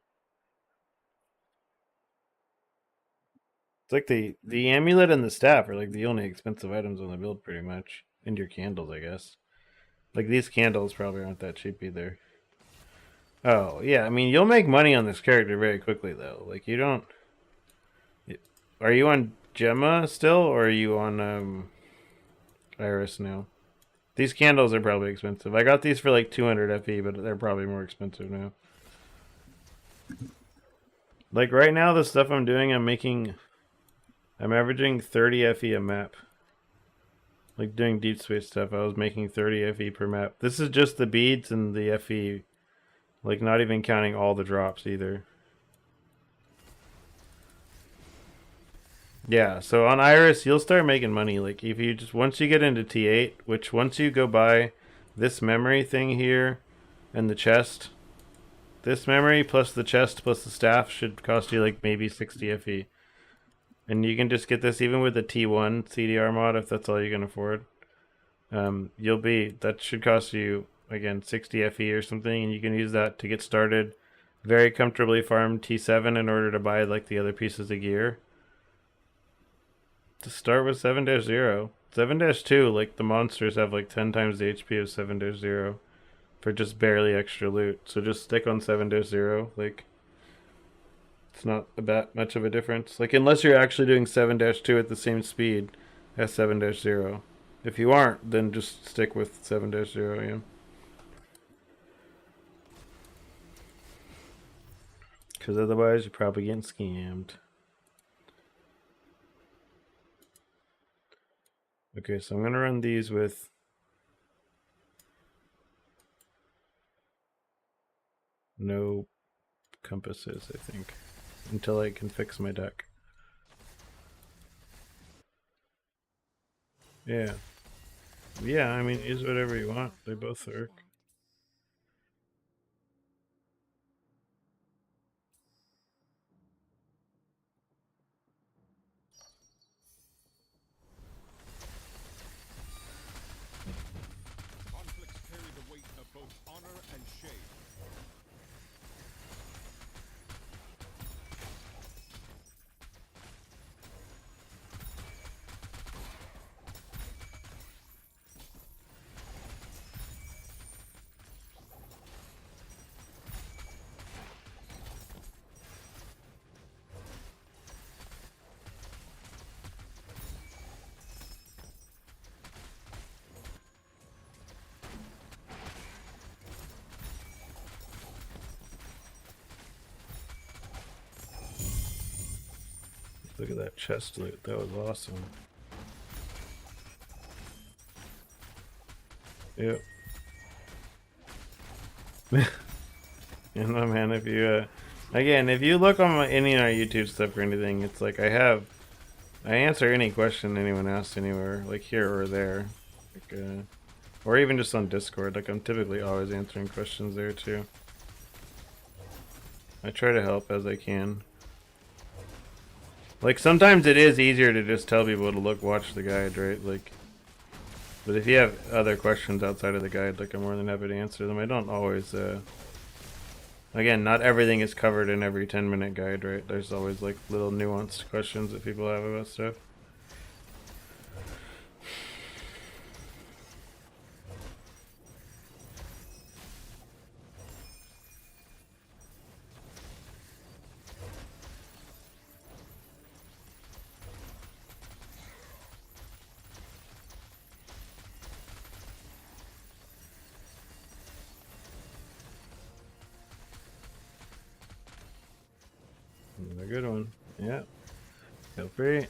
It's like the amulet and the staff are like the only expensive items on the build, pretty much. And your candles, I guess. Like these candles probably aren't that cheap either. Oh yeah, I mean you'll make money on this character very quickly though. Like you don't. Are you on Gemma still, or are you on Iris now? These candles are probably expensive. I got these for like 200 FE, but they're probably more expensive now. Like right now, the stuff I'm doing, I'm averaging 30 FE a map. Like doing Deepspace stuff, I was making 30 FE per map. This is just the beads and the FE. Like not even counting all the drops either. Yeah, so on Iris, you'll start making money. Like if you just, once you get into T8, which once you go buy this memory thing here and the chest, this memory plus the chest plus the staff should cost you like maybe 60 FE. And you can just get this even with the T1 CDR mod if that's all you can afford. That should cost you, again, 60 FE or something, and you can use that to get started. Very comfortably farm T7 in order to buy like the other pieces of gear. To start with 7-0. 7-2, like the monsters have like 10 times the HP of 7-0 for just barely extra loot. So just stick on 7-0. Like, it's not that much of a difference. Like, unless you're actually doing 7-2 at the same speed as 7-0. If you aren't, then just stick with 7-0, yeah. Because otherwise, you're probably getting scammed. Okay, so I'm going to run these with no compasses, I think, until I can fix my deck. Yeah. Yeah, I mean, use whatever you want. They both work. Conflicts carry the weight of both honor and shame. Look at that chest loot. That was awesome. Yep. You know, man, if you, again, if you look on any of our YouTube stuff or anything, it's like I answer any question anyone asks anywhere, like here or there. Like, or even just on Discord. Like, I'm typically always answering questions there, too. I try to help as I can. Like, sometimes it is easier to just tell people to watch the guide, right? Like, but if you have other questions outside of the guide, like, I'm more than happy to answer them. I don't always, again, not everything is covered in every 10-minute guide, right? There's always, like, little nuanced questions that people have about stuff. A good one. Yeah. Feel free. I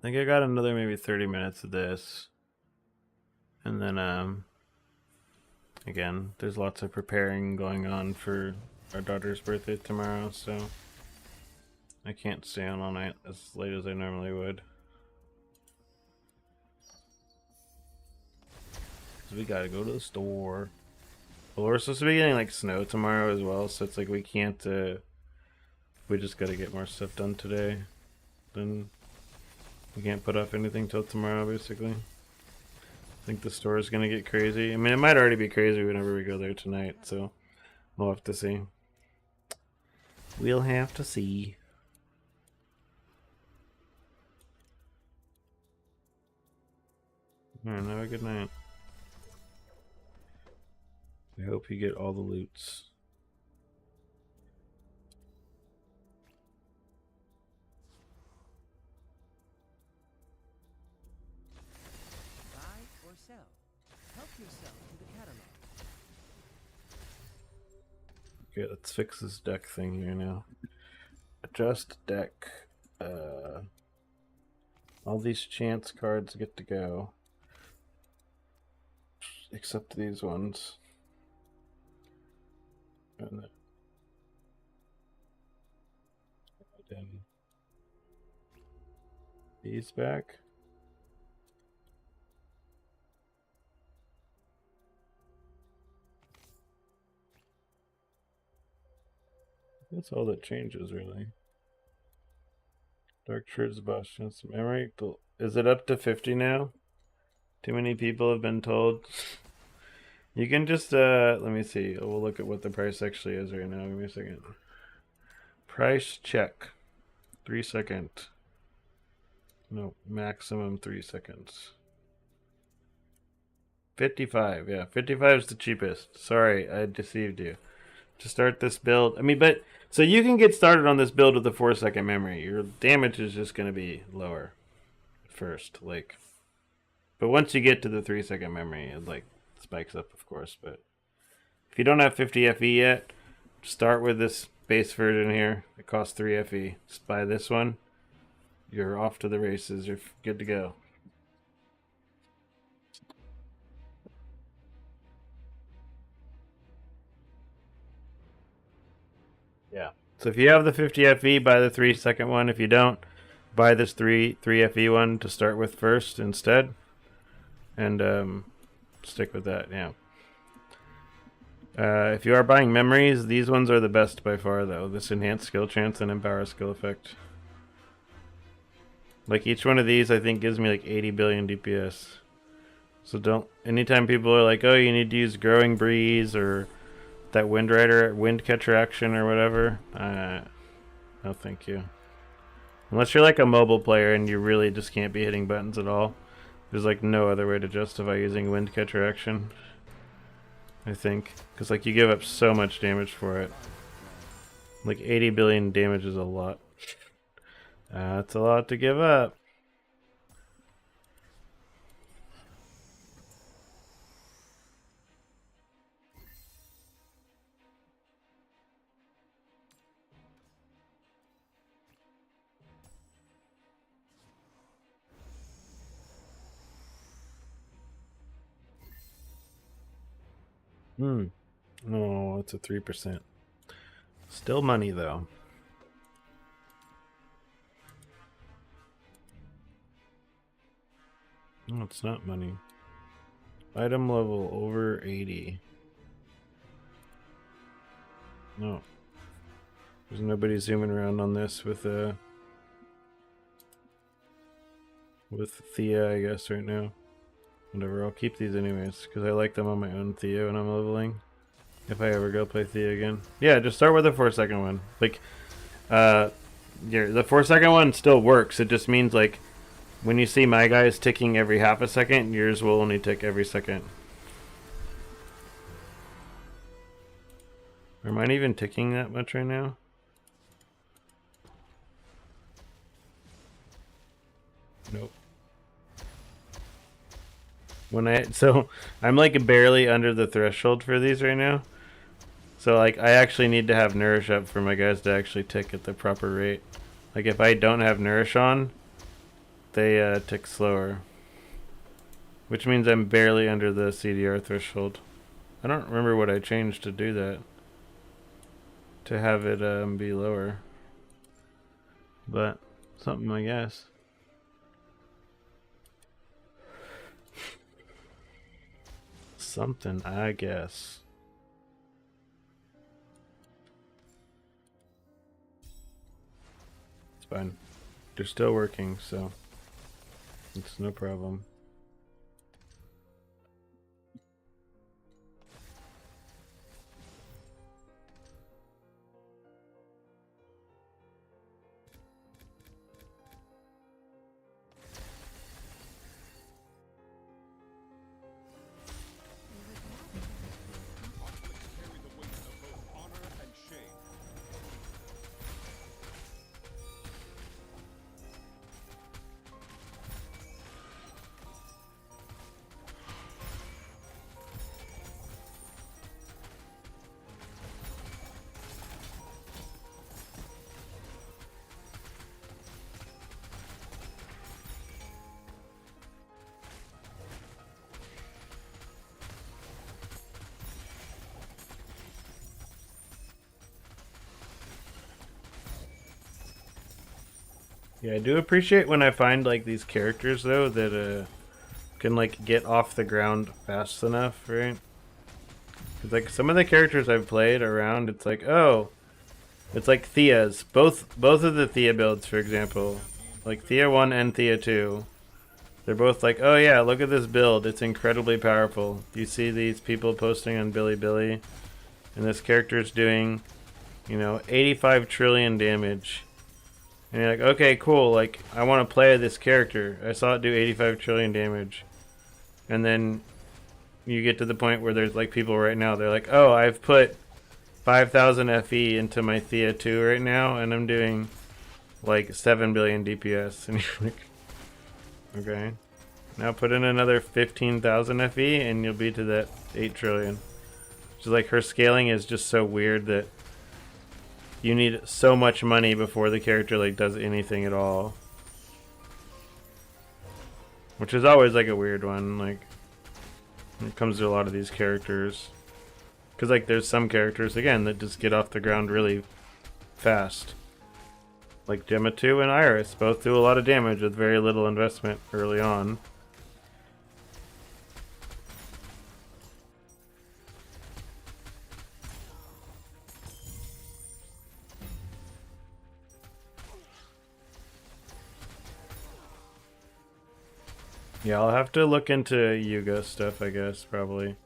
think I got another maybe 30 minutes of this. And then, again, there's lots of preparing going on for our daughter's birthday tomorrow, so I can't stay on all night as late as I normally would. Because we gotta go to the store. Well, we're supposed to be getting, like, snow tomorrow as well, so it's like we can't, we just gotta get more stuff done today. Then we can't put off anything till tomorrow, basically. I think the store is gonna get crazy. I mean, it might already be crazy whenever we go there tonight, so we'll have to see. We'll have to see. Alright, have a good night. I hope you get all the loots. Buy or sell. Help yourself to the catalog. Okay, let's fix this deck thing here now. Adjust deck. All these chance cards get to go. Except these ones. And then these back. That's all that changes, really. Dark Shreds, Bastion, some memory. Is it up to 50 now? Too many people have been told. You can just, let me see. We'll look at what the price actually is right now. Give me a second. Price check. 3 second. No, maximum 3 seconds. 55, yeah. 55 is the cheapest. Sorry, I deceived you. To start this build, I mean, but so you can get started on this build with a 4-second memory. Your damage is just going to be lower at first, like. But once you get to the 3-second memory, it like spikes up, of course. But if you don't have 50 FE yet, start with this base version here. It costs 3 FE. Just buy this one. You're off to the races. You're good to go. Yeah. So if you have the 50 FE, buy the 3-second one. If you don't, buy this 3 FE one to start with first instead. And stick with that, yeah. If you are buying memories, these ones are the best by far, though. This enhanced skill chance and empower skill effect. Like each one of these, I think, gives me like 80 billion DPS. So don't. Anytime people are like, "Oh, you need to use Growing Breeze or that Wind Rider, Wind Catcher action or whatever," no, thank you. Unless you're like a mobile player and you really just can't be hitting buttons at all, there's like no other way to justify using Wind Catcher action. I think, because like you give up so much damage for it. Like 80 billion damage is a lot. That's a lot to give up. No, it's a 3%. Still money though. No, it's not money. Item level over 80. No. There's nobody zooming around on this with Thea, I guess, right now. Whatever, I'll keep these anyways, because I like them on my own Thea when I'm leveling. If I ever go play Thea again. Yeah, just start with the 4-second one. Like, the 4-second one still works. It just means, like, when you see my guys ticking every half a second, yours will only tick every second. Are mine even ticking that much right now? Nope. So I'm like barely under the threshold for these right now. So like I actually need to have Nourish up for my guys to actually tick at the proper rate. Like if I don't have Nourish on, they tick slower. Which means I'm barely under the CDR threshold. I don't remember what I changed to do that. To have it be lower. But something, I guess. Something, I guess. It's fine. They're still working, so it's no problem. Carry the weight of both honor and shame. Yeah, I do appreciate when I find like these characters though that can like get off the ground fast enough, right? Cause like some of the characters I've played around, it's like, oh, it's like Thea's. Both of the Thea builds, for example, like Thea 1 and Thea 2. They're both like, oh yeah, look at this build. It's incredibly powerful. You see these people posting on Bilibili, and this character's doing, 85 trillion damage. And you're like, okay, cool. Like, I want to play this character. I saw it do 85 trillion damage. And then you get to the point where there's like people right now. They're like, oh, I've put 5,000 FE into my Thea 2 right now, and I'm doing like 7 billion DPS. And you're like, okay. Now put in another 15,000 FE, and you'll be to that 8 trillion. Which is like, her scaling is just so weird that you need so much money before the character like does anything at all. Which is always like a weird one, like when it comes to a lot of these characters. Because like there's some characters, again, that just get off the ground really fast. Like Gemma 2 and Iris both do a lot of damage with very little investment early on. Yeah, I'll have to look into Yuga stuff, I guess, probably.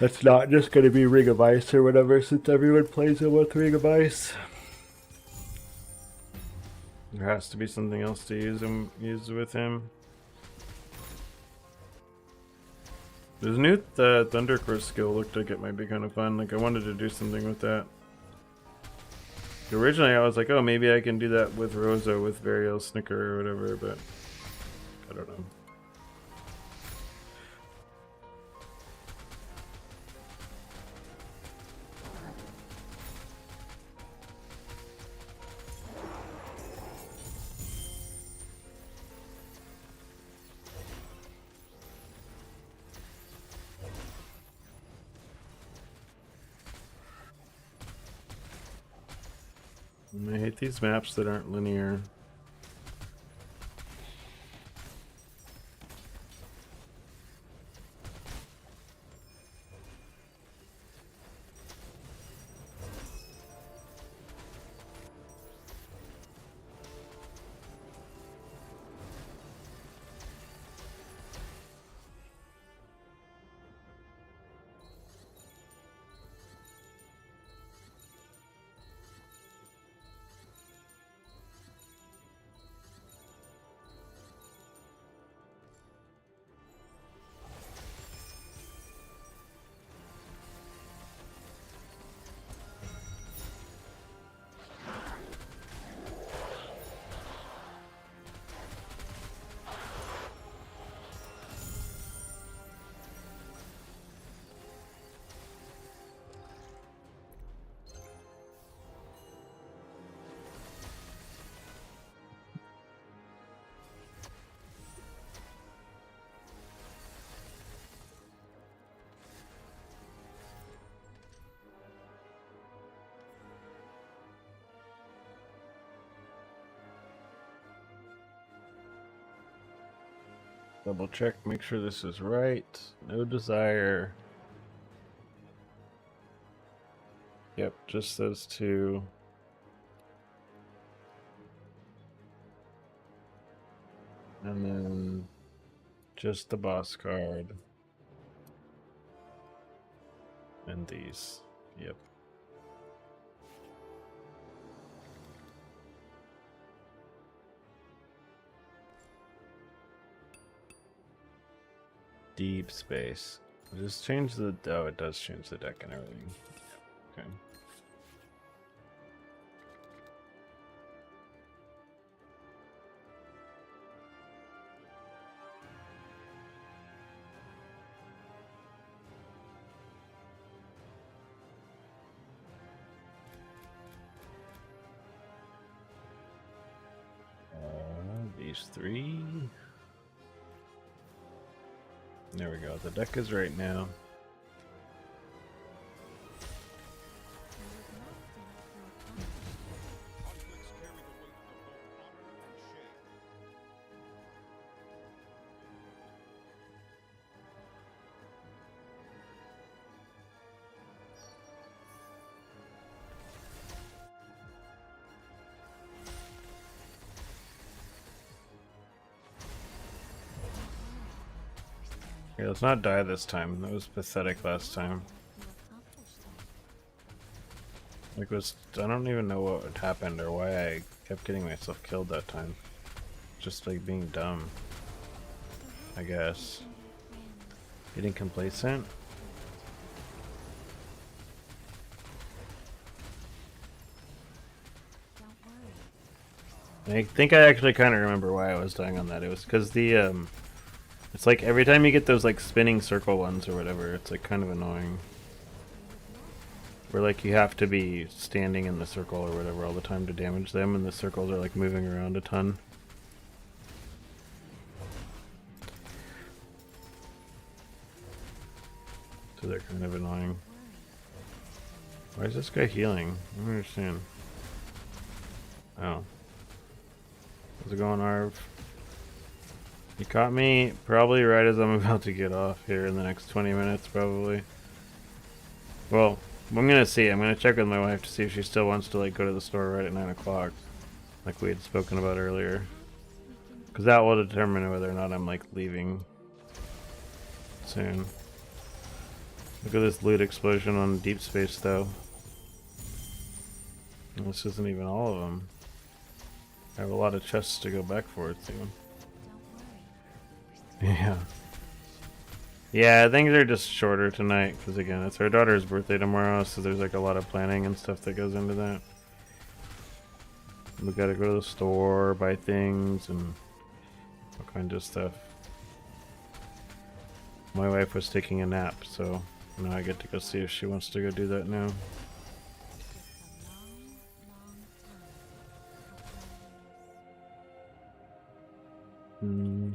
That's not just gonna be Ring of Ice or whatever, since everyone plays it with Ring of Ice. There has to be something else to use with him. This new Thundercross skill looked like it might be kind of fun. Like I wanted to do something with that. Originally I was like, oh, maybe I can do that with Rosa with Varial Snicker or whatever, but I don't know. I hate these maps that aren't linear. Double check, make sure this is right. No desire. Yep, just those two. And then just the boss card. And these. Yep. Deepspace. Just change the... Oh, it does change the deck and everything. Okay. These three. There we go. The deck is right now. Conflicts carry the weight of both honor and shame. Okay, let's not die this time. That was pathetic last time. You accomplished Like I don't even know what happened or why I kept getting myself killed that time. Just like being dumb, I guess. Getting complacent. I think I actually kind of remember why I was dying on that. It was because it's like every time you get those like spinning circle ones or whatever, it's like kind of annoying. Where like you have to be standing in the circle or whatever all the time to damage them, and the circles are like moving around a ton. So they're kind of annoying. Why is this guy healing? I don't understand. Oh. How's it going, Arv? You caught me probably right as I'm about to get off here in the next 20 minutes, probably. Well, I'm gonna see. I'm gonna check with my wife to see if she still wants to like go to the store right at 9 o'clock, like we had spoken about earlier. Because that will determine whether or not I'm like leaving soon. Look at this loot explosion on Deepspace, though. And this isn't even all of them. I have a lot of chests to go back for, it soon. Yeah. Yeah, I think they're just shorter tonight, because again, it's her daughter's birthday tomorrow, so there's like a lot of planning and stuff that goes into that. We gotta go to the store, buy things, and all kinds of stuff. My wife was taking a nap, so now I get to go see if she wants to go do that now. Hmm.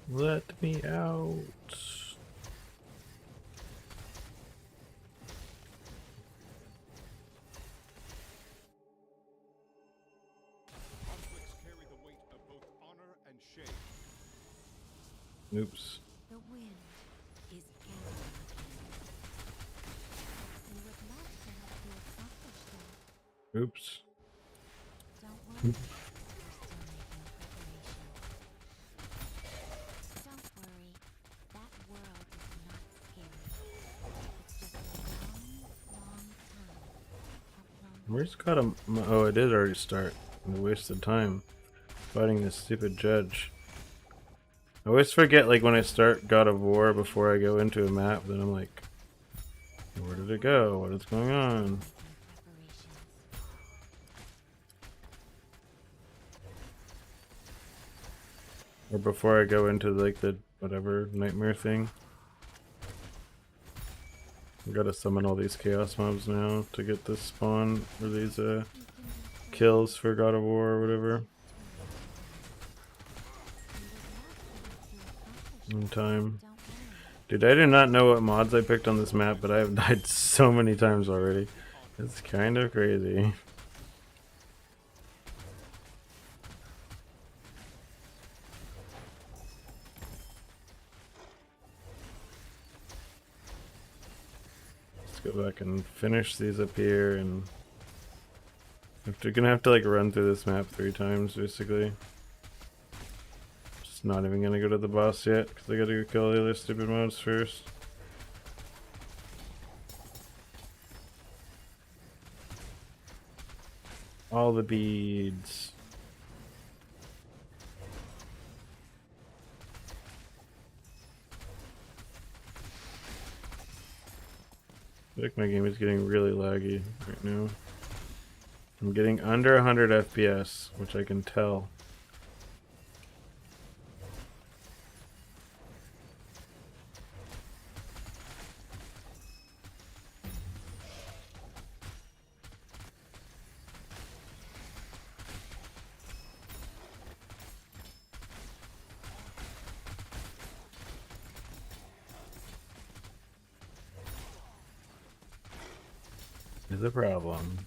Let me out. Conflicts carry the weight of both honor and shame. Oops. The wind is gathering again. We would love to help you accomplish that. Oops. Don't worry, we're still making preparation. Don't worry, that world is not scary. It's just a long, long time of lonely. Where's got a? Oh, it did already start. I wasted time fighting this stupid judge. I always forget, like when I start God of War before I go into a map, then I'm like, where did it go? What is going on? Or before I go into like the whatever nightmare thing. I gotta summon all these chaos mobs now to get this spawn or these kills for God of War or whatever. In time. Dude, I do not know what mods I picked on this map, but I have died so many times already. It's kind of crazy. Let's go back and finish these up here, and we're gonna have to like run through this map 3 times basically. Just not even gonna go to the boss yet because I gotta go kill the other stupid mods first. All the beads. feel like my game is getting really laggy right now. I'm getting under 100 FPS, which I can tell. Is a problem.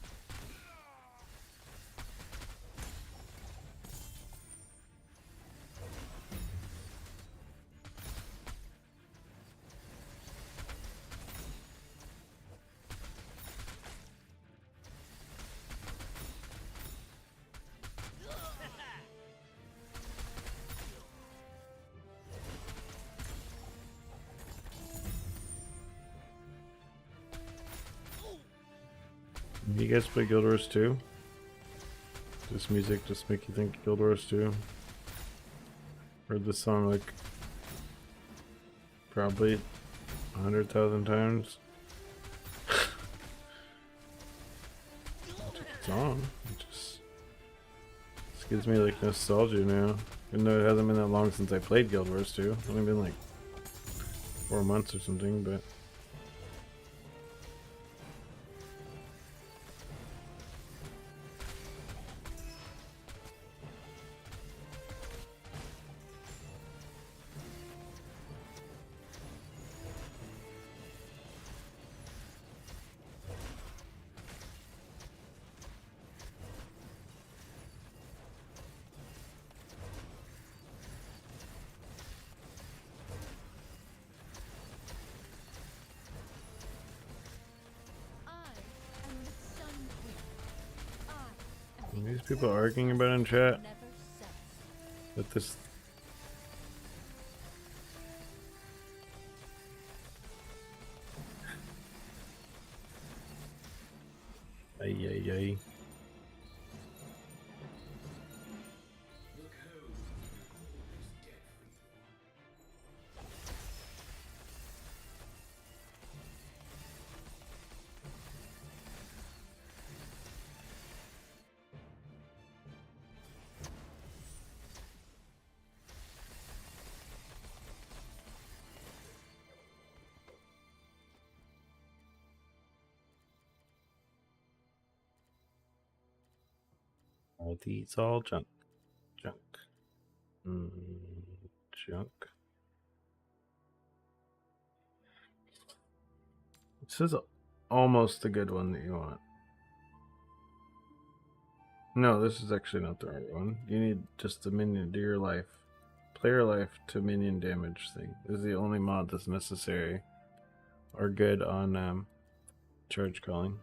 You guys play Guild Wars 2? Does this music just make you think Guild Wars 2? Heard this song like probably 100,000 times. It's on. It just gives me like nostalgia now. Even though it hasn't been that long since I played Guild Wars 2. It's only been like 4 months or something, but these people arguing about in chat that this ay ay ay. Are these all junk? Junk. Junk. This is almost the good one that you want. No, this is actually not the right one. You need just the minion to your life. Player life to minion damage thing. This is the only mod that's necessary or good on charge calling.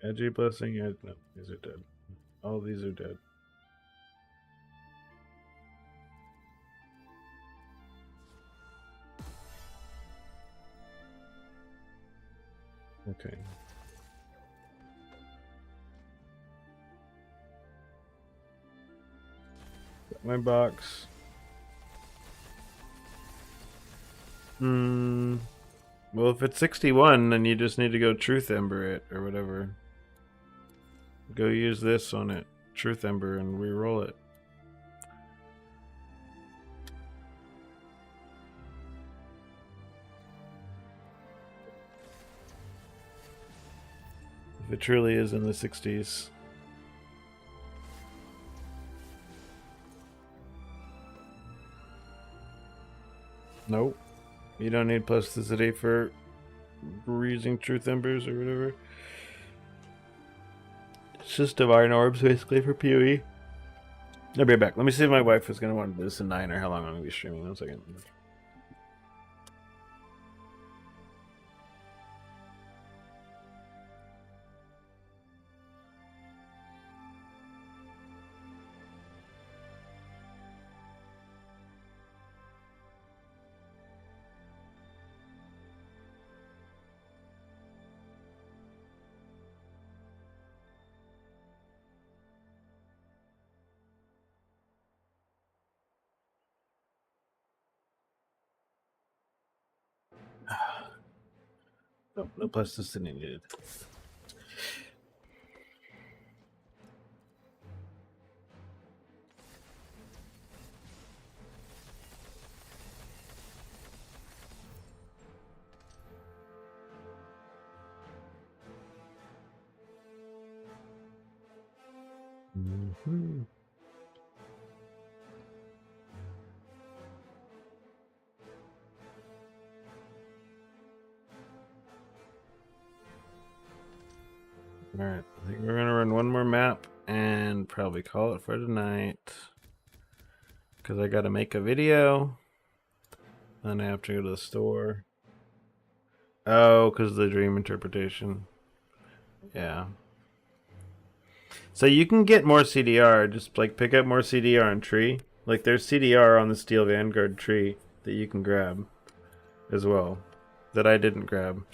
Edgy blessing, no, these are dead. All these are dead. Okay. Got my box. Well, if it's 61, then you just need to go Truth Ember it or whatever. Go use this on it, Truth Ember, and re-roll it. If it truly is in the 60s. Nope. You don't need plasticity for using Truth Embers or whatever. It's just Divine Orbs basically for PoE. I'll be right back. Let me see if my wife is going to want to do this in 9 or how long I'm going to be streaming. 1 second. Oh, no plasticity needed. Mhm. Alright, I think we're gonna run one more map and probably call it for tonight. Because I gotta make a video. Then I have to go to the store. Oh, because of the dream interpretation. Yeah. So you can get more CDR, just like pick up more CDR on tree. Like there's CDR on the Steel Vanguard tree that you can grab as well. That I didn't grab.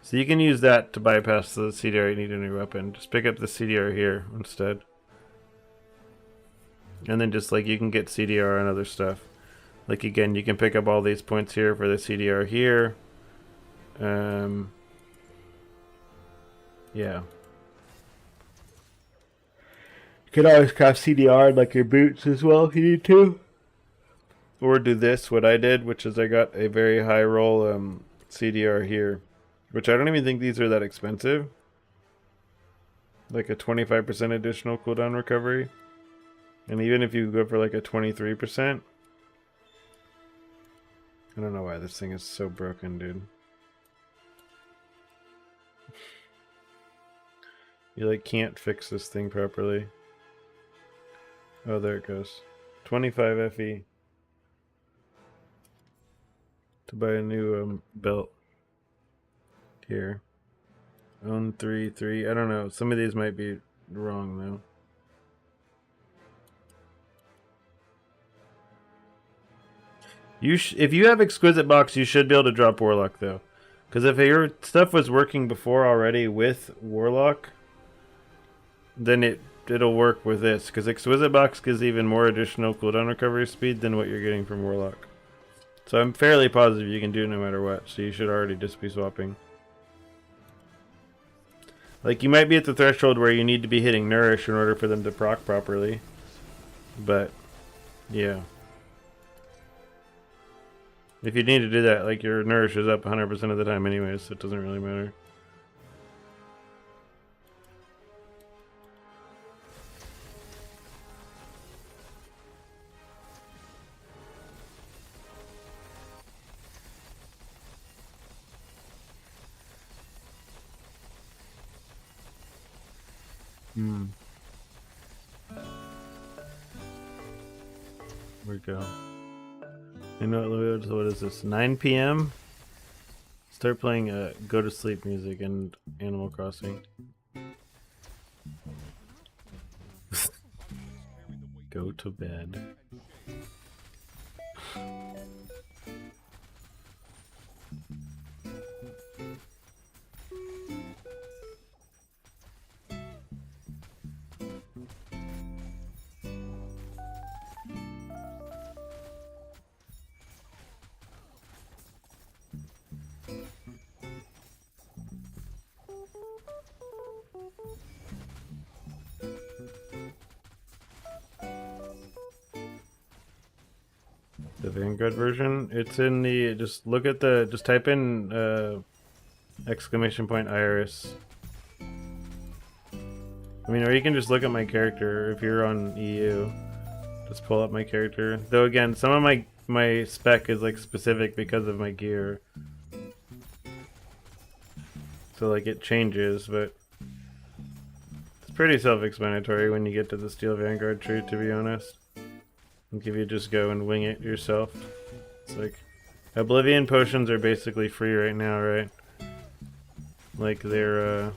So you can use that to bypass the CDR you need a new weapon. Just pick up the CDR here instead. And then just like you can get CDR and other stuff. Like again, you can pick up all these points here for the CDR here. Yeah. You can always craft CDR like your boots as well if you need to. Or do this, what I did, which is I got a very high roll CDR here. Which I don't even think these are that expensive. Like a 25% additional cooldown recovery. And even if you go for like a 23%. I don't know why this thing is so broken, dude. You like can't fix this thing properly. Oh, there it goes. 25 FE. To buy a new belt. Here. Own 3. I don't know. Some of these might be wrong though. If you have Exquisite Box, you should be able to drop Warlock though. Because if your stuff was working before already with Warlock, then it'll work with this. Because Exquisite Box gives even more additional cooldown recovery speed than what you're getting from Warlock. So I'm fairly positive you can do it no matter what. So you should already just be swapping. Like you might be at the threshold where you need to be hitting Nourish in order for them to proc properly. But yeah. If you need to do that, like your Nourish is up 100% of the time anyways, so it doesn't really matter. Where we go? You know what is this? 9 p.m. Start playing go to sleep music and Animal Crossing. Go to bed. The Vanguard version. It's in the just type in exclamation point Iris. I mean, or you can just look at my character if you're on EU. Just pull up my character. Though again, some of my spec is like specific because of my gear. So like it changes, but it's pretty self-explanatory when you get to the Steel Vanguard tree, to be honest. Like if you just go and wing it yourself. It's like Oblivion potions are basically free right now, right? Like they're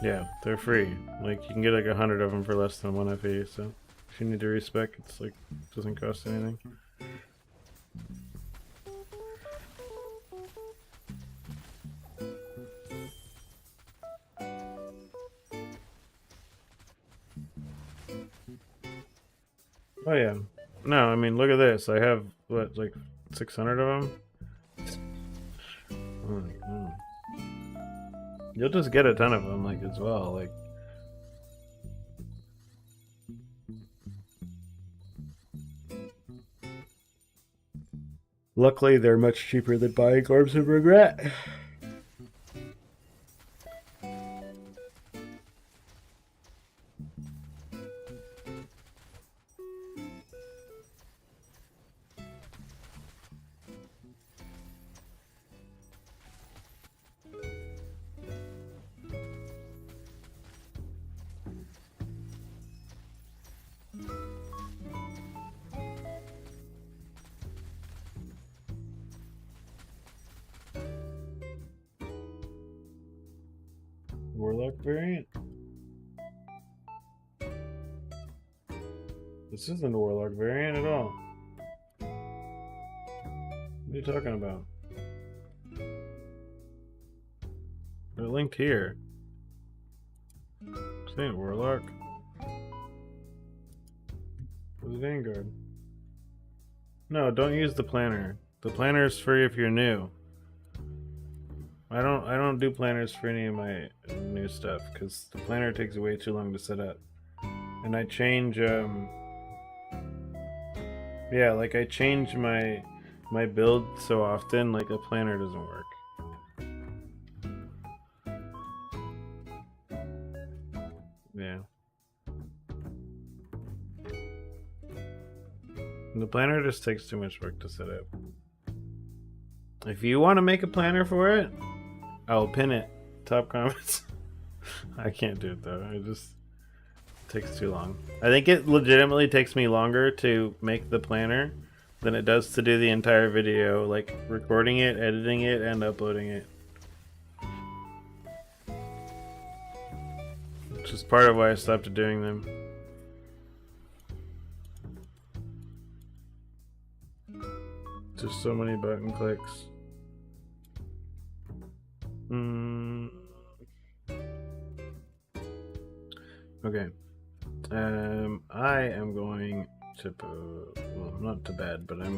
yeah, they're free. Like you can get like 100 of them for less than 1 FE, so if you need to respec, it's like it doesn't cost anything. Oh yeah. No, I mean look at this. I have what, like 600 of them? You'll just get a ton of them, like, as well. Like, luckily, they're much cheaper than buying Orbs of Regret. Warlock variant? This isn't a Warlock variant at all. What are you talking about? They're linked here. This ain't Warlock. Where's Vanguard? No, don't use the planner. The planner is free if you're new. I don't do planners for any of my new stuff because the planner takes way too long to set up. And I change yeah, like I change my build so often, like a planner doesn't work. Yeah. The planner just takes too much work to set up. If you want to make a planner for it, I'll pin it. Top comments. I can't do it though. It just takes too long. I think it legitimately takes me longer to make the planner than it does to do the entire video, like recording it, editing it, and uploading it. Which is part of why I stopped doing them. Just so many button clicks. Okay. I am going to well, not to bed, but I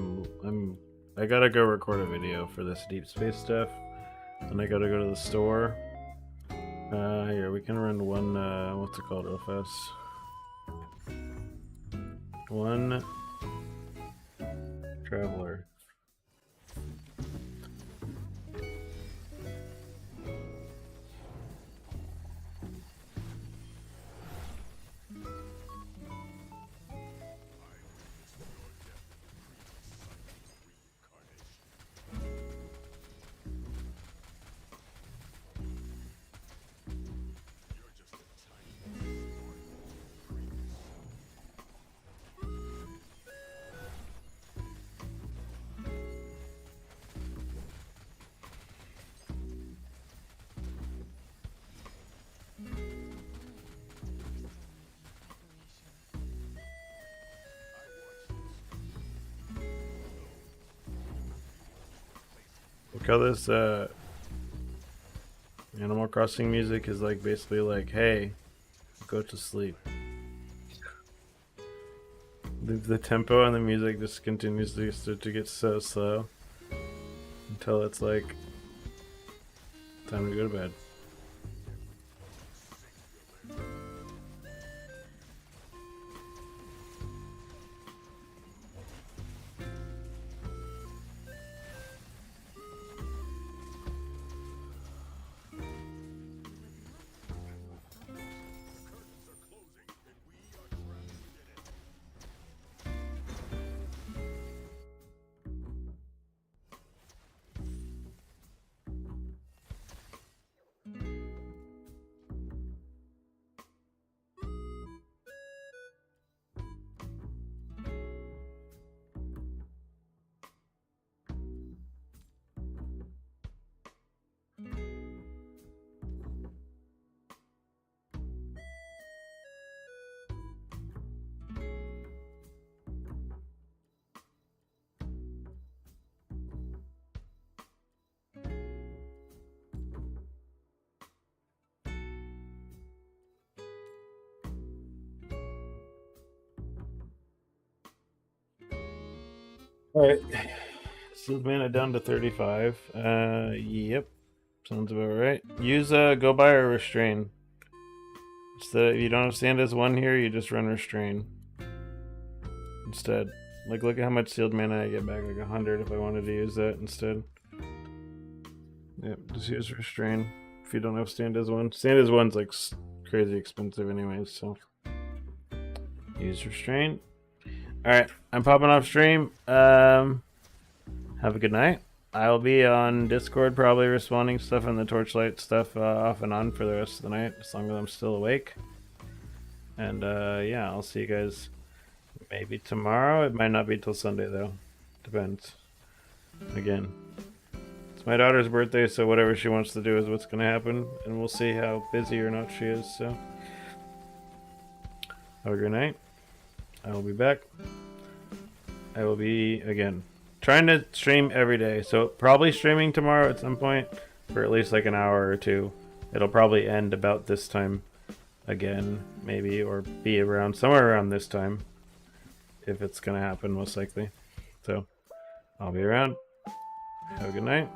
gotta go record a video for this Deepspace stuff, and I gotta go to the store. Here we can run one. What's it called, real fast? One traveler. Look how this Animal Crossing music is like basically like, hey, go to sleep. The tempo and the music just continues to get so slow until it's like time to go to bed. Alright, Sealed mana down to 35. Yep. Sounds about right. Use go by or restrain. Instead, if you don't have stand as one here, you just run restrain. Instead. Like, look at how much sealed mana I get back, like 100 if I wanted to use that instead. Yep, just use restrain if you don't have stand as one. Stand as one's like crazy expensive anyways, so use restrain. Alright, I'm popping off stream. Have a good night. I'll be on Discord probably responding stuff in the Torchlight stuff off and on for the rest of the night, as long as I'm still awake. And yeah, I'll see you guys maybe tomorrow. It might not be till Sunday though. Depends. Again, it's my daughter's birthday, so whatever she wants to do is what's going to happen, and we'll see how busy or not she is. So have a good night. I will be back. I will be, again, trying to stream every day. So probably streaming tomorrow at some point for at least like an hour or two. It'll probably end about this time again, maybe, or be around somewhere around this time if it's going to happen, most likely. So I'll be around. Have a good night.